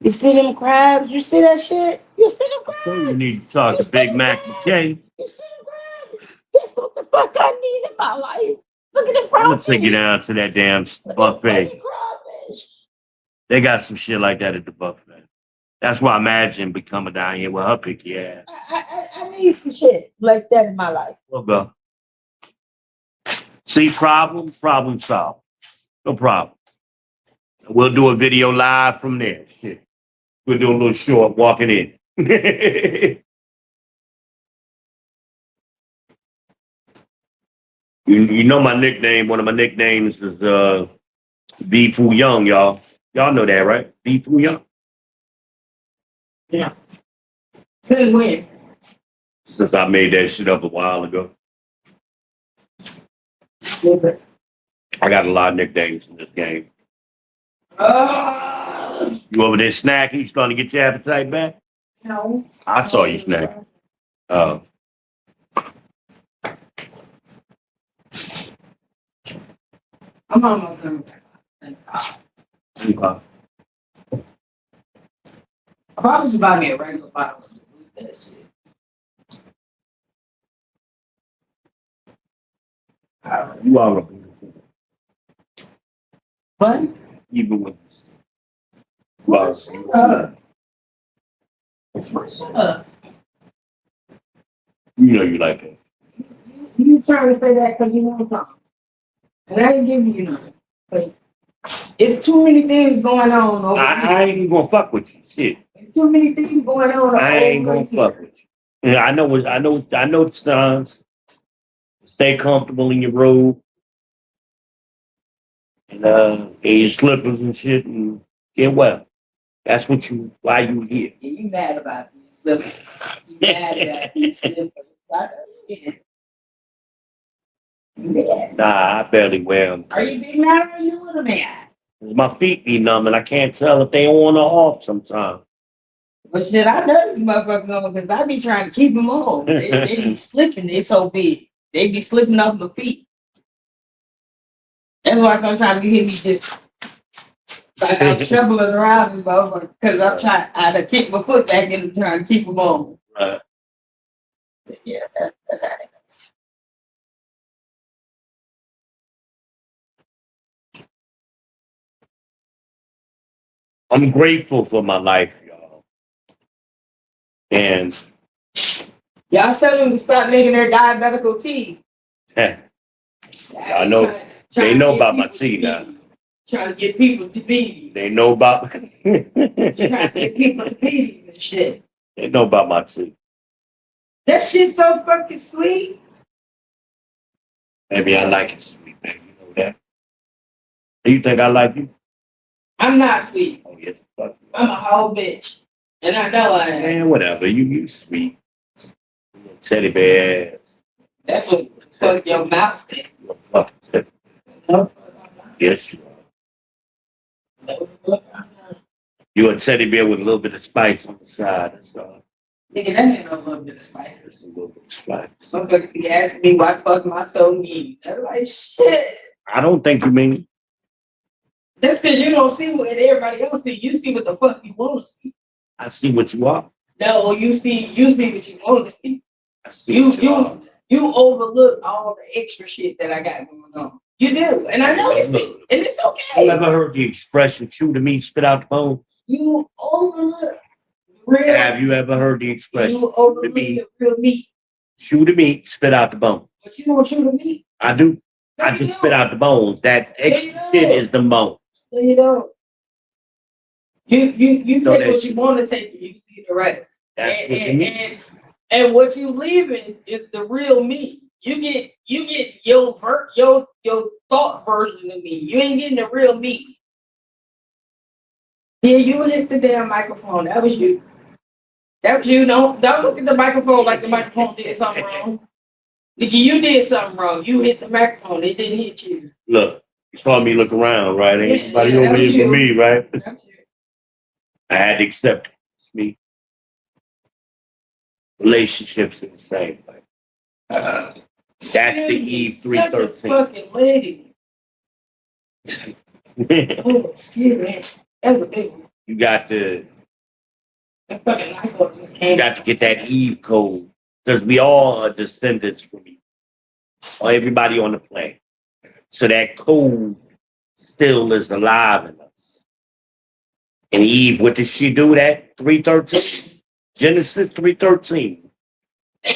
you see them crabs? You see that shit? You see them crabs? You need to talk to Big Mac McKay. You see them crabs? That's what the fuck I need in my life. Look at them I'm crabs. gonna take you down to that damn buffet. They got some shit like that at the buffet. That's why I imagine be coming down here with her picky ass. I need some shit like that in my life. We'll go. See, problem solved. No problem. We'll do a video live from there. Shit. We'll do a little short walking in. You know my nickname, one of my nicknames is B Fu Young, y'all. Y'all know that, right? B Fu Young. Yeah. Since when? Since I made that shit up a while ago. I got a lot of nicknames in this game. You over there snacking? You starting to get your appetite back? No. I saw you snack. Oh. I'm almost done. Okay. I probably should buy me a regular bottle of that shit. You are a beautiful. What? Even with this. Shut up. Shut up. You know you like it. You trying to say that because you want something. And I ain't giving you nothing. But it's too many things going on over I ain't even gonna fuck with you. Shit. There's too many things going on. I ain't gonna fuck with you. Yeah, I know the signs. Stay comfortable in your robe. And your slippers and shit and get well. That's why you here. Yeah, you mad about these slippers. You mad about these slippers. I know you is. Yeah. Nah, I barely wear them. Are you big mad or are you little mad? My feet be numb and I can't tell if they on or off sometimes. Well, shit, I know these motherfuckers on because I be trying to keep them on. They be slipping. It's so big. They be slipping off my feet. That's why sometimes you hear me just like I'm shuffling around and motherfucker because I to kick my foot back in and trying to keep them on. Right. But yeah, that's how it goes. I'm grateful for my life, y'all. And y'all tell them to stop making their diabetical tea. I know they know about my tea now. Trying to get people diabetes. They know about Trying to get people diabetes and shit. They know about my tea. That shit's so fucking sweet. Maybe I like it sweet, baby. You know that. Do you think I like you? I'm not sweet. Oh yes, fuck you. I'm a whole bitch. And I know I am. Man, whatever. You sweet. You little teddy bear ass. That's what the fuck your mouth said. You a fucking teddy bear. No, Yes, you are. You're a teddy bear with a little bit of spice on the side. That's all. nigga, that ain't no little bit of spice. Just a little bit of spice. Some folks be asking me why the fuck am I so mean? They're like, shit. I don't think you mean it. That's because you don't see what everybody else see. You see what the fuck you want to see. I see what you are. No, you see what you want to see. I see what you are. You overlook all the extra shit that I got going on. You do, and I noticed it, and it's okay. You ever heard the expression "chew the meat, spit out the bones"? You overlook real. Have you ever heard the expression? You overlook the real meat. Chew the meat, spit out the bones. But you don't chew the meat. I do. No, I just spit out the bones. That extra shit is the bone. No, you don't. You No, take what you want to take, and you leave the rest. That's what you mean. And what you leaving is the real me. You get your thought version of me. You ain't getting the real me. Yeah, you hit the damn microphone. That was you. That was you. Don't look at the microphone like the microphone did something wrong. Nigga, you did something wrong. You hit the microphone. It didn't hit you. Look, you saw me look around, right? Ain't anybody that over was here you. for me, right? That was you. I had to accept it. It's me. Relationships are the same way. That's the Eve Such a 313. fucking lady. Oh, excuse me. That's a big one. You got to That fucking light bulb just came. get that Eve code because we all are descendants from Eve, or everybody on the planet. So that code still is alive in us. And Eve, what did she do? That 313, Genesis 313.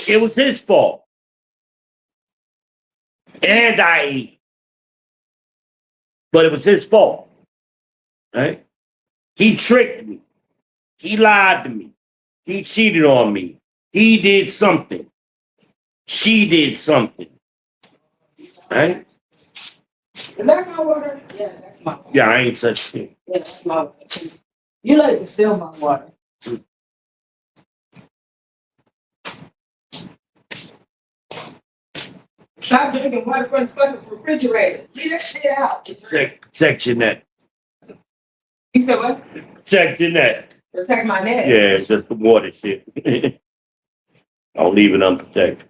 It was his fault. And I ate. But it was his fault. Right? He tricked me. He lied to me. He cheated on me. He did something. She did something. Right? Is that my water? Yeah, that's my water. Yeah, I ain't such shit. Yeah, that's my water. You like to steal my water. Stop drinking water from the fucking refrigerator. Leave that shit out. Protect your neck. You said what? Protect your neck. Protect my neck. Yeah, it's just the water shit. Don't leave it unprotected.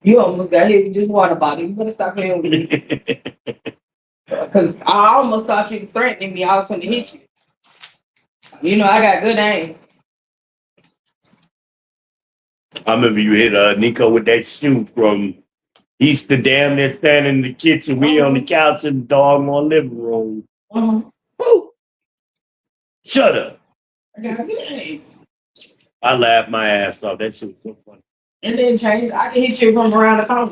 You almost got hit with this water bottle. You better stop playing with me. Because I almost thought you were threatening me. I was going to hit you. You know, I got good aim. I remember you hit Nico with that shoe from East to damn near standing in the kitchen. We on the couch in the doggone living room. Woo! Shut up. I got good aim. I laughed my ass off. That shit was so funny. And then change. I can hit you from around the corner.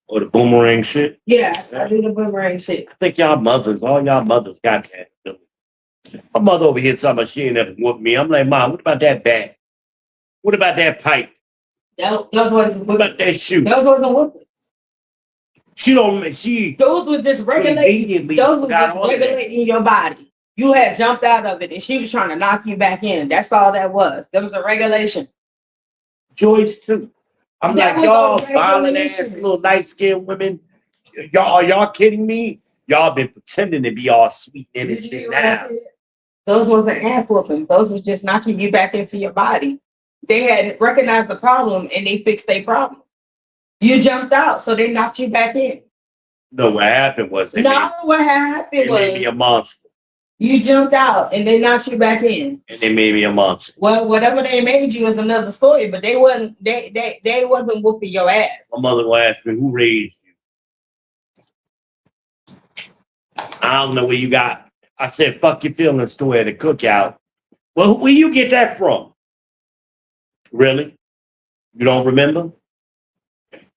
Or the boomerang shit. Yeah, I do the boomerang shit. I think all y'all mothers got that ability. My mother over here talking about she ain't never whooped me. I'm like, Mom, what about that bat? What about that pipe? Those wasn't What about that shoe? Those wasn't whoopings. She Those was just regulating. immediately Those was got just all of that. regulating your body. You had jumped out of it, and she was trying to knock you back in. That's all that was. There was a regulation. Joyce too. I'm That like, was y'all a violent ass regulation. little light skinned women. Are y'all kidding me? Y'all been pretending to be all sweet and Did you hear innocent what I now. said? Those wasn't ass whoopings. Those was just knocking you back into your body. They had recognized the problem and they fixed their problem. You jumped out, so they knocked you back in. No, what happened was What happened they made me a was monster. you jumped out and they knocked you back in. And they made me a monster. Well, whatever they made you is another story, but they wasn't whooping your ass. My mother will ask me, who raised you? I don't know where you got. I said, fuck your feelings story at the cookout. Well, where you get that from? Really? You don't remember?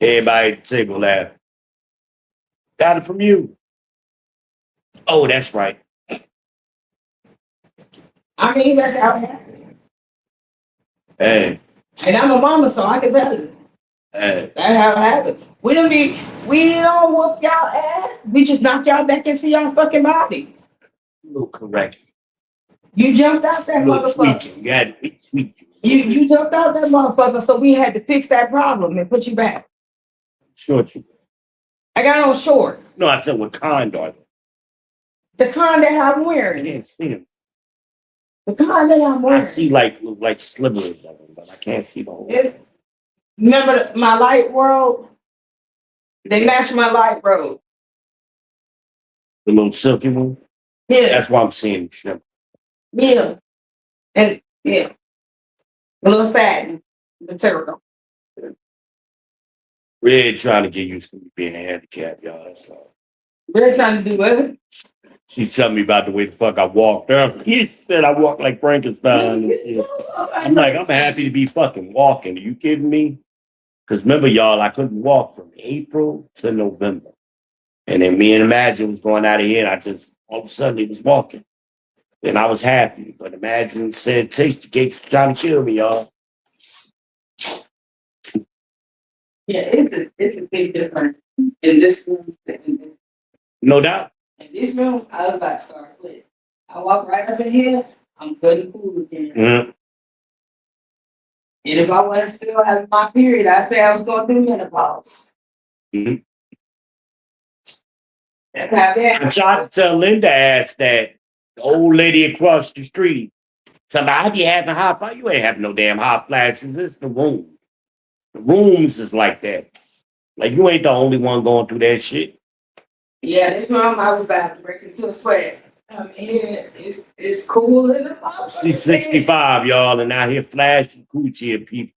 Everybody at the table laughed. Got it from you. Oh, that's right. I mean, that's how it happens. Hey, And I'm a mama, so I can tell you. hey. That's how it happens. We don't whoop y'all ass. We just knock y'all back into y'all fucking bodies. A little correct. You jumped out that A little motherfucker. tweaking. You had to be tweaking. You jumped out that motherfucker, so we had to fix that problem and put you back. Short. I got on shorts. No, I said, what kind are they? The kind that I'm I wearing. can't see them. The kind that I'm I wearing. see like slivers of them, but I can't see the whole. Remember my light world? They match my light robe. The little silky one? Yeah, That's why I'm seeing shrimp. yeah. And yeah. A little satin material. Red trying to get used to me being handicapped, y'all. That's all. We're trying to do what? She's telling me about the way the fuck I walked. He said I walk like Frankenstein. And shit. I'm like, I'm happy to be fucking walking. Are you kidding me? Because remember, y'all, I couldn't walk from April to November. And then me and Imagine was going out of here, and I just, all of a sudden, he was walking. And I was happy. But Imagine said, Take the gates trying to kill me, y'all. Yeah, it's a big difference in this room than in this. No doubt. In this room, I was about to start slipping. I walk right up in here, I'm good and cool again. Mm-hmm. And if I wasn't still having my period, I'd say I was going through menopause. Mm-hmm. That's how I that. tried to tell Linda ass that the old lady across the street Somebody be having hot flash. You ain't having no damn hot flashes. It's the room. The rooms is like that. Like you ain't the only one going through that shit. Yeah, this mom I was about to break into a sweat. I mean, it's cool in the box. She's 65, y'all, and out here flashing coochie at people.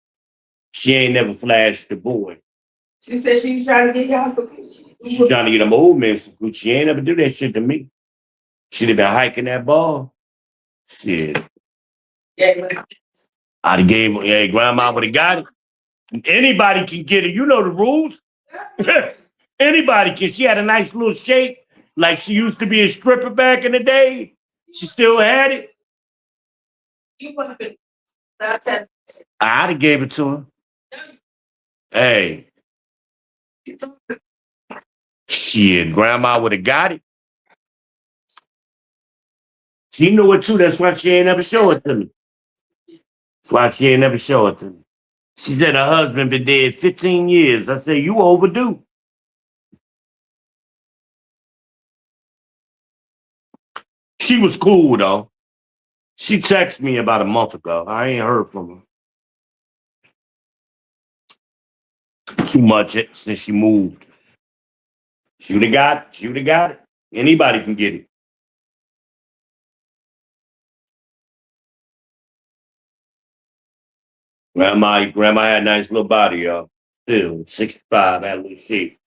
She ain't never flashed the boy. She said she was trying to get y'all some coochie. She's trying to get them old men some coochie. She ain't never do that shit to me. She'd have been hiking that ball. Shit. Yeah, I'd have gave her, hey, grandma would have got it. Anybody can get it. You know the rules. Anybody can. She had a nice little shape, like she used to be a stripper back in the day. She still had it. you want to be. I'd have gave it to her. Hey. Shit, grandma would have got it. She knew it too. That's why she ain't never show it to me. That's why she ain't never show it to me. She said her husband been dead 15 years. I said, you overdue. She was cool though. She texted me about a month ago. I ain't heard from her too much since she moved. She would have got it. Anybody can get it. Grandma had a nice little body, y'all. Still, 65, had a little shape.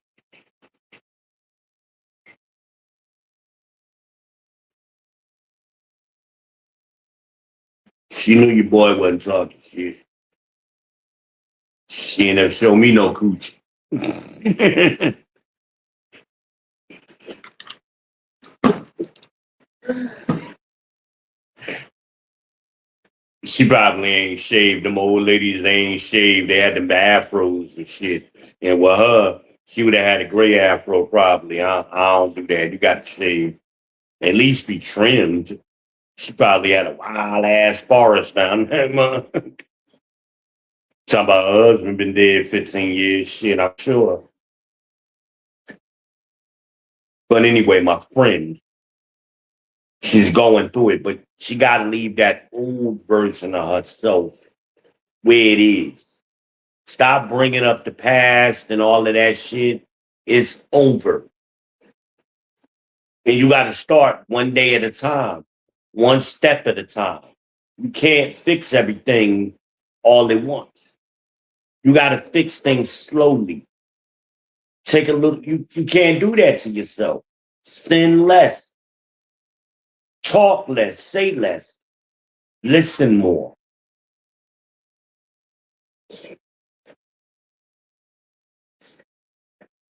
She knew your boy wasn't talking shit. She ain't never show me no cooch. She probably ain't shaved. Them old ladies, they ain't shaved. They had them afros and shit. And with her, she would have had a gray afro probably. I don't do that. You got to shave. At least be trimmed. She probably had a wild ass forest down there, man. Talking about her husband been dead 15 years. Shit, I'm sure. But anyway, my friend, she's going through it, but she got to leave that old version of herself where it is. Stop bringing up the past and all of that shit. It's over. And you got to start one day at a time, one step at a time. You can't fix everything all at once. You got to fix things slowly. Take a little, you can't do that to yourself. Sin less, talk less, say less, listen more.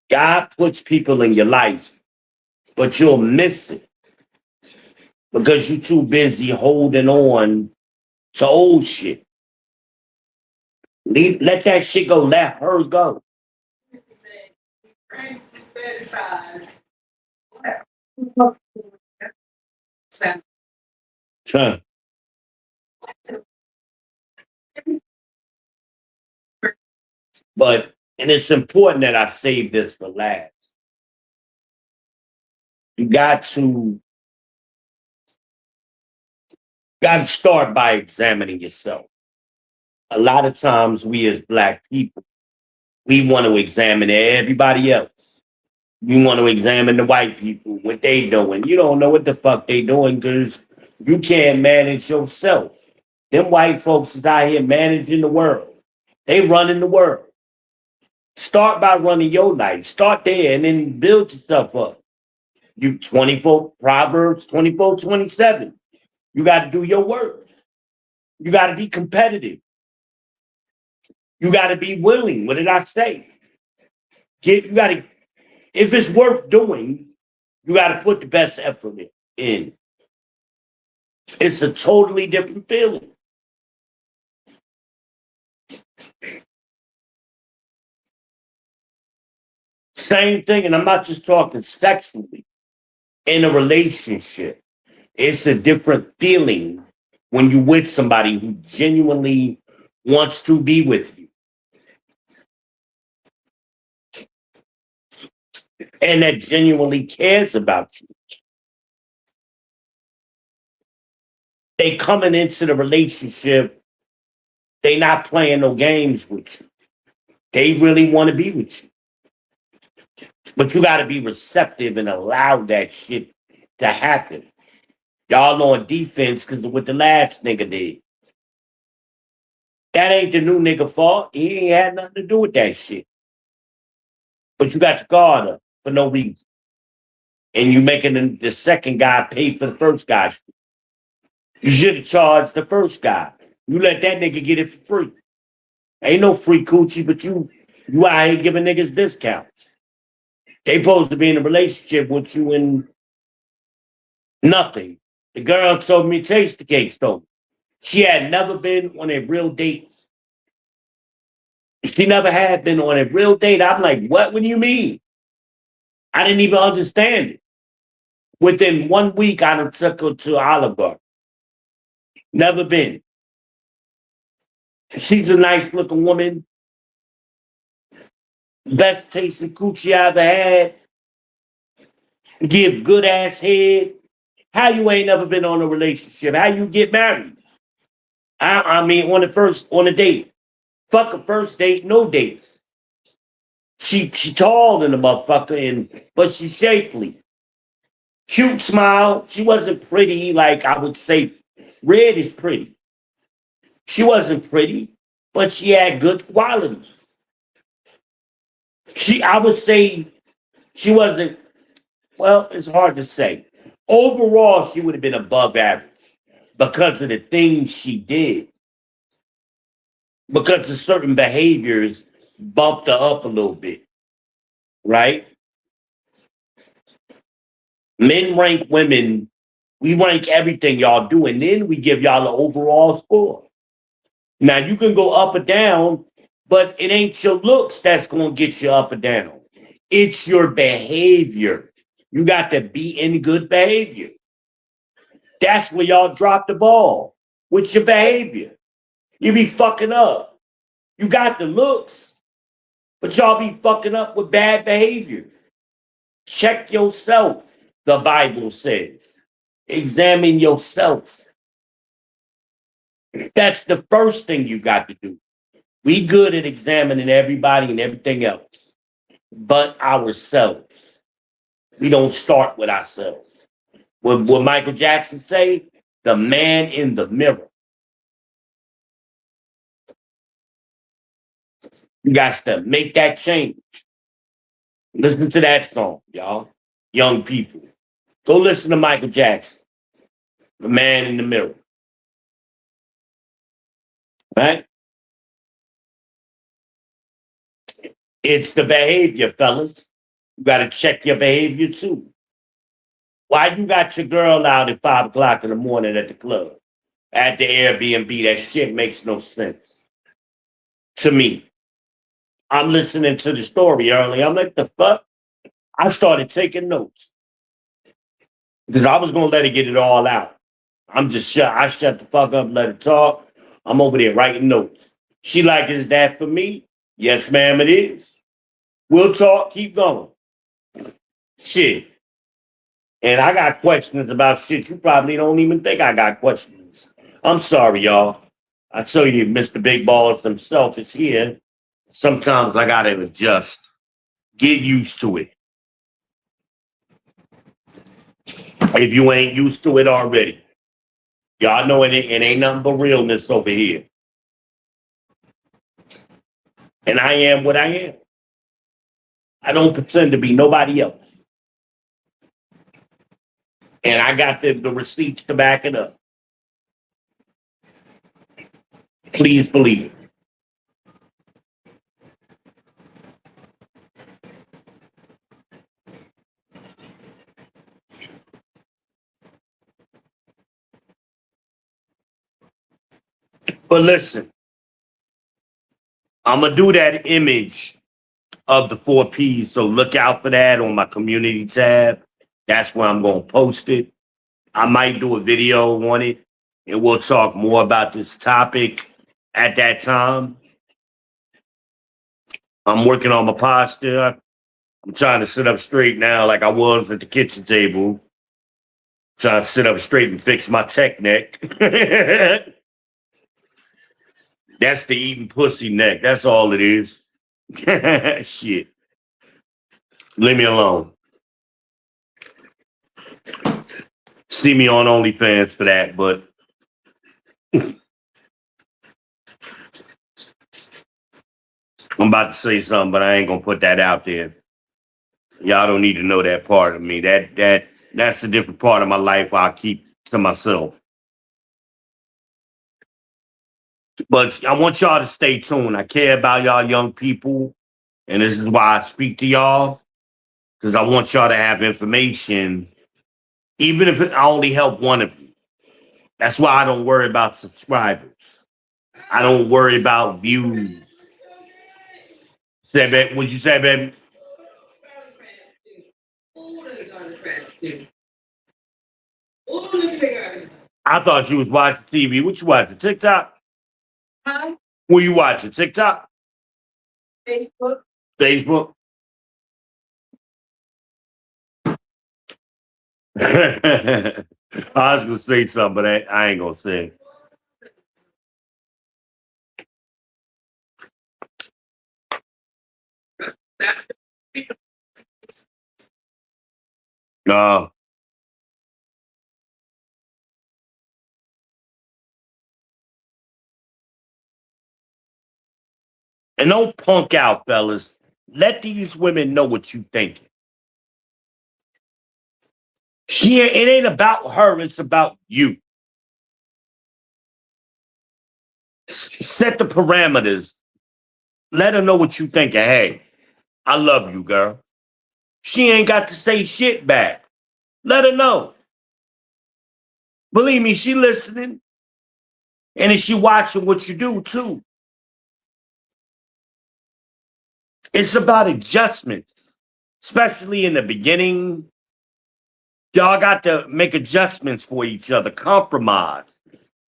God puts people in your life, but you'll miss it because you're too busy holding on to old shit. Let that shit go. Let her go. Huh. But, and it's important that I save this for last. You got to start by examining yourself. A lot of times we as Black people, we want to examine everybody else. You want to examine the white people, what they doing. You don't know what the fuck they doing because you can't manage yourself. Them white folks is out here managing the world. They running the world. Start by running your life. Start there and then build yourself up. You 24, Proverbs 24:27. You got to do your work. You got to be competitive. You got to be willing. What did I say? You got to, if it's worth doing, you got to put the best effort in. It's a totally different feeling. Same thing, and I'm not just talking sexually. In a relationship, it's a different feeling when you're with somebody who genuinely wants to be with you. And that genuinely cares about you. They coming into the relationship, they not playing no games with you. They really want to be with you. But you got to be receptive and allow that shit to happen. Y'all on defense because of what the last nigga did. That ain't the new nigga fault. He ain't had nothing to do with that shit. But you got your guard up for no reason. And you making the second guy pay for the first guy. You should have charged the first guy. You let that nigga get it for free. Ain't no free coochie, but you out here giving niggas discounts. They supposed to be in a relationship with you and nothing. The girl told me, Taste the Case told me. She had never been on a real date. She never had been on a real date. I'm like, what do you mean? I didn't even understand it. Within 1 week, I done took her to Olive Garden. Never been. She's a nice looking woman. Best tasting coochie I ever had. Give good ass head. How you ain't never been on a relationship? How you get married? I mean, on a date. Fuck a first date, no dates. She tall than the motherfucker, but she shapely. Cute smile. She wasn't pretty, like I would say. Red is pretty. She wasn't pretty, but she had good qualities. I would say she wasn't, well, it's hard to say. Overall, she would have been above average because of the things she did. Because of certain behaviors bumped her up a little bit, right? Men rank women, we rank everything y'all do, and then we give y'all the overall score. Now, you can go up or down, but it ain't your looks that's going to get you up or down. It's your behavior. You got to be in good behavior. That's where y'all drop the ball, with your behavior. You be fucking up. You got the looks, but y'all be fucking up with bad behavior. Check yourself, the Bible says. Examine yourself. That's the first thing you got to do. We good at examining everybody and everything else, but ourselves. We don't start with ourselves. What Michael Jackson say? The man in the mirror. You got to make that change. Listen to that song, y'all. Young people. Go listen to Michael Jackson. The man in the mirror. Right? It's the behavior, fellas. You got to check your behavior too. Why you got your girl out at 5 o'clock in the morning at the club? At the Airbnb, that shit makes no sense to me. I'm listening to the story early. I'm like, the fuck? I started taking notes because I was going to let her get it all out. I'm just shut. I shut the fuck up, let her talk. I'm over there writing notes. She like, is that for me? Yes, ma'am, it is. We'll talk, keep going. Shit. And I got questions about shit. You probably don't even think I got questions. I'm sorry, y'all. I tell you, Mr. Big Balls himself is here. Sometimes I got to adjust. Get used to it. If you ain't used to it already. Y'all know it ain't nothing but realness over here. And I am what I am. I don't pretend to be nobody else. And I got the receipts to back it up. Please believe it. But listen, I'm going to do that image of the 4 Ps. So look out for that on my community tab. That's where I'm going to post it. I might do a video on it and we'll talk more about this topic at that time. I'm working on my posture. I'm trying to sit up straight now like I was at the kitchen table. Trying to sit up straight and fix my tech neck. That's the eating pussy neck. That's all it is. Shit. Leave me alone. See me on OnlyFans for that, but I'm about to say something, but I ain't gonna put that out there. Y'all don't need to know that part of me. That's a different part of my life I'll keep to myself. But I want y'all to stay tuned. I care about y'all young people, and this is why I speak to y'all, because I want y'all to have information, even if it only help one of you. That's why I don't worry about subscribers. I don't worry about views. Say, baby, what'd you say, baby? I thought you was watching TV. What you watching? TikTok? Huh? What you watching? TikTok? Facebook. Facebook? I was gonna say something, but I ain't gonna say it. No. And don't punk out, fellas. Let these women know what you thinking. It ain't about her, it's about you. Set the parameters. Let her know what you thinking. Hey, I love you, girl. She ain't got to say shit back. Let her know. Believe me, she listening. And is she watching what you do too? It's about adjustments, especially in the beginning. Y'all got to make adjustments for each other. Compromise.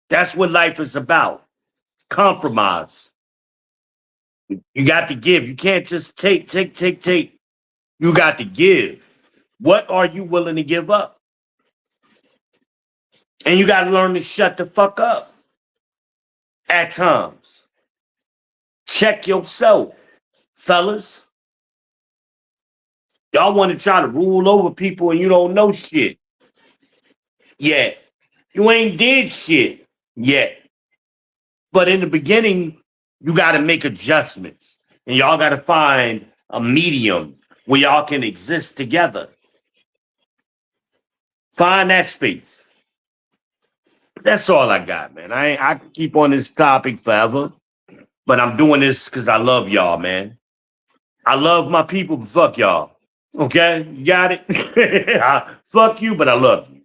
That's what life is about. Compromise. You got to give. You can't just take. You got to give. What are you willing to give up? And you got to learn to shut the fuck up at times. Check yourself, fellas. Y'all want to try to rule over people and you don't know shit yet. You ain't did shit yet. But in the beginning, you got to make adjustments. And y'all got to find a medium where y'all can exist together. Find that space. That's all I got, man. I can keep on this topic forever, but I'm doing this because I love y'all, man. I love my people, but fuck y'all. Okay? You got it? Fuck you, but I love you.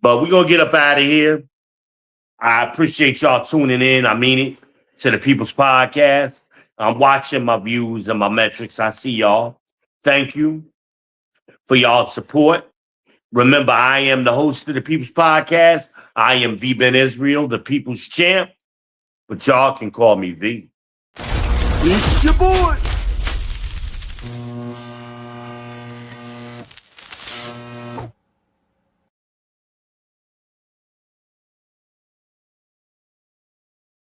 But we're going to get up out of here. I appreciate y'all tuning in. I mean it, to the People's Podcast. I'm watching my views and my metrics. I see y'all. Thank you for y'all's support. Remember, I am the host of the People's Podcast. I am V Ben Israel, the People's Champ. But y'all can call me V. It's your boy.